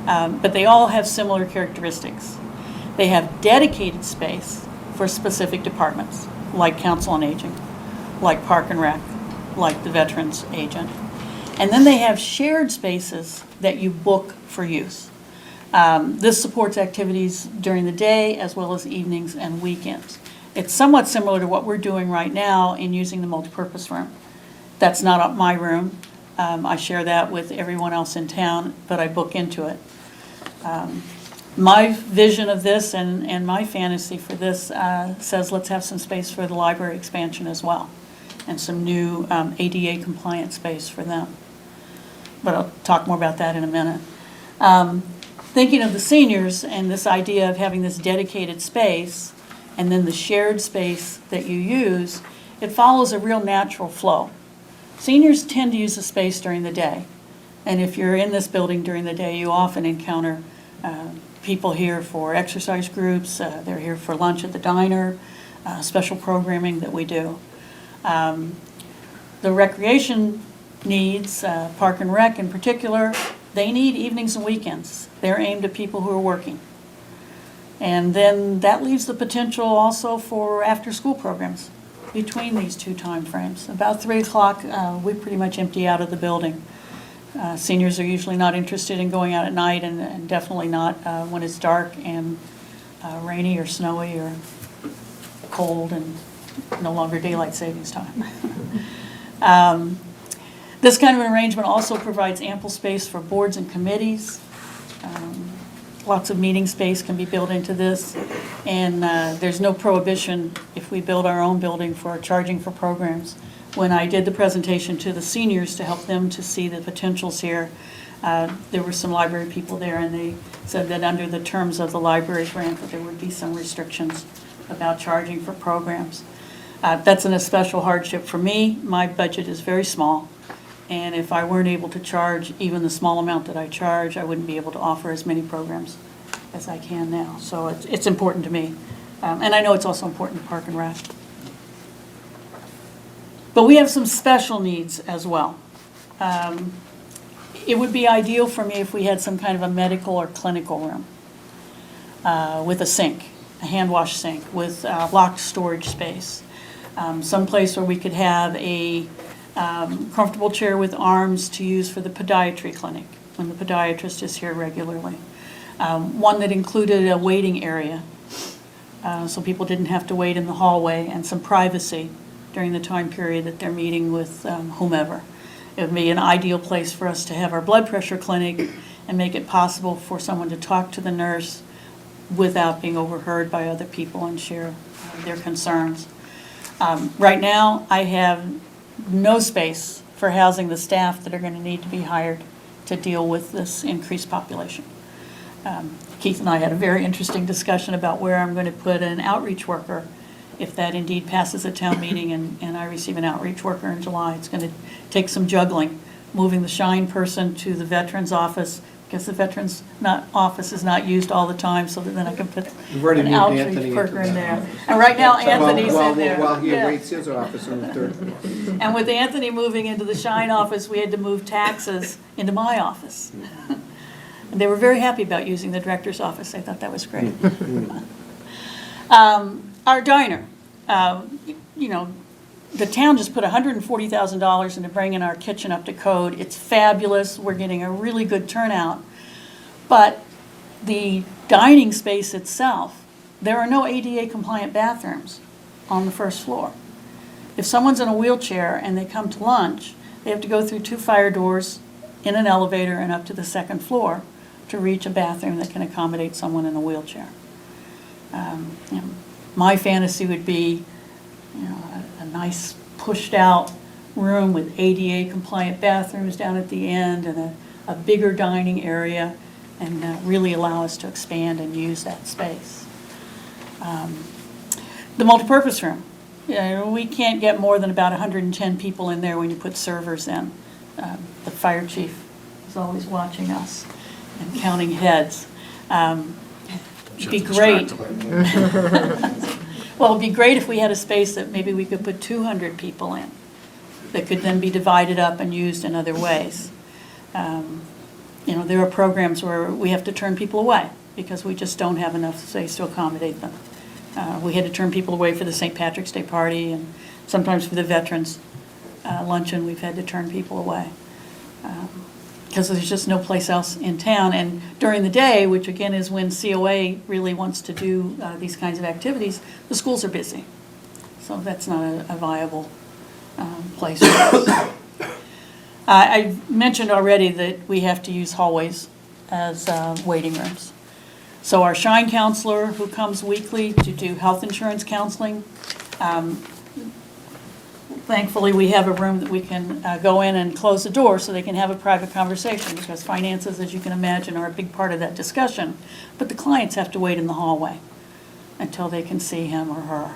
but they all have similar characteristics. They have dedicated space for specific departments, like Council on Aging, like Park and Rec, like the Veterans Agent. And then they have shared spaces that you book for use. This supports activities during the day as well as evenings and weekends. It's somewhat similar to what we're doing right now in using the multipurpose room. That's not my room. I share that with everyone else in town, but I book into it. My vision of this and my fantasy for this says let's have some space for the library expansion as well, and some new ADA compliant space for them. But I'll talk more about that in a minute. Thinking of the seniors and this idea of having this dedicated space and then the shared space that you use, it follows a real natural flow. Seniors tend to use the space during the day. And if you're in this building during the day, you often encounter people here for exercise groups. They're here for lunch at the diner, special programming that we do. The recreation needs, Park and Rec in particular, they need evenings and weekends. They're aimed at people who are working. And then that leaves the potential also for after-school programs between these two time frames. About 3 o'clock, we pretty much empty out of the building. Seniors are usually not interested in going out at night, and definitely not when it's dark and rainy or snowy or cold and no longer daylight savings time. This kind of an arrangement also provides ample space for boards and committees. Lots of meeting space can be built into this, and there's no prohibition if we build our own building for charging for programs. When I did the presentation to the seniors to help them to see the potentials here, there were some library people there, and they said that under the terms of the library grant that there would be some restrictions about charging for programs. That's an especial hardship for me. My budget is very small, and if I weren't able to charge even the small amount that I charge, I wouldn't be able to offer as many programs as I can now. So it's important to me, and I know it's also important to Park and Rec. But we have some special needs as well. It would be ideal for me if we had some kind of a medical or clinical room with a sink, a hand wash sink, with locked storage space. Some place where we could have a comfortable chair with arms to use for the podiatry clinic when the podiatrist is here regularly. One that included a waiting area so people didn't have to wait in the hallway, and some privacy during the time period that they're meeting with whomever. It would be an ideal place for us to have our blood pressure clinic and make it possible for someone to talk to the nurse without being overheard by other people and share their concerns. Right now, I have no space for housing the staff that are going to need to be hired to deal with this increased population. Keith and I had a very interesting discussion about where I'm going to put an outreach worker if that indeed passes a town meeting and I receive an outreach worker in July. It's going to take some juggling, moving the Shine person to the Veterans Office, because the Veterans Office is not used all the time, so that then I can put an outreach worker in there. And right now, Anthony's in there. While he Yeah. awaits his office on the third floor. And with Anthony moving into the Shine office, we had to move taxes into my office. And they were very happy about using the director's office. They thought that was great. Our diner, the town just put $140,000 into bringing our kitchen up to code. It's fabulous. We're getting a really good turnout. But the dining space itself, there are no ADA compliant bathrooms on the first floor. If someone's in a wheelchair and they come to lunch, they have to go through 2 fire doors in an elevator and up to the 2nd floor to reach a bathroom that can accommodate someone in a wheelchair. My fantasy would be, a nice pushed out room with ADA compliant bathrooms down at the end and a bigger dining area, and really allow us to expand and use that space. The multipurpose room. We can't get more than about 110 people in there when you put servers in. The fire chief is always watching us and counting heads. It'd be great. Well, it'd be great if we had a space that maybe we could put 200 people in, that could then be divided up and used in other ways. You know, there are programs where we have to turn people away because we just don't have enough space to accommodate them. We had to turn people away for the St. Patrick's Day party, and sometimes for the Veterans Luncheon, we've had to turn people away. Because there's just no place else in town. And during the day, which again is when COA really wants to do these kinds of activities, the schools are busy. So that's not a viable place for us. I mentioned already that we have to use hallways as waiting rooms. So our Shine counselor, who comes weekly to do health insurance counseling, thankfully, we have a room that we can go in and close the door so they can have a private conversation, because finances, as you can imagine, are a big part of that discussion. But the clients have to wait in the hallway until they can see him or her.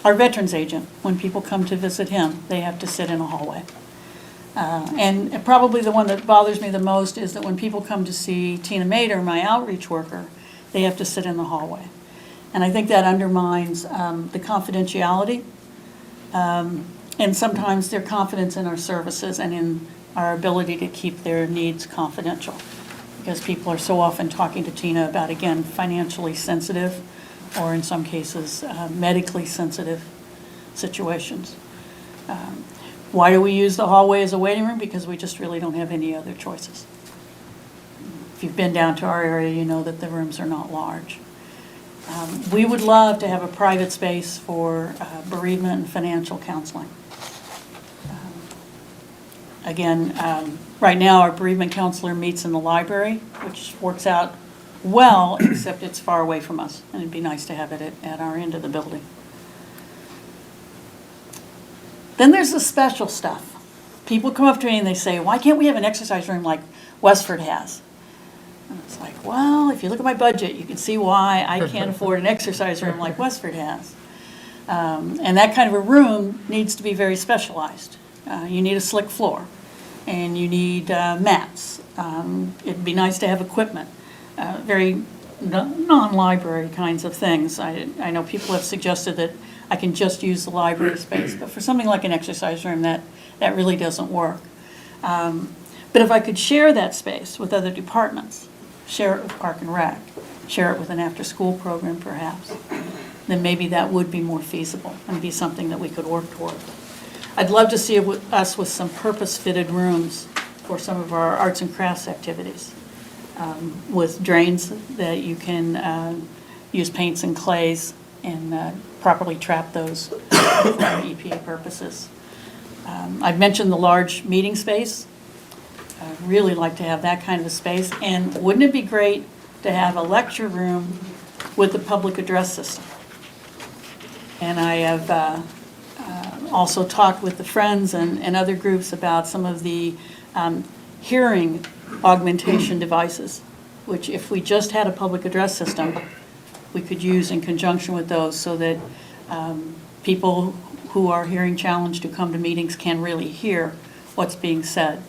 Our veterans agent, when people come to visit him, they have to sit in a hallway. And probably the one that bothers me the most is that when people come to see Tina Mader, my outreach worker, they have to sit in the hallway. And I think that undermines the confidentiality and sometimes their confidence in our services and in our ability to keep their needs confidential. Because people are so often talking to Tina about, again, financially sensitive, or in some cases, medically sensitive situations. Why do we use the hallway as a waiting room? Because we just really don't have any other choices. If you've been down to our area, you know that the rooms are not large. We would love to have a private space for bereavement and financial counseling. Again, right now our bereavement counselor meets in the library, which works out well, except it's far away from us, and it'd be nice to have it at our end of the building. Then there's the special stuff. People come up to me and they say, why can't we have an exercise room like Westford has? And it's like, well, if you look at my budget, you can see why I can't afford an exercise room like Westford has. And that kind of a room needs to be very specialized. You need a slick floor, and you need mats. It'd be nice to have equipment, very non-library kinds of things. I know people have suggested that I can just use the library space, but for something like an exercise room, that really doesn't work. But if I could share that space with other departments, share it with Park and Rec, share it with an after-school program perhaps, then maybe that would be more feasible and be something that we could work toward. I'd love to see us with some purpose-fitted rooms for some of our arts and crafts activities, with drains that you can use paints and clays and properly trap those for EPA purposes. I've mentioned the large meeting space. I'd really like to have that kind of a space. And wouldn't it be great to have a lecture room with the public address system? And I have also talked with the Friends and other groups about some of the hearing augmentation devices, which if we just had a public address system, we could use in conjunction with those so that people who are hearing challenged who come to meetings can really hear what's being said.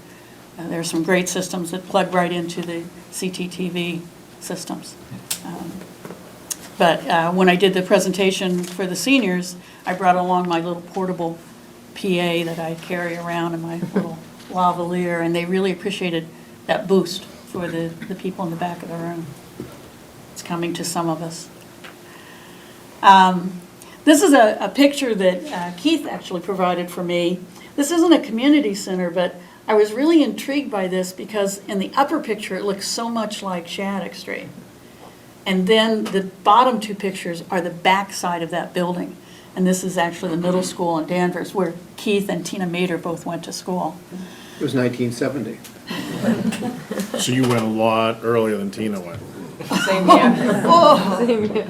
There are some great systems that plug right into the CTTV systems. But when I did the presentation for the seniors, I brought along my little portable PA that I carry around in my little lavalier, and they really appreciated that boost for the people in the back of the room. It's coming to some of us. This is a picture that Keith actually provided for me. This isn't a community center, but I was really intrigued by this because in the upper picture it looks so much like Shattuck Street. And then the bottom two pictures are the back side of that building. And this is actually the middle school in Danvers where Keith and Tina Mader both went to school. It was 1970. So you went a lot earlier than Tina went. Same here. Oh. Same here.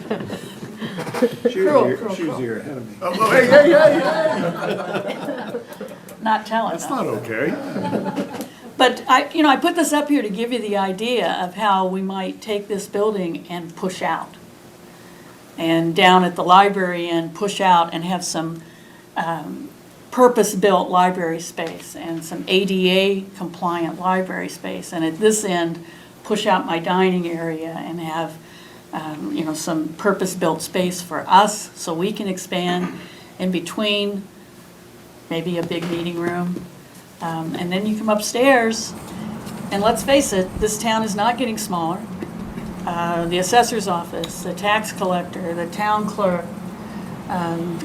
She was a year ahead of me. Oh, yeah. Not telling. That's not okay. But I put this up here to give you the idea of how we might take this building and push out. And down at the library and push out and have some purpose-built library space and some ADA-compliant library space, and at this end, push out my dining area and have, some purpose-built space for us so we can expand in between, maybe a big meeting room. And then you come upstairs, and let's face it, this town is not getting smaller. The assessor's office, the tax collector, the town clerk,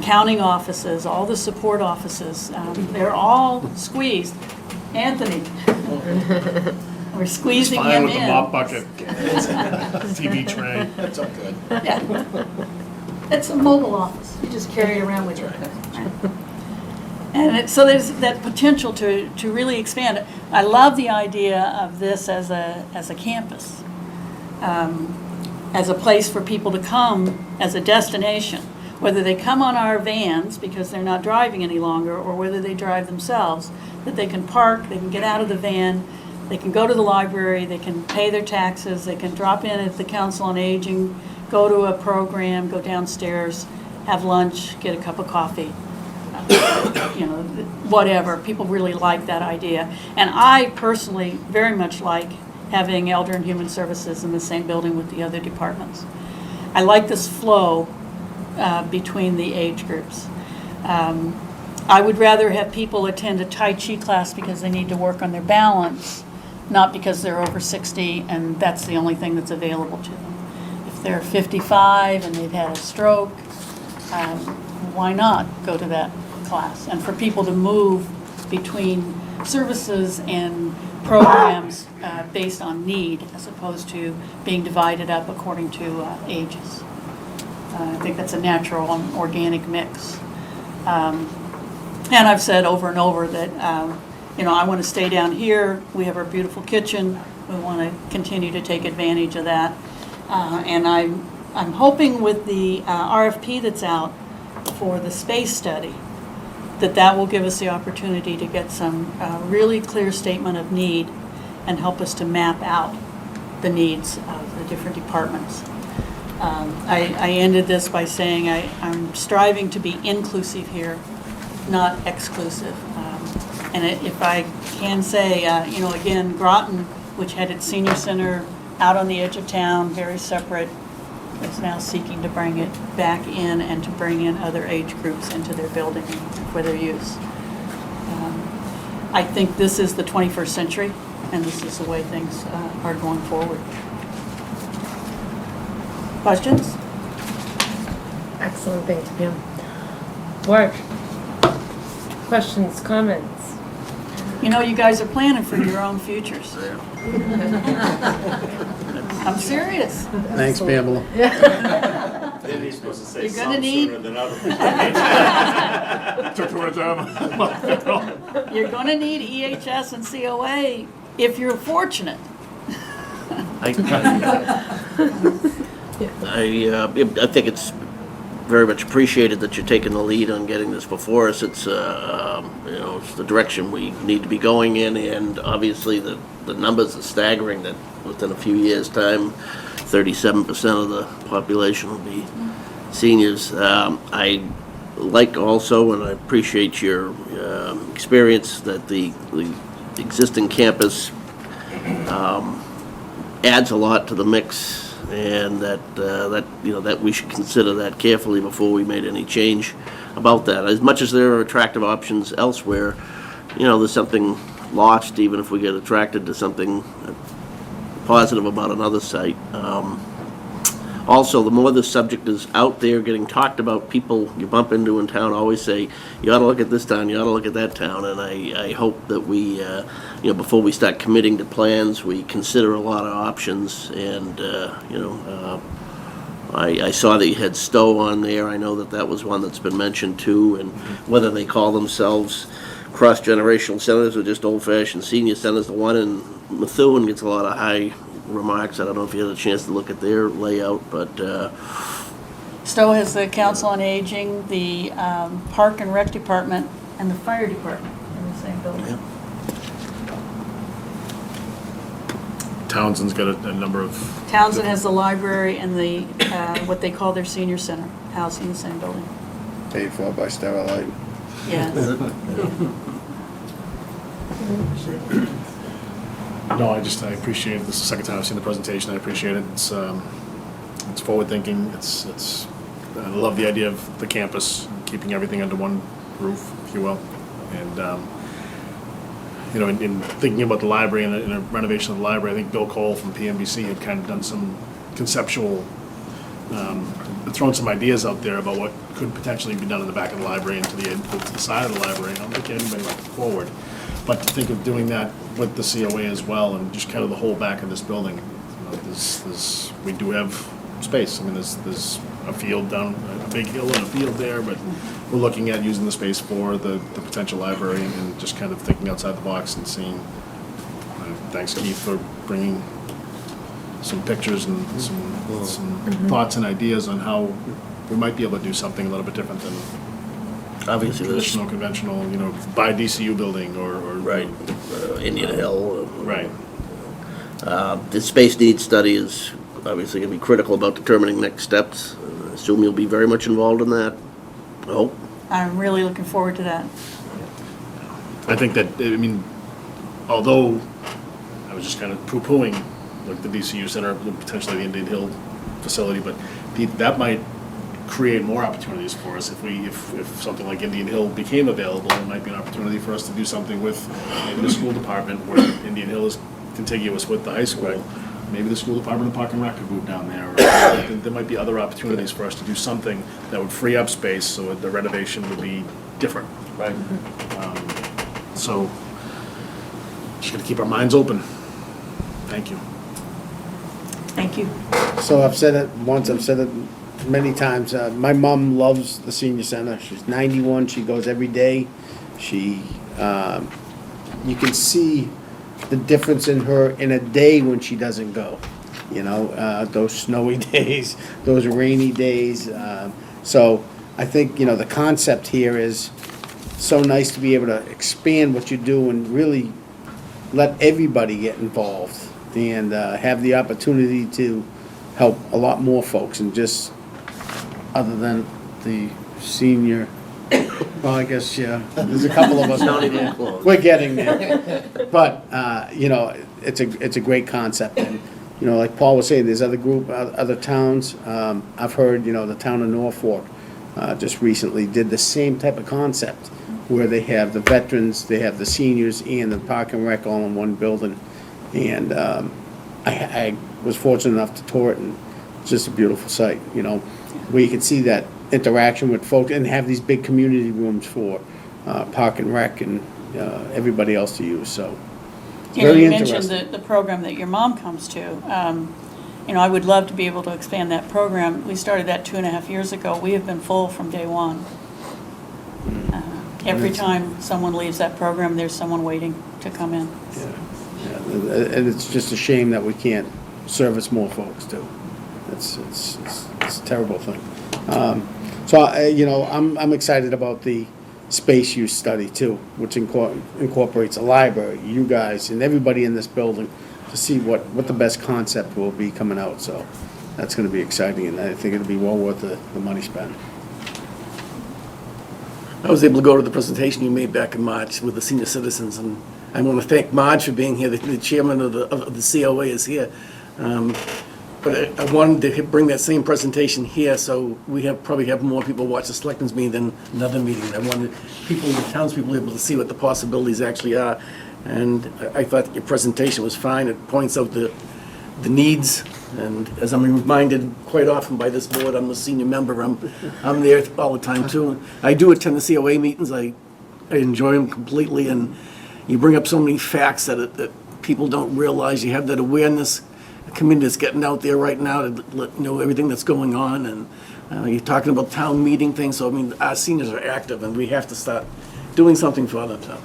counting offices, all the support offices, they're all squeezed. Anthony, we're squeezing him in. With the mop bucket, TV tray. That's all good. Yeah. It's a mobile office. You just carry it around with you. And so there's that potential to really expand. I love the idea of this as a campus, as a place for people to come as a destination, whether they come on our vans because they're not driving any longer, or whether they drive themselves, that they can park, they can get out of the van, they can go to the library, they can pay their taxes, they can drop in at the Council on Aging, go to a program, go downstairs, have lunch, get a cup of coffee. Whatever. People really like that idea. And I personally very much like having Elder and Human Services in the same building with the other departments. I like this flow between the age groups. I would rather have people attend a Tai Chi class because they need to work on their balance, not because they're over 60 and that's the only thing that's available to them. If they're 55 and they've had a stroke, why not go to that class? And for people to move between services and programs based on need as opposed to being divided up according to ages. I think that's a natural and organic mix. And I've said over and over that, I want to stay down here. We have our beautiful kitchen. We want to continue to take advantage of that. And I'm hoping with the RFP that's out for the space study, that will give us the opportunity to get some really clear statement of need and help us to map out the needs of the different departments. I ended this by saying I'm striving to be inclusive here, not exclusive. And if I can say, again, Groton, which had its senior center out on the edge of town, very separate, is now seeking to bring it back in and to bring in other age groups into their building for their use. I think this is the 21st century, and this is the way things are going forward. Questions? Excellent, thank you, Pam. Mark? Questions, comments? You guys are planning for your own futures. I'm serious. Thanks, Pamela. Maybe you're supposed to say You're gonna some need- sooner than others. Took the words out of my mouth. You're going to need EHS and COA if you're fortunate. I think it's very much appreciated that you're taking the lead on getting this before us. It's, it's the direction we need to be going in, and obviously the numbers are staggering that within a few years' time, 37% of the population will be seniors. I like also, and I appreciate your experience, that the existing campus adds a lot to the mix, and that we should consider that carefully before we made any change about that. As much as there are attractive options elsewhere, there's something lost even if we get attracted to something positive about another site. Also, the more this subject is out there getting talked about, people you bump into in town always say, you ought to look at this town, you ought to look at that town, and I hope that we, before we start committing to plans, we consider a lot of options, and, I saw that you had Stowe on there. I know that was one that's been mentioned too, and whether they call themselves cross-generational centers or just old-fashioned senior centers, the one in Methuen gets a lot of high remarks. I don't know if you had a chance to look at their layout, but Stowe has the Council on Aging, the Park and Rec Department, and the Fire Department in the same building. Yeah. Townsend's got a number of... Townsend has the library and the what they call their senior center, housed in the same building. Paid for by Starlight. Yes. No, I appreciate it. This is the second time I've seen the presentation. I appreciate it. It's forward-thinking. I love the idea of the campus, keeping everything under one roof, if you will. And, in thinking about the library and a renovation of the library, I think Bill Cole from PMBC had kind of done some conceptual, thrown some ideas out there about what could potentially be done in the back of the library and to the side of the library. I don't think anybody went forward. But to think of doing that with the COA as well, and just kind of the whole back of this building, we do have space. I mean, there's a field down, a big hill and a field there, but we're looking at using the space for the potential library and just kind of thinking outside the box and seeing. Thanks, Keith, for bringing some pictures and some thoughts and ideas on how we might be able to do something a little bit different than Obviously, traditional, conventional, by DCU building or right, Indian Hill. Right. The space needs study is obviously going to be critical about determining next steps. I assume you'll be very much involved in that. I hope. I'm really looking forward to that. I think that, although I was just kind of poo-pooing like the DCU Center, potentially the Indian Hill facility, but that might create more opportunities for us if something like Indian Hill became available. It might be an opportunity for us to do something with maybe the school department, where Indian Hill is contiguous with the high school. Maybe the school department and Park and Rec could move down there. Or there might be other opportunities for us to do something that would free up space so that the renovation would be different. Right. So just got to keep our minds open. Thank you. Thank you. So I've said it once, I've said it many times. My mom loves the senior center. She's 91. She goes every day. You can see the difference in her in a day when she doesn't go. Those snowy days, those rainy days. So I think, the concept here is so nice to be able to expand what you do and really let everybody get involved and have the opportunity to help a lot more folks, and just other than the senior, well, I guess, yeah, there's a couple of us. Not even close. We're getting there. But, it's a great concept. And, like Paul was saying, there's other towns. I've heard, the town of Norfolk just recently did the same type of concept, where they have the veterans, they have the seniors, and the Park and Rec all in one building. And I was fortunate enough to tour it, and it's just a beautiful sight, where you can see that interaction with folks and have these big community rooms for Park and Rec and everybody else to use. So very You interesting. mentioned the program that your mom comes to. I would love to be able to expand that program. We started that 2.5 years ago. We have been full from day one. Every time someone leaves that program, there's someone waiting to come in. Yeah, and it's just a shame that we can't service more folks too. It's a terrible thing. So I'm excited about the space use study too, which incorporates a library, you guys, and everybody in this building to see what the best concept will be coming out. So that's going to be exciting, and I think it'll be well worth the money spent. I was able to go to the presentation you made back in March with the senior citizens, and I want to thank Marge for being here. The chairman of the COA is here. But I wanted to bring that same presentation here, so we probably have more people watch the Selectmen's meeting than another meeting. I wanted the townspeople able to see what the possibilities actually are. And I thought your presentation was fine. It points out the needs, and as I'm reminded quite often by this board, I'm a senior member. I'm there all the time too. I do attend the COA meetings. I enjoy them completely, and you bring up so many facts that people don't realize. You have that awareness committee that's getting out there right now to let you know everything that's going on, and you're talking about town meeting things. So our seniors are active, and we have to start doing something for them. So,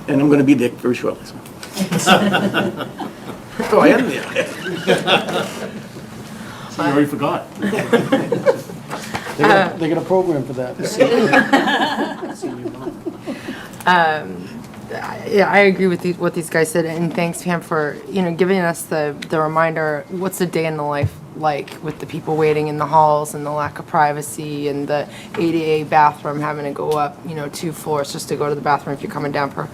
and I'm going to be there very shortly. So. Oh, I am there. So you already forgot. They got a program for that. yeah, I agree with what these guys said, and thanks, Pam, for, giving us the reminder, what's the day in the life like with the people waiting in the halls and the lack of privacy and the ADA bathroom having to go up, 2 floors just to go to the bathroom if you're coming down for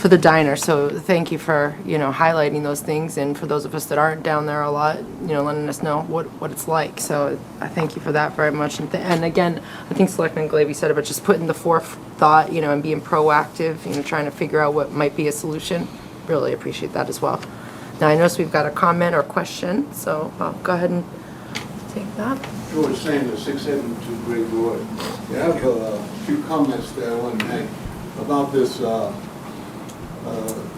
the diner. So thank you for, highlighting those things, and for those of us that aren't down there a lot, letting us know what it's like. So I thank you for that very much. And again, I think Selectman Glavy said about just putting the forethought, and being proactive, trying to figure out what might be a solution. Really appreciate that as well. Now, I notice we've got a comment or question, so I'll go ahead and take that. George Sanders, 672 Great Road. I have a few comments that I want to make about this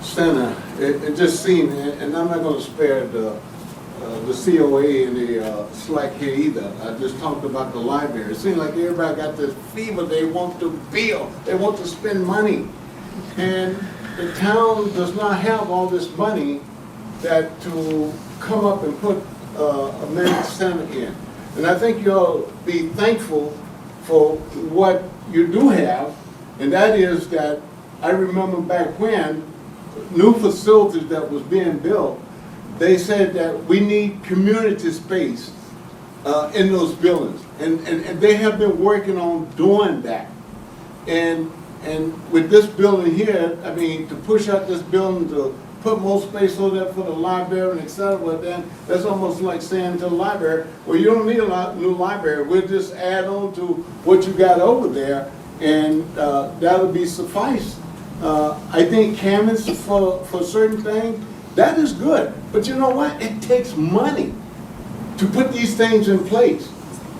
center. It just seemed, and I'm not going to spare the COA and the slack here either. I just talked about the library. It seems like everybody got this fever. They want to build. They want to spend money. And the town does not have all this money that to come up and put a main center in. And I think you'll be thankful for what you do have, and that is that I remember back when new facilities that was being built, they said that we need community space in those buildings. And they have been working on doing that. And with this building here, I mean, to push out this building to put more space over there for the library and et cetera, well, then that's almost like saying to the library, well, you don't need a new library. We'll just add on to what you got over there, and that'll be suffice. I think cabinets for certain things, that is good. But you know what? It takes money to put these things in place.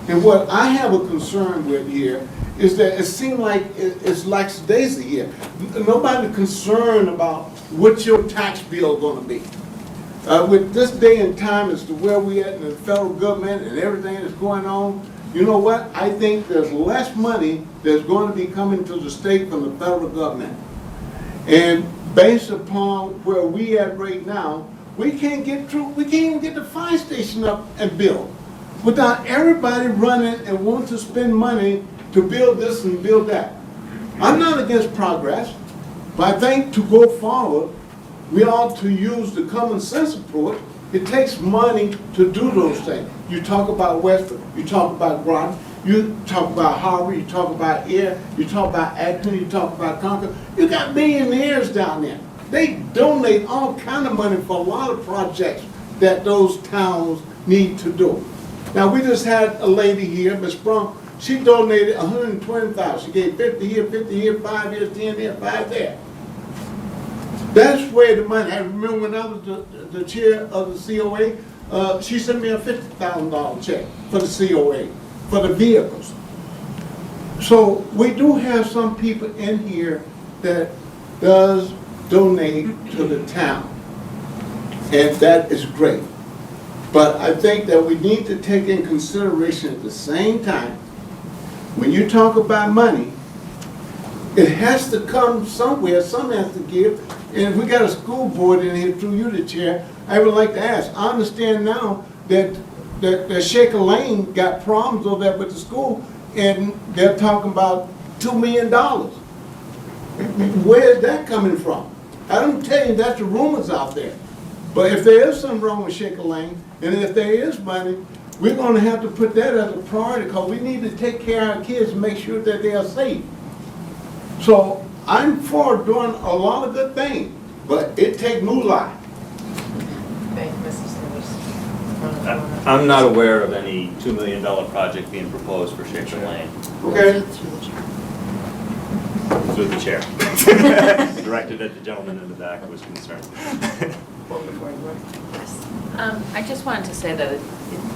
And what I have a concern with here is that it seems like it's lackadaisy here. Nobody's concerned about what your tax bill is going to be. With this day and time as to where we at in the federal government and everything that's going on, you know what? I think there's less money that's going to be coming to the state from the federal government. And based upon where we at right now, we can't even get the fire station up and built without everybody running and wanting to spend money to build this and build that. I'm not against progress, but I think to go forward, we ought to use the common sense approach. It takes money to do those things. You talk about Westford, you talk about Groton, you talk about Harvard, you talk about Air, you talk about Akron, you talk about Concord. You got millionaires down there. They donate all kind of money for a lot of projects that those towns need to do. Now, we just had a lady here, Ms. Brunk. She donated $120,000. She gave 50 here, 50 here, 5 here, 10 here, 5 there. That's where the money. I remember when I was the chair of the COA, she sent me a $50,000 check for the COA, for the vehicles. So we do have some people in here that does donate to the town, and that is great. But I think that we need to take in consideration at the same time, when you talk about money, it has to come somewhere, someone has to give. And if we got a school board in here, through you, the chair, I would like to ask, I understand now that Shaker Lane got problems over there with the school, and they're talking about $2 million. Where is that coming from? I don't tell you that's the rumors out there. But if there is something wrong with Shaker Lane, and if there is money, we're going to have to put that as a priority, because we need to take care of our kids and make sure that they are safe. So I'm for doing a lot of good things, but it takes moolah. Thank you, Mr. Sanders. I'm not aware of any $2 million project being proposed for Shaker Lane. Okay. Through the chair. Directed at the gentleman in the back who was concerned. I just wanted to say that it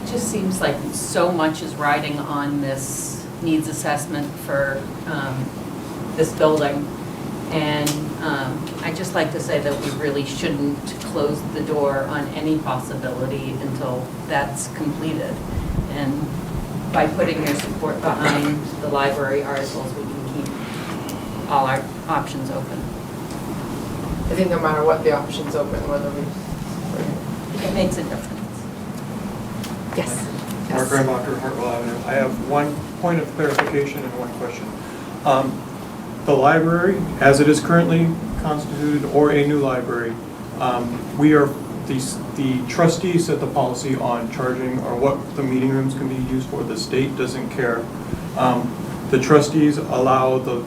just seems like so much is riding on this needs assessment for this building. And I'd just like to say that we really shouldn't close the door on any possibility until that's completed. And by putting your support behind the library articles, we can keep all our options open. I think no matter what, the option's open, whether we... It makes a difference. Yes. Mark Graham, Hartwell Avenue. I have one point of clarification and one question. the library, as it is currently constituted, or a new library, we are, the trustees set the policy on charging or what the meeting rooms can be used for. The state doesn't care. The trustees allow the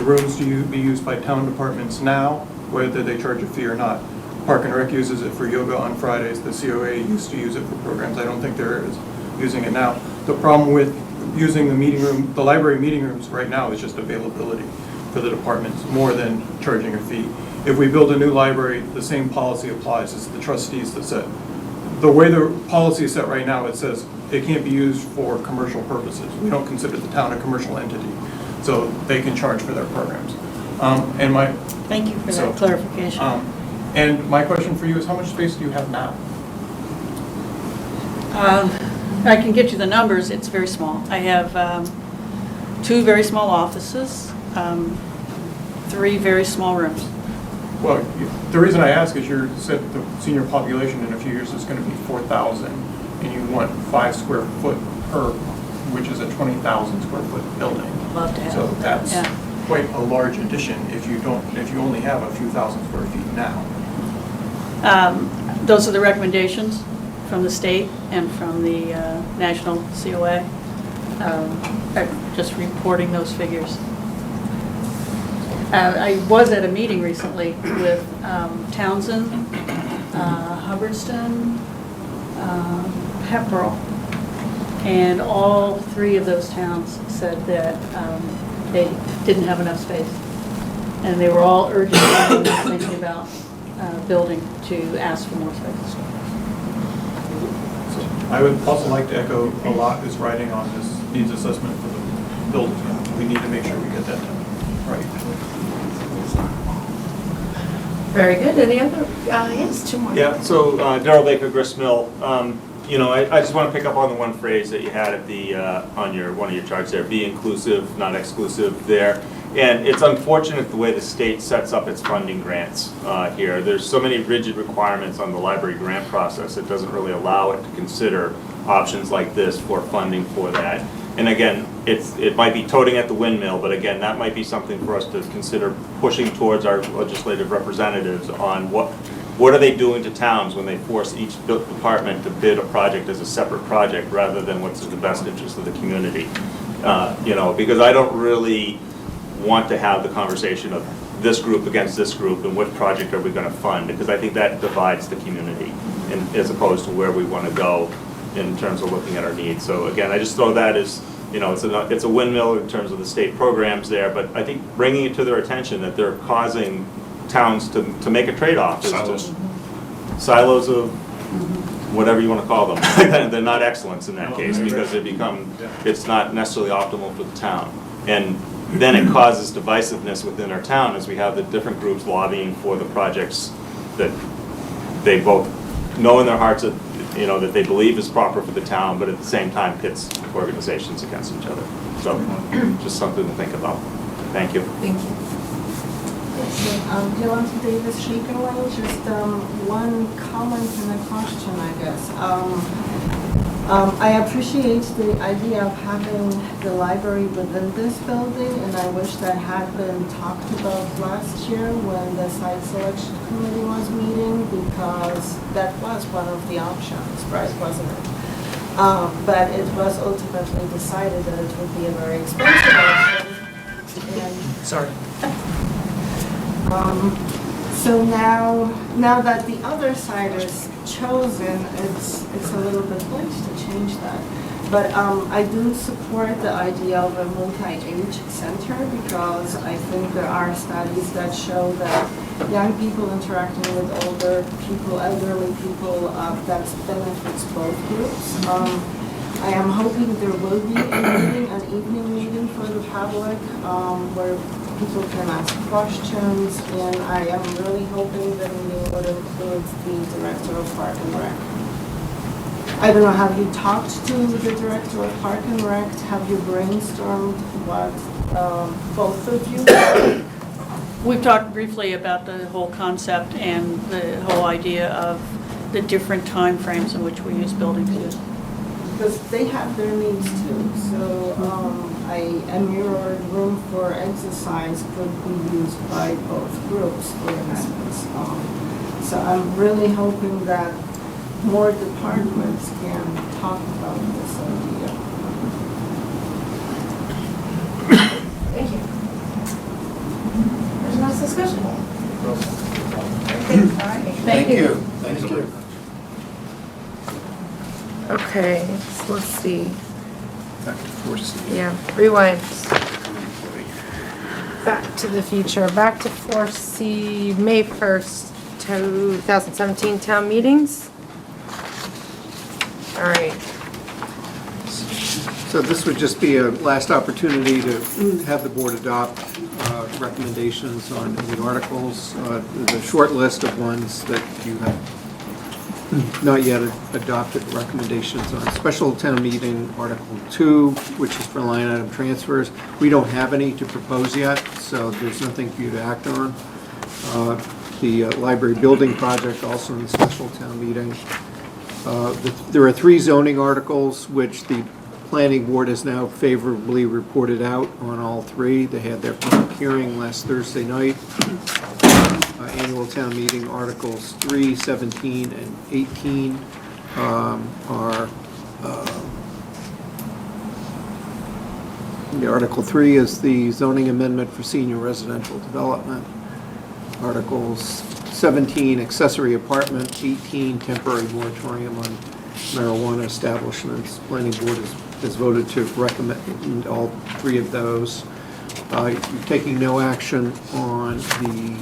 rooms to be used by town departments now, whether they charge a fee or not. Park and Rec uses it for yoga on Fridays. The COA used to use it for programs. I don't think they're using it now. The problem with using the meeting room, the library meeting rooms right now is just availability for the departments more than charging a fee. If we build a new library, the same policy applies. It's the trustees that set. The way the policy is set right now, it says it can't be used for commercial purposes. We don't consider the town a commercial entity, so they can charge for their programs. Thank you for that clarification. And my question for you is, how much space do you have now? I can get you the numbers. It's very small. I have 2 very small offices, 3 very small rooms. Well, the reason I ask is you said the senior population in a few years is going to be 4,000, and you want 5 square foot per, which is a 20,000 square foot building. Love to have. So that's quite a large addition if you only have a few thousand square feet now. Those are the recommendations from the state and from the National COA. Just reporting those figures. I was at a meeting recently with Townsend, Hubbardston, Pepperell, and all 3 of those towns said that they didn't have enough space. And they were all urgent thinking about building to ask for more space. So I would also like to echo a lot is writing on this needs assessment for the building. We need to make sure we get that done right. Very good. Any other? Yes, 2 more. Yeah, so Darrell Baker, Grist Mill. You know, I just want to pick up on the one phrase that you had at the on one of your charts there: be inclusive, not exclusive. There, and it's unfortunate the way the state sets up its funding grants here. There's so many rigid requirements on the library grant process. It doesn't really allow it to consider options like this for funding for that. And again, it might be toting at the windmill, but again, that might be something for us to consider pushing towards our legislative representatives on what are they doing to towns when they force each department to bid a project as a separate project rather than what's in the best interest of the community. You know, because I don't really want to have the conversation of this group against this group and what project are we going to fund, because I think that divides the community and as opposed to where we want to go in terms of looking at our needs. So again, I just throw that as, you know, it's a windmill in terms of the state programs there, but I think bringing it to their attention that they're causing towns to make a trade-off. Silos of whatever you want to call them. They're not excellence in that case because it's not necessarily optimal for the town. And then it causes divisiveness within our town as we have the different groups lobbying for the projects that they both know in their hearts that, you know, that they believe is proper for the town, but at the same time pits organizations against each other. So just something to think about. Thank you. Thank you. Yolanda Davis, Shaker Lane, just one comment and a question, I guess. I appreciate the idea of having the library within this building, and I wish that had been talked about last year when the site selection committee was meeting, because that was one of the options, right, wasn't it? But it was ultimately decided that it would be a very expensive option. And Sorry. So now that the other side is chosen, it's a little bit late to change that. But I do support the idea of a multi-age center because I think there are studies that show that young people interacting with older people, elderly people, that benefits both groups. I am hoping there will be a meeting, an evening meeting for the public where people can ask questions, and I am really hoping the meeting would include the Director of Park and Rec. I don't know, have you talked to the Director of Park and Rec? Have you brainstormed what both of you? We've talked briefly about the whole concept and the whole idea of the different time frames in which we use buildings. because they have their needs too. So a mirrored room for exercise could be used by both groups, for instance. So I'm really hoping that more departments can talk about this idea. Thank you. There's no discussion. Thank you. Thank you. Okay, so let's see. Back to 4C. Yeah, rewind. Back to the future, back to 4C, May 1st, 2017 town meetings. All right, So this would just be a last opportunity to have the board adopt recommendations on the articles. There's a short list of ones that you have not yet adopted recommendations on. Special town meeting, Article 2, which is for line item transfers. We don't have any to propose yet, so there's nothing for you to act on. The library building project, also in the special town meeting. There are 3 zoning articles, which the planning board has now favorably reported out on all 3. They had their public hearing last Thursday night. Annual town meeting articles 3, 17, and 18 are, the Article 3 is the zoning amendment for senior residential development. Articles 17, accessory apartment, 18, temporary moratorium on marijuana establishments. Planning board has voted to recommend all 3 of those. You're taking no action on the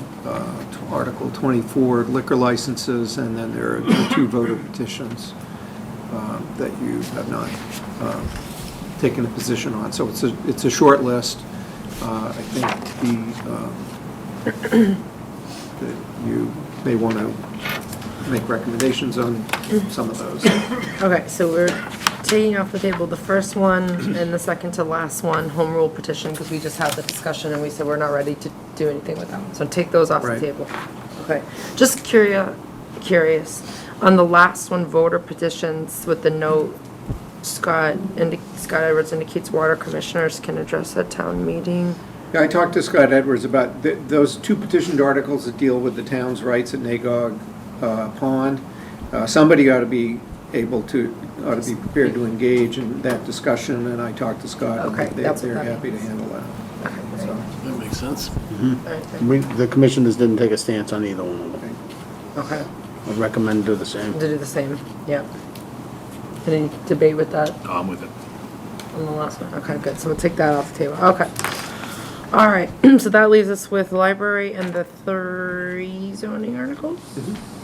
Article 24 liquor licenses, and then there are the 2 voter petitions that you have not taken a position on. So it's a short list. I think that you may want to make recommendations on some of those. okay, so we're taking off the table the first one and the second to last one, home rule petition, because we just had the discussion and we said we're not ready to do anything with them. So take those off the Right. table. Okay, just curious, on the last one, voter petitions with the note, Scott Edwards indicates water commissioners can address at town meeting. Yeah, I talked to Scott Edwards about those 2 petitioned articles that deal with the town's rights at Nagog Pond. Somebody ought to be prepared to engage in that discussion, and I talked to Scott. And Okay, that's what they're that happy to means. handle that. Okay, So, That makes sense. The commissioners didn't take a stance on either one of them. okay, I'd recommend do the same. to do the same, yeah. Any debate with that? I'm with it. On the last one, okay, good, so we'll take that off the table, okay. All right, so that leaves us with library and the 3 zoning articles?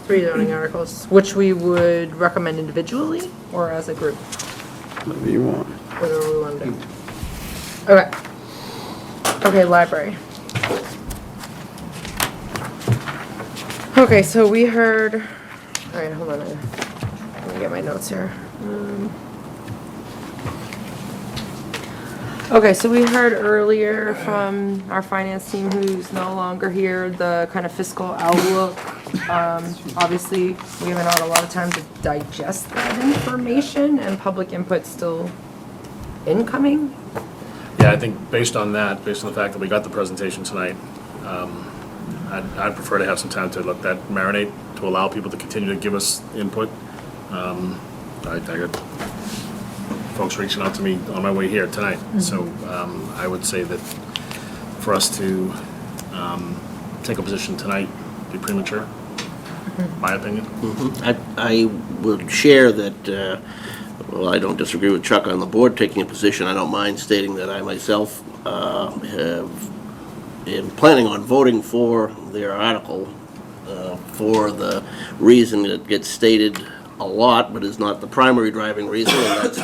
3 zoning articles, which we would recommend individually or as a group, Whatever you want. whatever we want to do. Okay. Okay, library. Okay, so we heard, all right, hold on, let me get my notes here. Okay, so we heard earlier from our finance team, who's no longer here, the kind of fiscal outlook. Obviously, we haven't had a lot of time to digest that information, and public input still incoming. Yeah, I think based on that, based on the fact that we got the presentation tonight, I'd prefer to have some time to let that marinate, to allow people to continue to give us input. I got folks reaching out to me on my way here tonight, so I would say that for us to take a position tonight be premature, my opinion. I would share that, well, I don't disagree with Chuck on the board taking a position. I don't mind stating that I myself am planning on voting for their article for the reason that gets stated a lot, but is not the primary driving reason, and that's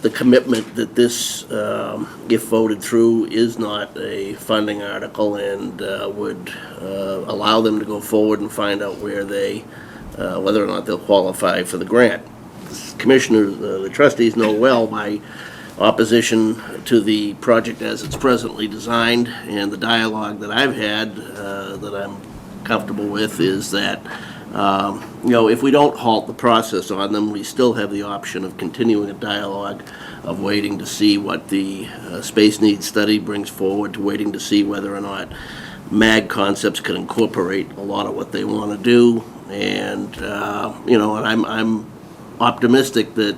the commitment that this, if voted through, is not a funding article, and would allow them to go forward and find out where they, whether or not they'll qualify for the grant. Commissioners, the trustees know well my opposition to the project as it's presently designed, and the dialogue that I've had that I'm comfortable with is that If we don't halt the process on them, we still have the option of continuing a dialogue, of waiting to see what the space needs study brings forward, to waiting to see whether or not MAG concepts can incorporate a lot of what they want to do. And, and I'm optimistic that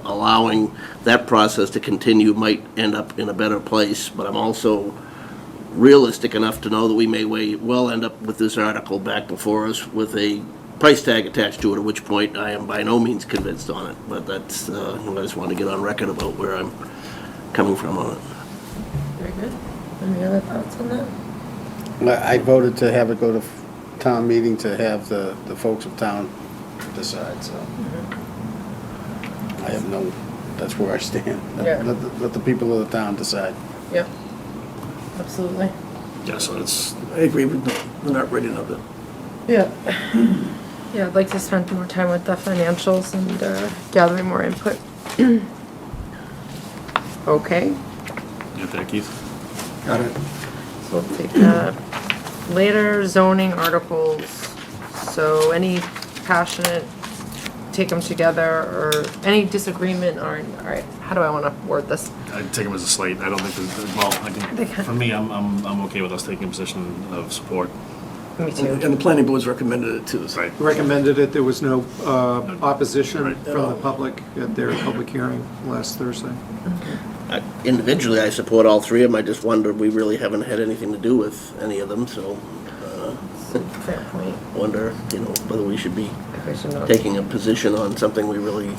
allowing that process to continue might end up in a better place, but I'm also realistic enough to know that we may well end up with this article back before us with a price tag attached to it, at which point I am by no means convinced on it. But that's, I just want to get on record about where I'm coming from on it. Very good. Any other thoughts on that? I voted to have it go to town meeting to have the folks of town decide, so. I have no, that's where I stand. Yeah. Let the people of the town decide. Yep. Absolutely. Yeah, so it's, I agree with the not reading of it. Yeah. Yeah, I'd like to spend more time with the financials and gathering more input. Okay, get that, Keith? Got it. so we'll take that. Later zoning articles, so any passionate, take them together, or any disagreement, or, all right, how do I want to word this? I'd take them as a slate. I don't think there's, well, I They can, can- for me, I'm okay with us taking a position of support. Me too. And the planning board's recommended it too. so- Right. Recommended it, there was no opposition Right. from the public at their public hearing last Thursday. Individually, I support all three of them. I just wonder, we really haven't had anything to do with any of them, so Fair point. wonder, whether we should be I should not. taking a position on something we really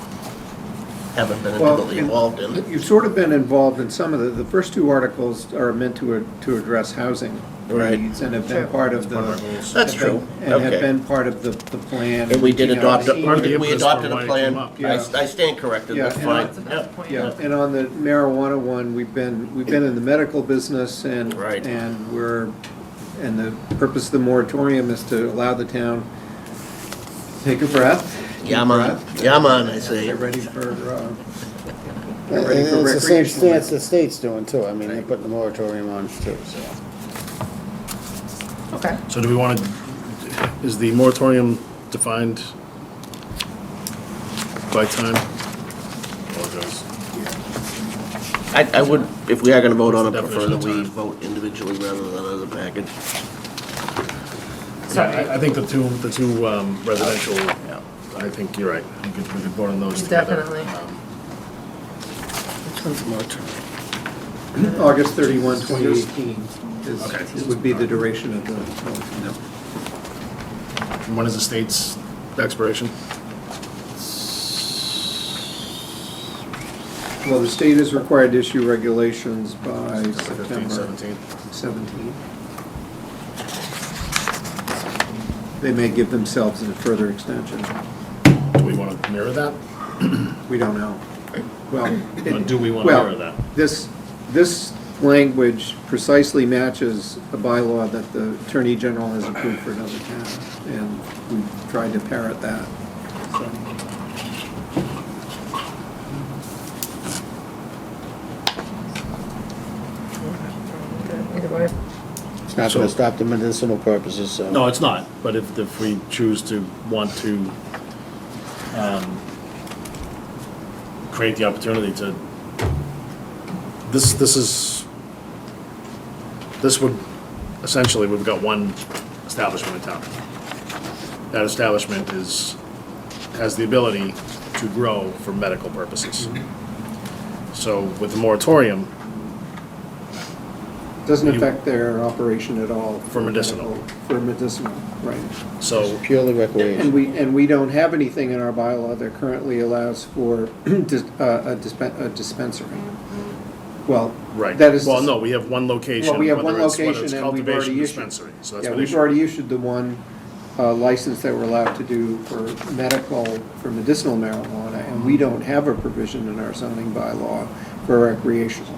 haven't been intimately involved in. You've sort of been involved in some of the first two articles are meant to address housing Right. needs and have been True. part of the. That's have been- true. And have Okay. been part of the plan. And we did reaching adopt, out to Part of the we impetus adopted for a why it plan. came up. Yeah. I stand corrected, Yeah, that's and fine. That's a Yep. valid point. Yeah, and on the marijuana one, we've been in the medical business and. Right. And the purpose of the moratorium is to allow the town to take a breath. deep Yeah, man. breath, Yeah, man, I say. Get ready for, And get ready for it's the same recreational. stance the state's doing too. I mean, they're putting the moratorium on too, so. Okay. So do we want to, is the moratorium defined by time? Apologize. I would, if we are gonna vote on it, What's the prefer that definition we of time? vote individually rather than as a package. Yeah, I think the two residential, I think you're right. We could vote on those together. Definitely. Which one's the moratorium? August 31, 2018 Okay. would be the duration of the. And when is the state's expiration? Well, the state is required to issue regulations by September 15, September 17. 17. They may give themselves a further extension. Do we want to mirror that? We don't know. Well, Or do we want to mirror that? This language precisely matches a bylaw that the Attorney General has approved for another town, and we've tried to parrot that. So, Either way. It's not So- gonna stop the medicinal purposes, so. No, it's not. But if we choose to want to create the opportunity to, this would, essentially, we've got one establishment in town. That establishment has the ability to grow for medical purposes. So with the moratorium, Doesn't You- affect their operation at all. For medicinal. For medicinal, right. so Purely And recreation. we don't have anything in our bylaw that currently allows for a dispensary. Well, right. that is. Well, no, we have one location. Well, we have one whether it's location and we've cultivation, already issued. dispensary. So that's Yeah, what we've issue. already issued the one license that we're allowed to do for medicinal marijuana, and we don't have a provision in our zoning bylaw for recreational.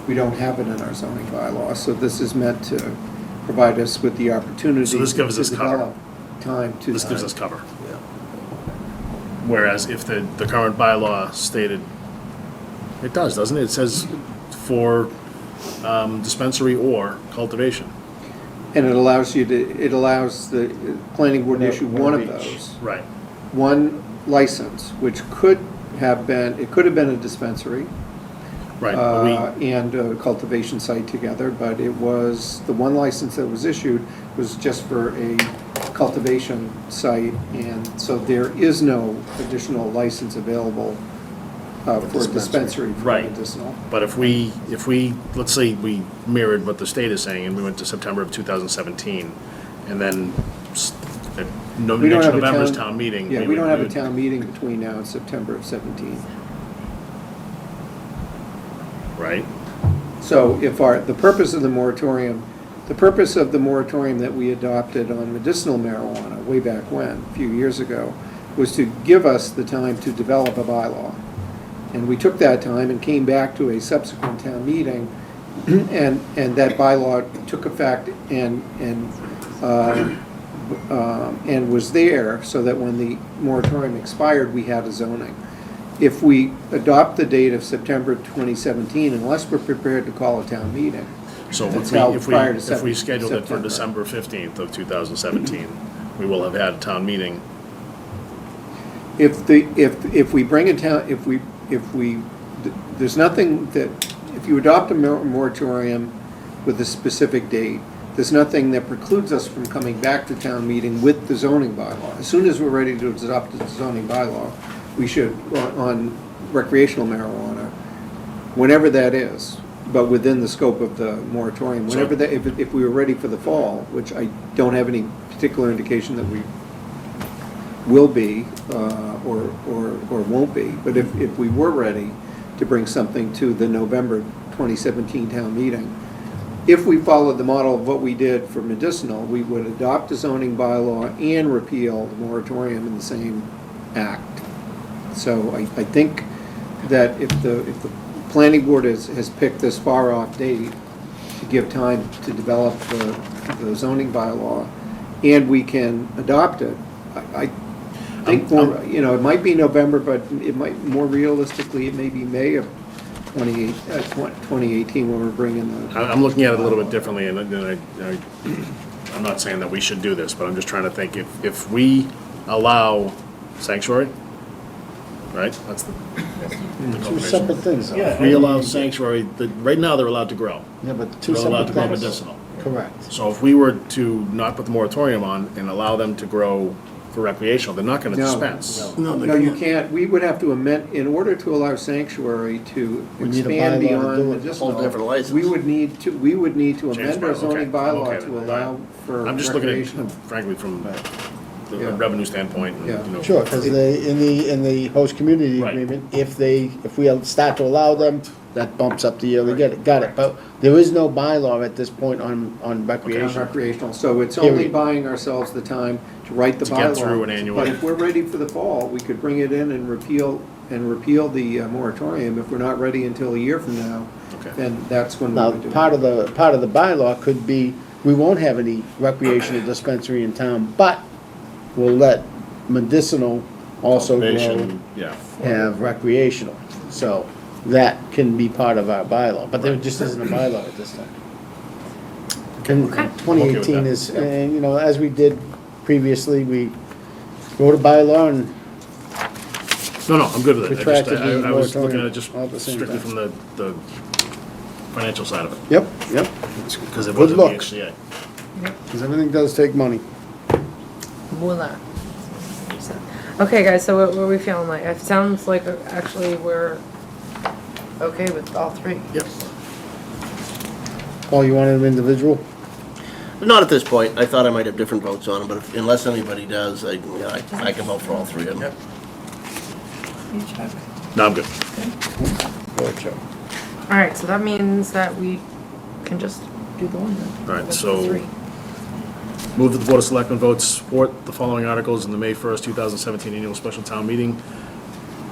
We don't have it in our zoning bylaw, so this is meant to provide us with the opportunity So this gives to us cover. develop time to. This gives us cover. Whereas if the current bylaw stated, it does, doesn't it? It says for dispensary or cultivation. And it allows the planning board to issue one of those. Right. One license, which could have been a dispensary. Right, but And a cultivation site together, but it was, the one license that was issued was just for a cultivation site, and so there is no additional license available for a dispensary for Right. medicinal. But if we, let's say we mirrored what the state is saying, and we went to September of 2017, and then at We don't next have a November's town meeting. Yeah, we don't have a town meeting between now and September of 17. Right? So if the purpose of the moratorium that we adopted on medicinal marijuana way back when, a few years ago, was to give us the time to develop a bylaw. And we took that time and came back to a subsequent town meeting, and that bylaw took effect and was there so that when the moratorium expired, we had a zoning. If we adopt the date of September 2017, unless we're prepared to call a town meeting, So that's held prior to if we scheduled it for September. December 15th of 2017, we will have had a town meeting. If we bring a town, there's nothing that, if you adopt a moratorium with a specific date, there's nothing that precludes us from coming back to town meeting with the zoning bylaw. As soon as we're ready to adopt the zoning bylaw, we should, on recreational marijuana, whenever that is, but within the scope of the moratorium, whenever that, if we were ready for the fall, which I don't have any particular indication that we will be, or won't be, but if we were ready to bring something to the November 2017 town meeting, if we followed the model of what we did for medicinal, we would adopt a zoning bylaw and repeal the moratorium in the same act. So I think that if the planning board has picked this far off date to give time to develop the zoning bylaw, and we can adopt it, I think more, it might be November, but it might, more realistically, it may be May of 2018 when we're bringing the. I'm looking at it a little bit differently, and I'm not saying that we should do this, but I'm just trying to think, if we allow sanctuary, right? That's the Two separate things, though. If we allow sanctuary, right now they're allowed to grow. Yeah, but two They're allowed separate to grow things. medicinal. Correct. So if we were to not put the moratorium on and allow them to grow for recreational, they're not gonna dispense. No, you can't. We would have to amend, in order to allow sanctuary to We need a expand bylaw to do beyond it. medicinal. Whole different license. We would need to Change amend our bylaw, zoning okay. I'm bylaw okay to with that. allow for I'm just looking at, recreational. frankly, from the Yeah. revenue standpoint, and, Yeah. you know. Sure, because in the host community Right. agreement, if we start to allow them, that bumps up the yearly, got it. But there is no bylaw at this point on On recreation. recreational, so it's only Period. buying ourselves the time to write the To bylaw. get through an annual. But if we're ready for the fall, we could bring it in and repeal the moratorium. If we're not ready until a year from now, Okay. then that's when we Now, would do it. part of the bylaw could be, we won't have any recreational dispensary in town, but we'll let medicinal also grow, Cultivation, yeah. have recreational. So that can be part of our bylaw, but there just isn't a bylaw at this time. And Okay 2018 with is, and as we did previously, we wrote a bylaw and No, I'm good with it. Retracted the I was looking moratorium at it just all at the same strictly time. from the financial side of it, Yep. because it Good wasn't the luck. HCA. Because everything does take money. Voila. Okay, guys, so what are we feeling like? It sounds like actually we're okay with all three. Yep. Paul, you want an individual? Not at this point. I thought I might have different votes on them, but unless anybody does, I can vote for all three of them. No, I'm good. All right, so that means that we can just do the one then. All right, With the so three. move that the Board of Selectmen votes support the following articles in the May 1st, 2017 annual special town meeting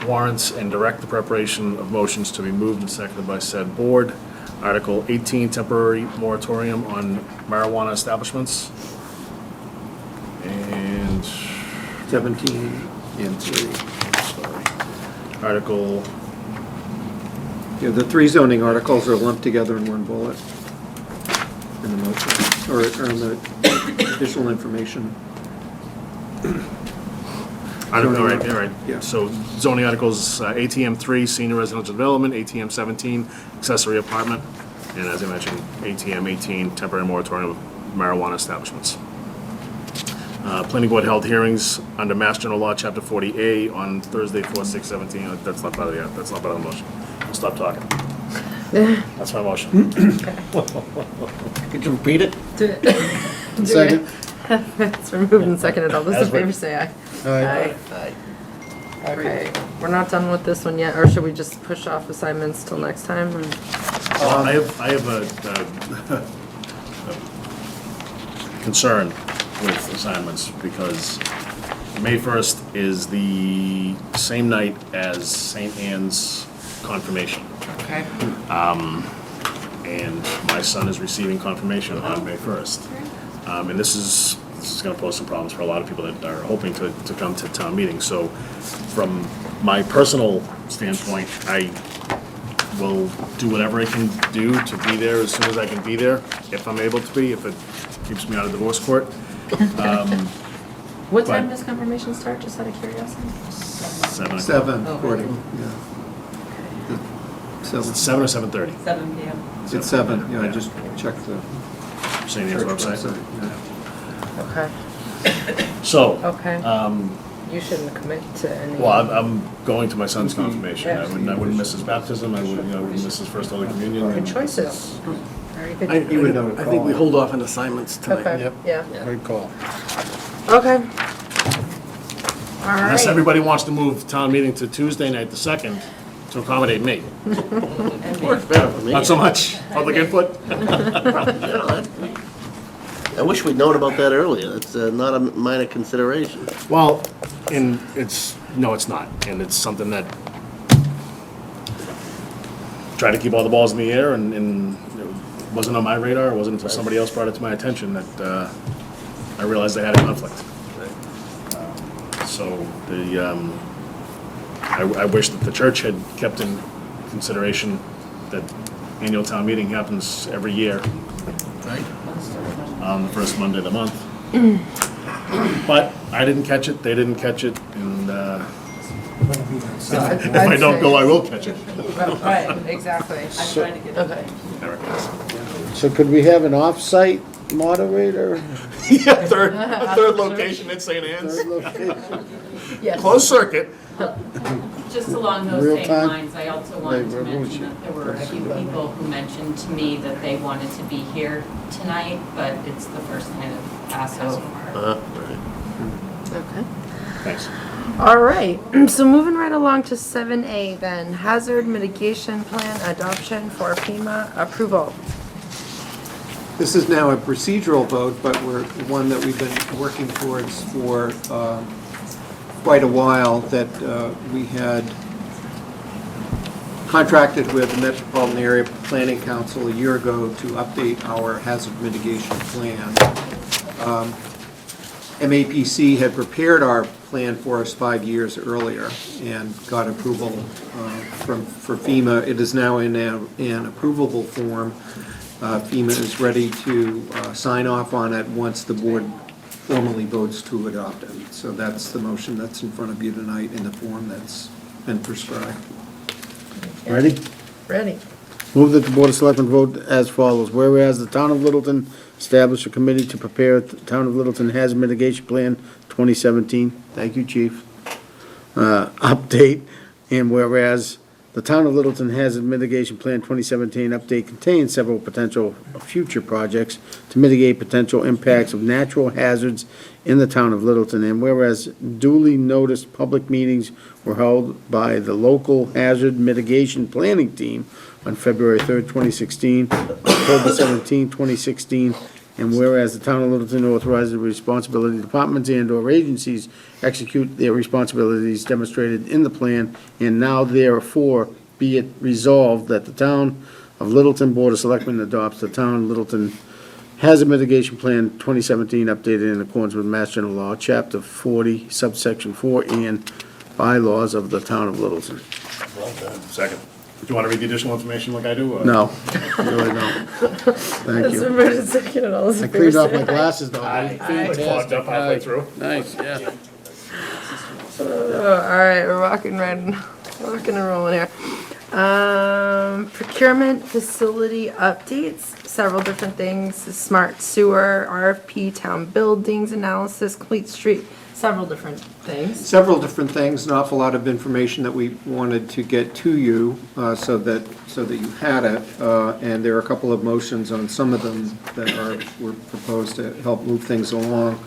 warrants and direct the preparation of motions to be moved and seconded by said board. Article 18, temporary moratorium on marijuana establishments. And 17 and 3. sorry. Article, Yeah, the three zoning articles are lumped together in one bullet in the motion. or the additional information. All right. Yeah. So zoning articles, ATM 3, senior residential development, ATM 17, accessory apartment, and as I mentioned, ATM 18, temporary moratorium of marijuana establishments. Planning board held hearings under Mass General Law, Chapter 40A on Thursday, 4/6/17. That's not part of the motion. I'll stop talking. That's my motion. Could you repeat it? Second. It's been moved and seconded. All those in As favor written. say aye. Aye. Okay, we're not done with this one yet, or should we just push off assignments till next time? or- I have a concern with assignments because May 1st is the same night as St. Anne's confirmation. Okay. And my son is receiving confirmation on May 1st. And this is gonna pose some problems for a lot of people that are hoping to come to town meeting. So from my personal standpoint, I will do whatever I can do to be there as soon as I can be there, if I'm able to be, if it keeps me out of divorce court. What time But- does confirmation start, just out of curiosity? 7 o'clock. 7, Oh. according, yeah. Is it 7. 7 or 7:30? 7 PM. It's 7, yeah, I just checked the St. Anne's church website. website. yeah. Okay, So, okay. You shouldn't commit to any. well, I'm going to my son's confirmation. I wouldn't miss his baptism, I wouldn't miss his first Holy Communion. Good and choices. Very good. I think we hold off on assignments tonight. Okay, yeah. Good call. Okay. All Unless right. everybody wants to move town meeting to Tuesday night, the 2nd, to accommodate me. Works better for me. Not so much public input? I wish we'd known about that earlier. It's not a minor consideration. Well, and it's not, and it's something that try to keep all the balls in the air, and it wasn't on my radar. It wasn't until somebody else brought it to my attention that I realized I had a conflict. So I wish that the church had kept in consideration that annual town meeting happens every year on the first Monday of the month. But I didn't catch it, they didn't catch it, and if I don't go, I will catch it. Right, exactly. I'm trying to get. Okay. There it is. So could we have an off-site moderator? Yeah, a third location in St. Anne's. Third location? Yes. Closed circuit. Just along those Real same time? lines, I also wanted to Like mention that there were a few people who mentioned to me that they wanted to be here tonight, but it's the first night of Passover. Right. Okay. Thanks. All right, so moving right along to 7A then, hazard mitigation plan adoption for FEMA approval. This is now a procedural vote, but we're one that we've been working towards for quite a while, that we had contracted with the Metropolitan Area Planning Council a year ago to update our hazard mitigation plan. MAPC had prepared our plan for us 5 years earlier and got approval for FEMA. It is now in an approvable form. FEMA is ready to sign off on it once the board formally votes to adopt it. So that's the motion that's in front of you tonight in the form that's been prescribed. Ready? Ready. Move that the Board of Selectmen vote as follows. Whereas the Town of Littleton established a committee to prepare the Town of Littleton Hazard Mitigation Plan 2017. Thank you, Chief. Update. And whereas the Town of Littleton Hazard Mitigation Plan 2017 update contains several potential future projects to mitigate potential impacts of natural hazards in the Town of Littleton. And whereas duly noticed public meetings were held by the local hazard mitigation planning team on February 3rd, 2016, October 17, 2016, and whereas the Town of Littleton authorizes the responsibility departments and/or agencies execute their responsibilities demonstrated in the plan, and now therefore be it resolved that the Town of Littleton Board of Selectmen adopts the Town of Littleton Hazard Mitigation Plan 2017 updated in accordance with Mass General Law, Chapter 40, subsection 4, and bylaws of the Town of Littleton. Second. Do you want to read the additional information like I do? or- No, really don't. Thank It's you. been moved and seconded. All those in I favor cleaned off say my aye. glasses though. Aye. Fantastic. Clogged up halfway Aye. through. Nice, yeah. Oh, all right, we're rocking and rolling here. Procurement facility updates, several different things, smart sewer, RFP, town buildings analysis, complete street, several different things. Several different things, an awful lot of information that we wanted to get to you so that you had it. And there are a couple of motions on some of them that were proposed to help move things along.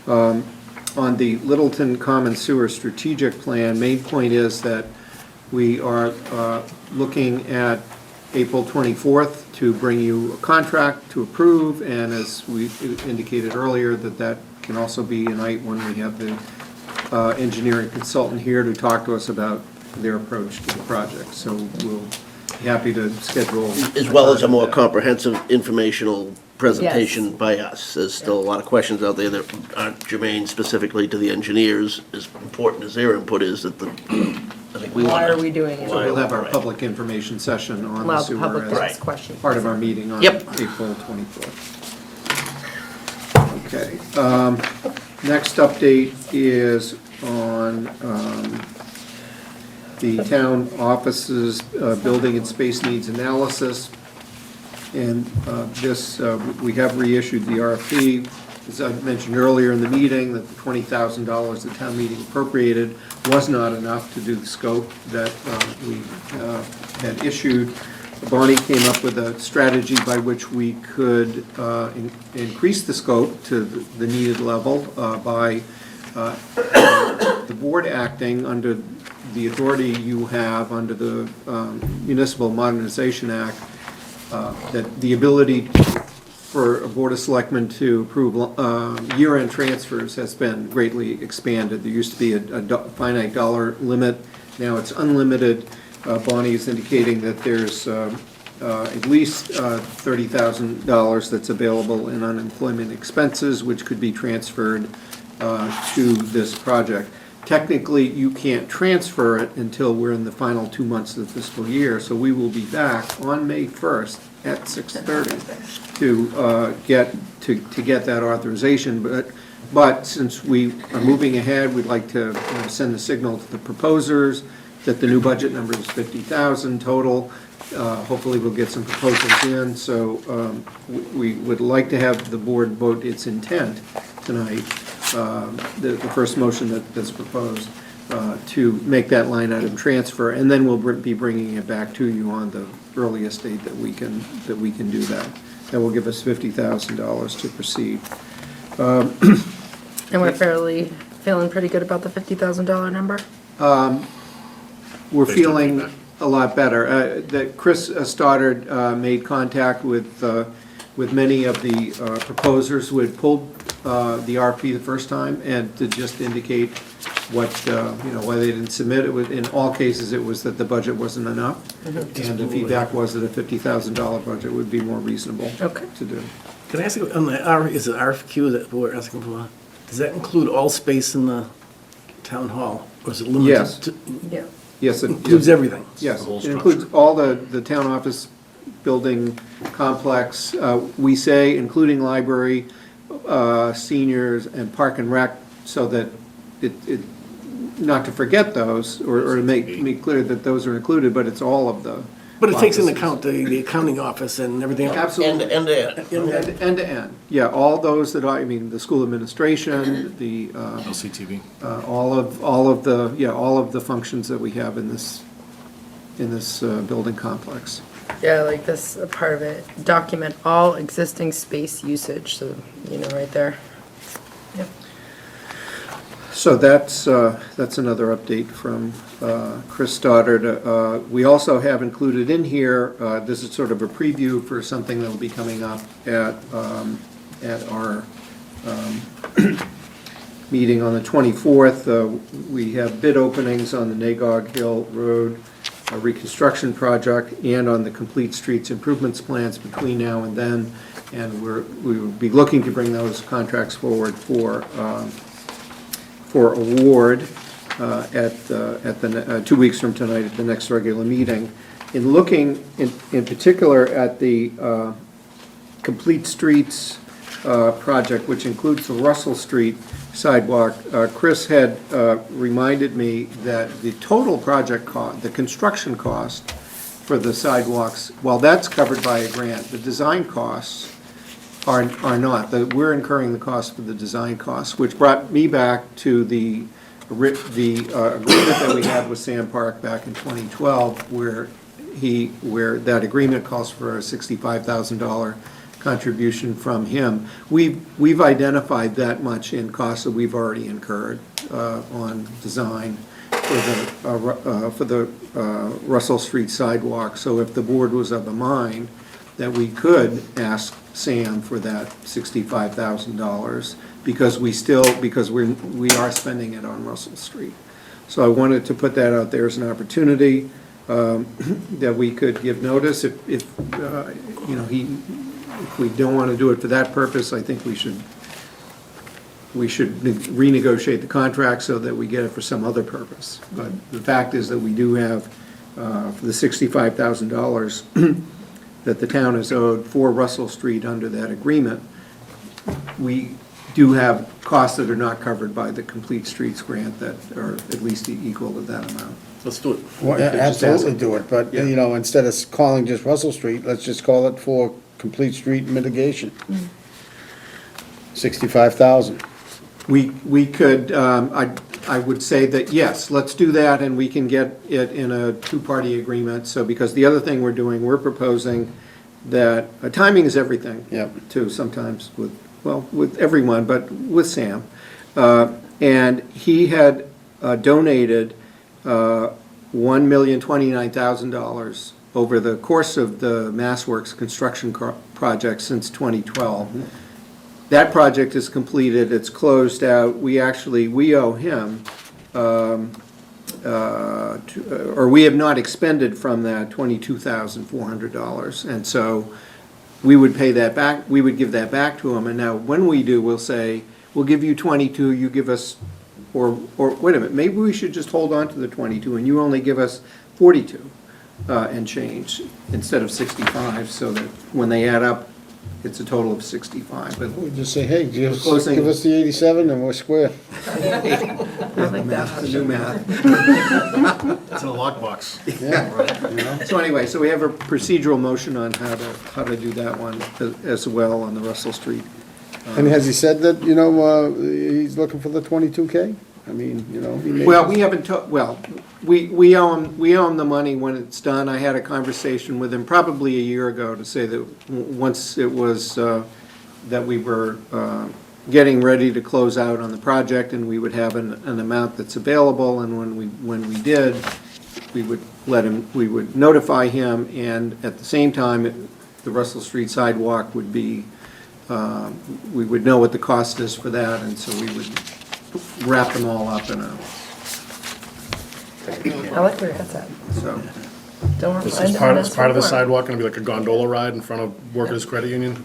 On the Littleton Common Sewer Strategic Plan, main point is that we are looking at April 24th to bring you a contract to approve, and as we indicated earlier, that can also be a night when we have the engineering consultant here to talk to us about their approach to the project. So we'll be happy to schedule. As well as a more that. comprehensive informational presentation Yes. by us. There's still a lot of questions out there that aren't germane specifically to the engineers, as important as their input is, that I think we want. Why are we doing it? So we'll have our public information session on the Allow the sewer public to as ask questions. part of our meeting on Yep. April 24th. Okay. Next update is on the town offices, building and space needs analysis. And this, we have reissued the RFP. As I mentioned earlier in the meeting, that the $20,000 the town meeting appropriated was not enough to do the scope that we had issued. Bonnie came up with a strategy by which we could increase the scope to the needed level by the board acting under the authority you have under the Municipal Modernization Act, that the ability for a Board of Selectmen to approve year-end transfers has been greatly expanded. There used to be a finite dollar limit, now it's unlimited. Bonnie is indicating that there's at least $30,000 that's available in unemployment expenses, which could be transferred to this project. Technically, you can't transfer it until we're in the final 2 months of the fiscal year, so we will be back on May 1st at 6:30 to get that authorization. But since we are moving ahead, we'd like to send a signal to the proposers that the new budget number is 50,000 total. Hopefully, we'll get some proposals in, so we would like to have the board vote its intent tonight, the first motion that's proposed, to make that line item transfer, and then we'll be bringing it back to you on the earliest date that we can do that. That will give us $50,000 to proceed. And we're feeling pretty good about the $50,000 number? We're feeling a lot better. That Chris Stoddard made contact with many of the proposers who had pulled the RFP the first time, and to just indicate what, why they didn't submit. In all cases, it was that the budget wasn't enough, and the feedback was that a $50,000 budget would be more reasonable to do. Can I ask you, on the is it RFQ that we're asking for? Does that include all space in the town hall, or is it limited? Yes. to- Yeah. Yes, it Includes everything? Yes, The whole it includes all the town office building complex. We say including library, seniors, and park and rec, so that not to forget those, or to make clear that those are included, but it's all of the. But it takes into offices. account the accounting office and everything else? Absolutely. End to end. End to end. Yeah, all those that are, the school administration, the, LCTV. all of the functions that we have in this building complex. Yeah, like this part of it, document all existing space usage, so, right there. Yep. So that's another update from Chris Stoddard. We also have included in here, this is sort of a preview for something that will be coming up at our meeting on the 24th. We have bid openings on the Nagog Hill Road reconstruction project and on the Complete Streets Improvements plans between now and then, and we will be looking to bring those contracts forward for award at 2 weeks from tonight at the next regular meeting. in looking in particular at the Complete Streets project, which includes the Russell Street sidewalk, Chris had reminded me that the total project cost, the construction cost for the sidewalks, while that's covered by a grant, the design costs are not. We're incurring the cost for the design costs, which brought me back to the agreement that we had with Sam Park back in 2012, where that agreement calls for a $65,000 contribution from him. We've identified that much in costs that we've already incurred on design for the Russell Street sidewalk. So if the board was of a mind that we could ask Sam for that $65,000, because we are spending it on Russell Street. So I wanted to put that out there as an opportunity that we could give notice. If we don't want to do it for that purpose, I think we should renegotiate the contract so that we get it for some other purpose. But the fact is that we do have, for the $65,000 that the town is owed for Russell Street under that agreement, we do have costs that are not covered by the Complete Streets grant that are at least equal to that amount. Let's do it. Well, absolutely do it, but, you know, instead of calling just Russell Street, let's just call it for Complete Street mitigation. 65,000. We could, I would say that, yes, let's do that, and we can get it in a two-party agreement. So, because the other thing we're proposing that, timing is everything. Yep. Too, sometimes with everyone, but with Sam. And he had donated $1,029,000 over the course of the MassWorks construction project since 2012. That project is completed, it's closed out. We owe him, or we have not expended from that $22,400. And so we would pay that back, we would give that back to him. And now when we do, we'll say, we'll give you 22, you give us, or wait a minute, maybe we should just hold on to the 22 and you only give us 42 and change instead of 65, so that when they add up, it's a total of 65. But We just say, hey, just Closing. give us the 87 and we're square. Math, the new math. It's in a lockbox. Yeah. So anyway, so we have a procedural motion on how to do that one as well on the Russell Street. And has he said that, you know, he's looking for the 22K? I mean, you know, he may. Well, we haven't, we owe him the money when it's done. I had a conversation with him probably a year ago to say that once it was, that we were getting ready to close out on the project and we would have an amount that's available, and when we did, we would notify him, and at the same time, the Russell Street sidewalk would be, we would know what the cost is for that, and so we would wrap them all up in a, I like where that's at. so. Don't Is remind part us of for the more. sidewalk gonna be like a gondola ride in front of Workers' Credit Union?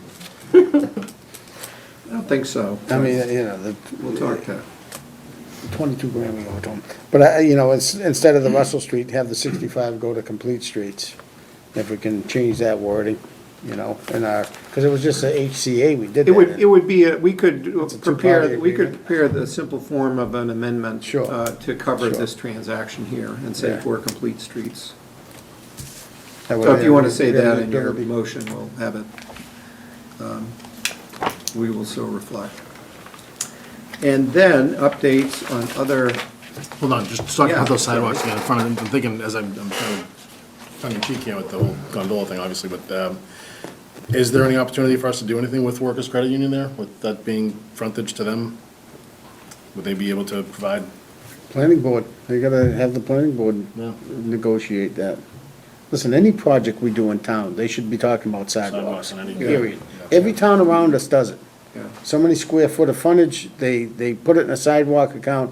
I don't think so. I mean, you know, We'll talk to. 22 grand we owe to him. But, you know, instead of the Russell Street, have the 65 go to Complete Streets. If we can change that wording, you know, because it was just a HCA we did that in. It would be, we could It's a two-party agreement. prepare the simple form of an amendment. Sure. To cover Sure. this transaction here and say Yeah. for Complete Streets. That way So if you want to say everybody- that in your everybody- motion, we'll have it. We will so reflect. And then updates on other, Hold on, just talking Yeah, about those sorry. sidewalks again in front of, I'm thinking, as I'm kind of tongue in cheek here with the whole gondola thing, obviously, but, is there any opportunity for us to do anything with Workers' Credit Union there, with that being frontage to them? Would they be able to provide? Planning board, they gotta have the planning board Yeah. negotiate that. Listen, any project we do in town, they should be talking about sidewalks, Sidewalks and any- period. Yeah. Every town around us does it. yeah. So many square foot of frontage, they put it in a sidewalk account.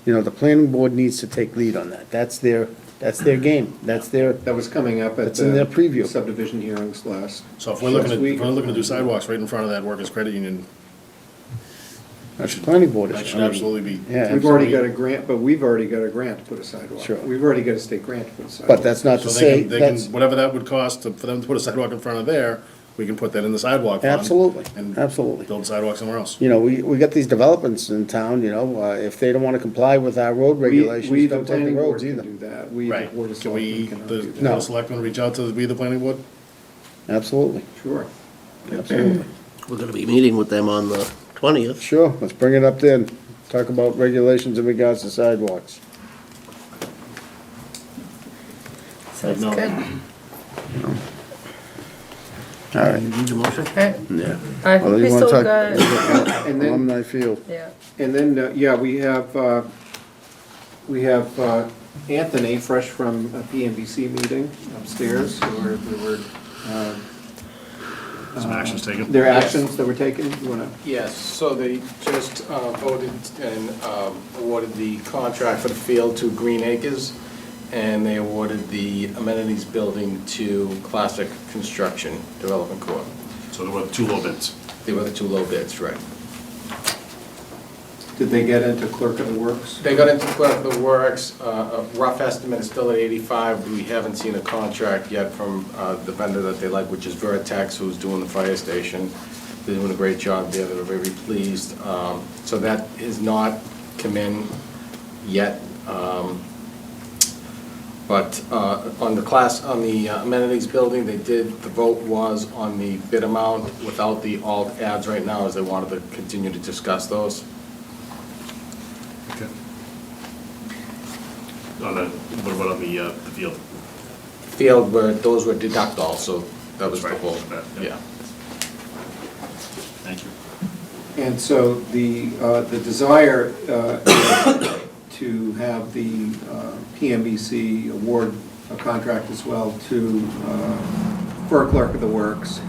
You know, the planning board needs to take lead on that. That's their game. That's their, That was coming up at That's in their the preview. subdivision hearings last. So if we're looking last week. to do sidewalks right in front of that Workers' Credit Union That's the planning board That issue. should absolutely be. Yeah, We've already absolutely. got a grant, but we've already got a grant to put a sidewalk. Sure. We've already got a state grant to put a sidewalk. But that's not So to they say, can, they that's, can, whatever that would cost for them to put a sidewalk in front of there, we can put that in the sidewalk fund. absolutely, And absolutely. build a sidewalk somewhere else. You know, we got these developments in town, you know, if they don't wanna comply with our road We, regulations, the don't take the planning board roads can either. do that. We, the Right. board of Can we, selectmen cannot the do Board that. of Selectmen reach out to the planning board? Absolutely, Sure. absolutely. We're gonna be meeting with them on the 20th. Sure, let's bring it up then. Talk about regulations in regards to sidewalks. Sounds No. good. All right, Need a motion? Okay. yeah. I Well, think you we wanna still talk- got, And then, Alumni Field. yeah. and then, yeah, we have Anthony, fresh from a PMBC meeting upstairs, where there were, Some actions taken? there are actions that were taken. You wanna? Yes, so they just voted and awarded the contract for the field to Green Acres, and they awarded the amenities building to Classic Construction Development Corp. So there were two low bids. They were the two low bids, right. Did they get into clerk of the works? They got into clerk of the works, a rough estimate is still at 85. We haven't seen a contract yet from the vendor that they like, which is Vertex, who's doing the fire station. They're doing a great job there, they're very pleased. So that has not come in yet. But on the amenities building, the vote was on the bid amount without the alt ads right now, as they wanted to continue to discuss those. Okay. What about on the field? Field, those were deduct also, that was the That's whole, right. yeah. Thank you. And so the desire is to have the PMBC award a contract as well to, for a clerk of the works.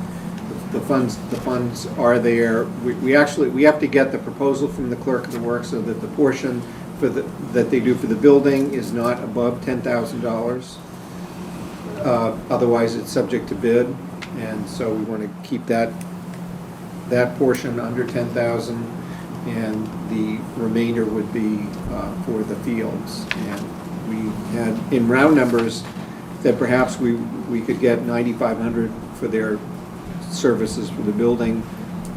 The funds are there. We have to get the proposal from the clerk of the works so that the portion that they do for the building is not above $10,000. Otherwise, it's subject to bid, and so we want to keep that portion under 10,000, and the remainder would be for the fields. And we had, in round numbers, that perhaps we could get 9,500 for their services for the building,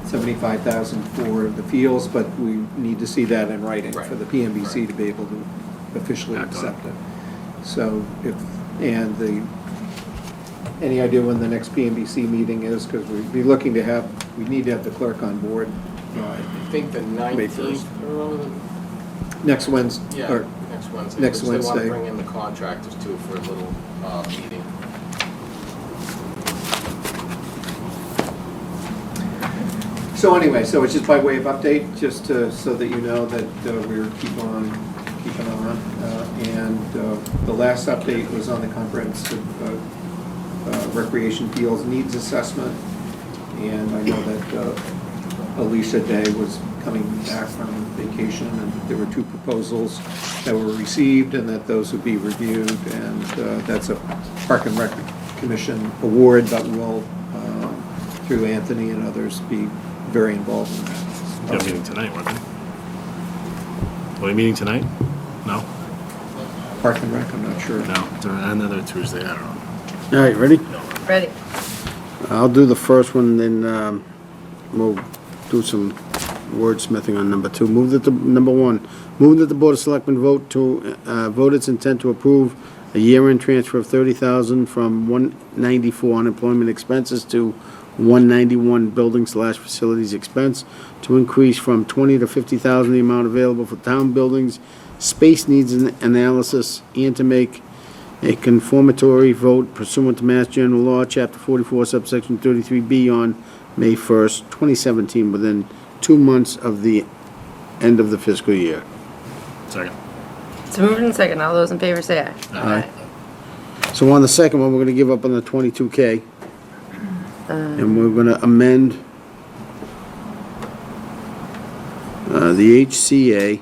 75,000 for the fields, but we need to see that in writing for the PMBC to be able to officially accept it. So any idea when the next PMBC meeting is? Because we'd be looking to we need to have the clerk on board. I think the May 19th. 1st. Next Wednesday. Yeah, next Wednesday. Next They want Wednesday. to bring in the contractors too for a little meeting. So anyway, so it's just by way of update, just so that you know that we're keeping on. And the last update was on the comprehensive recreation fields needs assessment. And I know that Alicia Day was coming back from vacation, and there were 2 proposals that were received, and that those would be reviewed. And that's a Park and Rec Commission award, but will, through Anthony and others, be very involved in that. They're meeting tonight, weren't they? Are they meeting tonight? No? Park and Rec, I'm not sure. No, it's another Tuesday, I don't know. All right, ready? Ready. I'll do the first one, then we'll do some wordsmithing on number 2. Number 1, move that the Board of Selectmen vote its intent to approve a year-end transfer of $30,000 from 194 unemployment expenses to 191 building/facilities expense, to increase from 20 to 50,000 the amount available for town buildings, space needs analysis, and to make a confirmatory vote pursuant to Mass General Law, Chapter 44, subsection 33B, on May 1st, 2017, within 2 months of the end of the fiscal year. Second. So moved and second. All those in favor say aye. Aye. So on the second one, we're gonna give up on the 22K, and we're gonna amend the HCA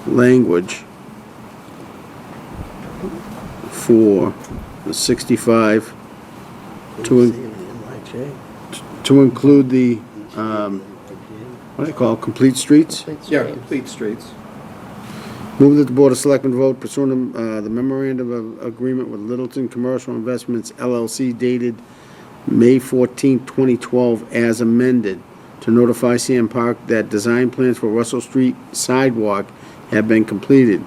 language for the 65 to include the what do they call it, Complete Streets? Yeah, complete streets. Move that the Board of Selectmen vote pursuant to the memorandum of agreement with Littleton Commercial Investments LLC dated May 14, 2012, as amended, to notify CM Park that design plans for Russell Street sidewalk have been completed,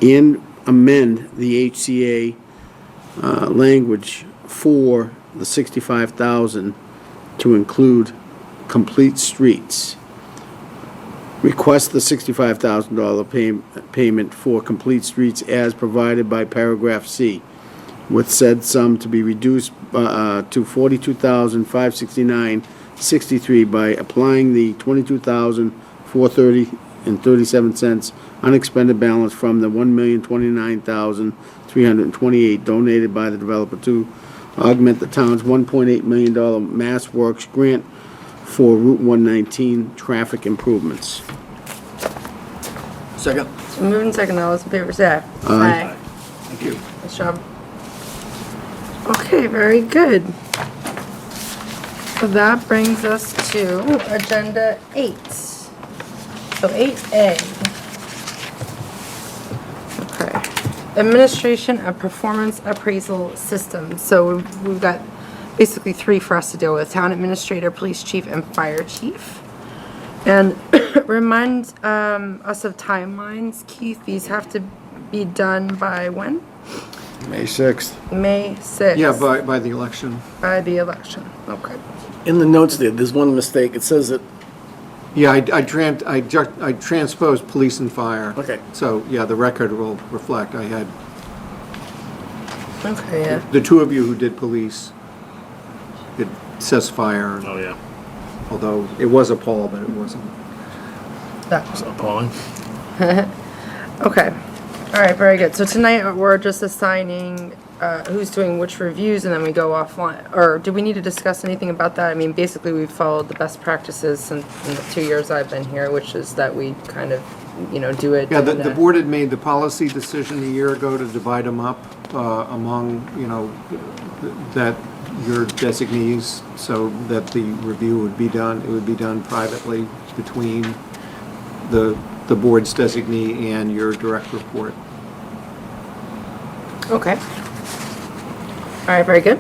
and amend the HCA language for the $65,000 to include complete streets. Request the $65,000 payment for complete streets as provided by paragraph C, with said sum to be reduced to $42,569.63 by applying the $22,430.37 unexpended balance from the $1,029,328 donated by the developer to augment the town's $1.8 million Mass Works grant for Route 119 traffic improvements. Second. So moving second, all those in favor say aye. Aye. Thank you. Nice job. Okay, very good. So that brings us to agenda 8. So 8A. Okay. Administration of Performance Appraisal System. So we've got basically 3 for us to deal with: Town Administrator, Police Chief, and Fire Chief. And remind us of timelines, Keith. These have to be done by when? May 6th. May 6th. Yeah, by the election. By the election, okay. In the notes there's one mistake. It says that, Yeah, I transposed police and fire. okay, So, yeah, the record will reflect. I had Okay, yeah. the 2 of you who did police. It says fire, Oh, yeah. although it was a poll, but it wasn't. It's appalling. Okay, all right, very good. So tonight we're just assigning who's doing which reviews, and then we go offline. Or do we need to discuss anything about that? I mean, basically, we've followed the best practices in the 2 years I've been here, which is that we kind of, do it. Yeah, in the a- board had made the policy decision a year ago to divide them up among, that your designees, so that the review would be done, it would be done privately between the board's designee and your direct report. Okay. All right, very good.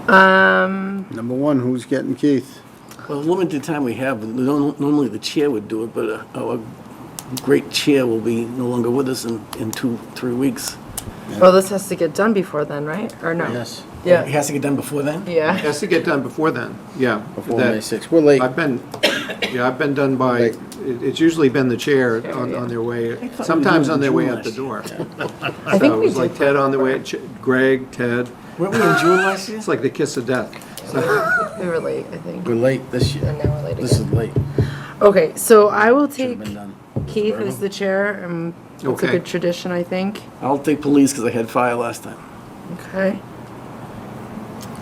Number 1, who's getting Keith? well, limited time we have, normally the chair would do it, but our great chair will be no longer with us in 2-3 weeks. Well, this has to get done before then, right? Or no? Yes. It Yeah, has to get done before then? It yeah. has to get done before then, yeah. Before That- May 6th. We're late. I've been done by, it's usually been the chair on their way, sometimes on their way out the door. I think So it we was like did. Ted on the way, Greg, Ted, Weren't we in June last year? it's like the kiss of death. We were late, I think. We're late this year. And now we're late This again. is late. Okay, so I will take Should've been done. Keith as the chair, and it's a Okay. good tradition, I think. I'll take police because I had fire last time. Okay.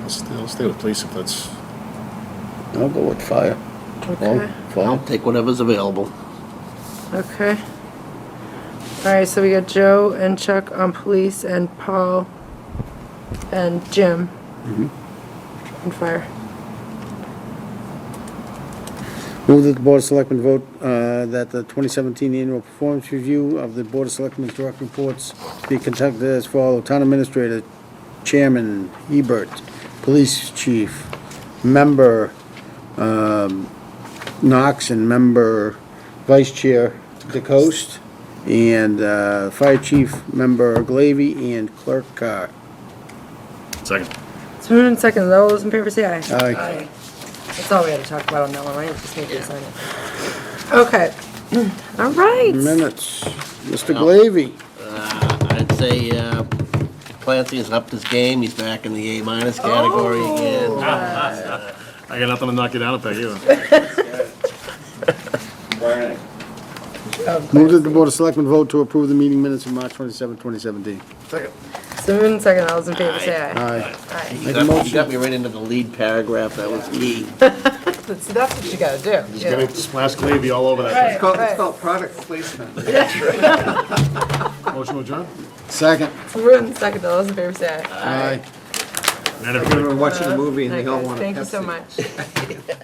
I'll stay with police if that's, I'll go with fire. Okay. I'll take whatever's available. Okay. All right, so we got Joe and Chuck on police, and Paul and Jim on fire. Move that the Board of Selectmen vote that the 2017 annual performance review of the Board of Selectmen's direct reports be conducted as follows: Town Administrator, Chairman Hebert, Police Chief, Member Knox, and Member Vice Chair DeCoste, and Fire Chief Member Glavy, and Clerk Carr. second. So moving second, all those in favor say aye. Aye. That's all we had to talk about on that one, right? Just make it sign it. Okay. All right. Minutes. Mr. Glavy. I'd say Clancy's upped his game. He's back in the A- category again. I got nothing to knock you down a peg either. Move that the Board of Selectmen vote to approve the meeting minutes of March 27, 2017. Second. So moving second, all those in favor say aye. Aye. Aye. Make a You motion. got me right into the lead paragraph. That was E. So that's what you gotta do. Just Yeah. gonna splash gravy all over that. Right, It's right. called product placement. Motion with John? Second. So moving second, all those in favor say aye. Aye. Night, everybody. We're watching a movie and they all Night, guys. want a Thank you so Pepsi. much.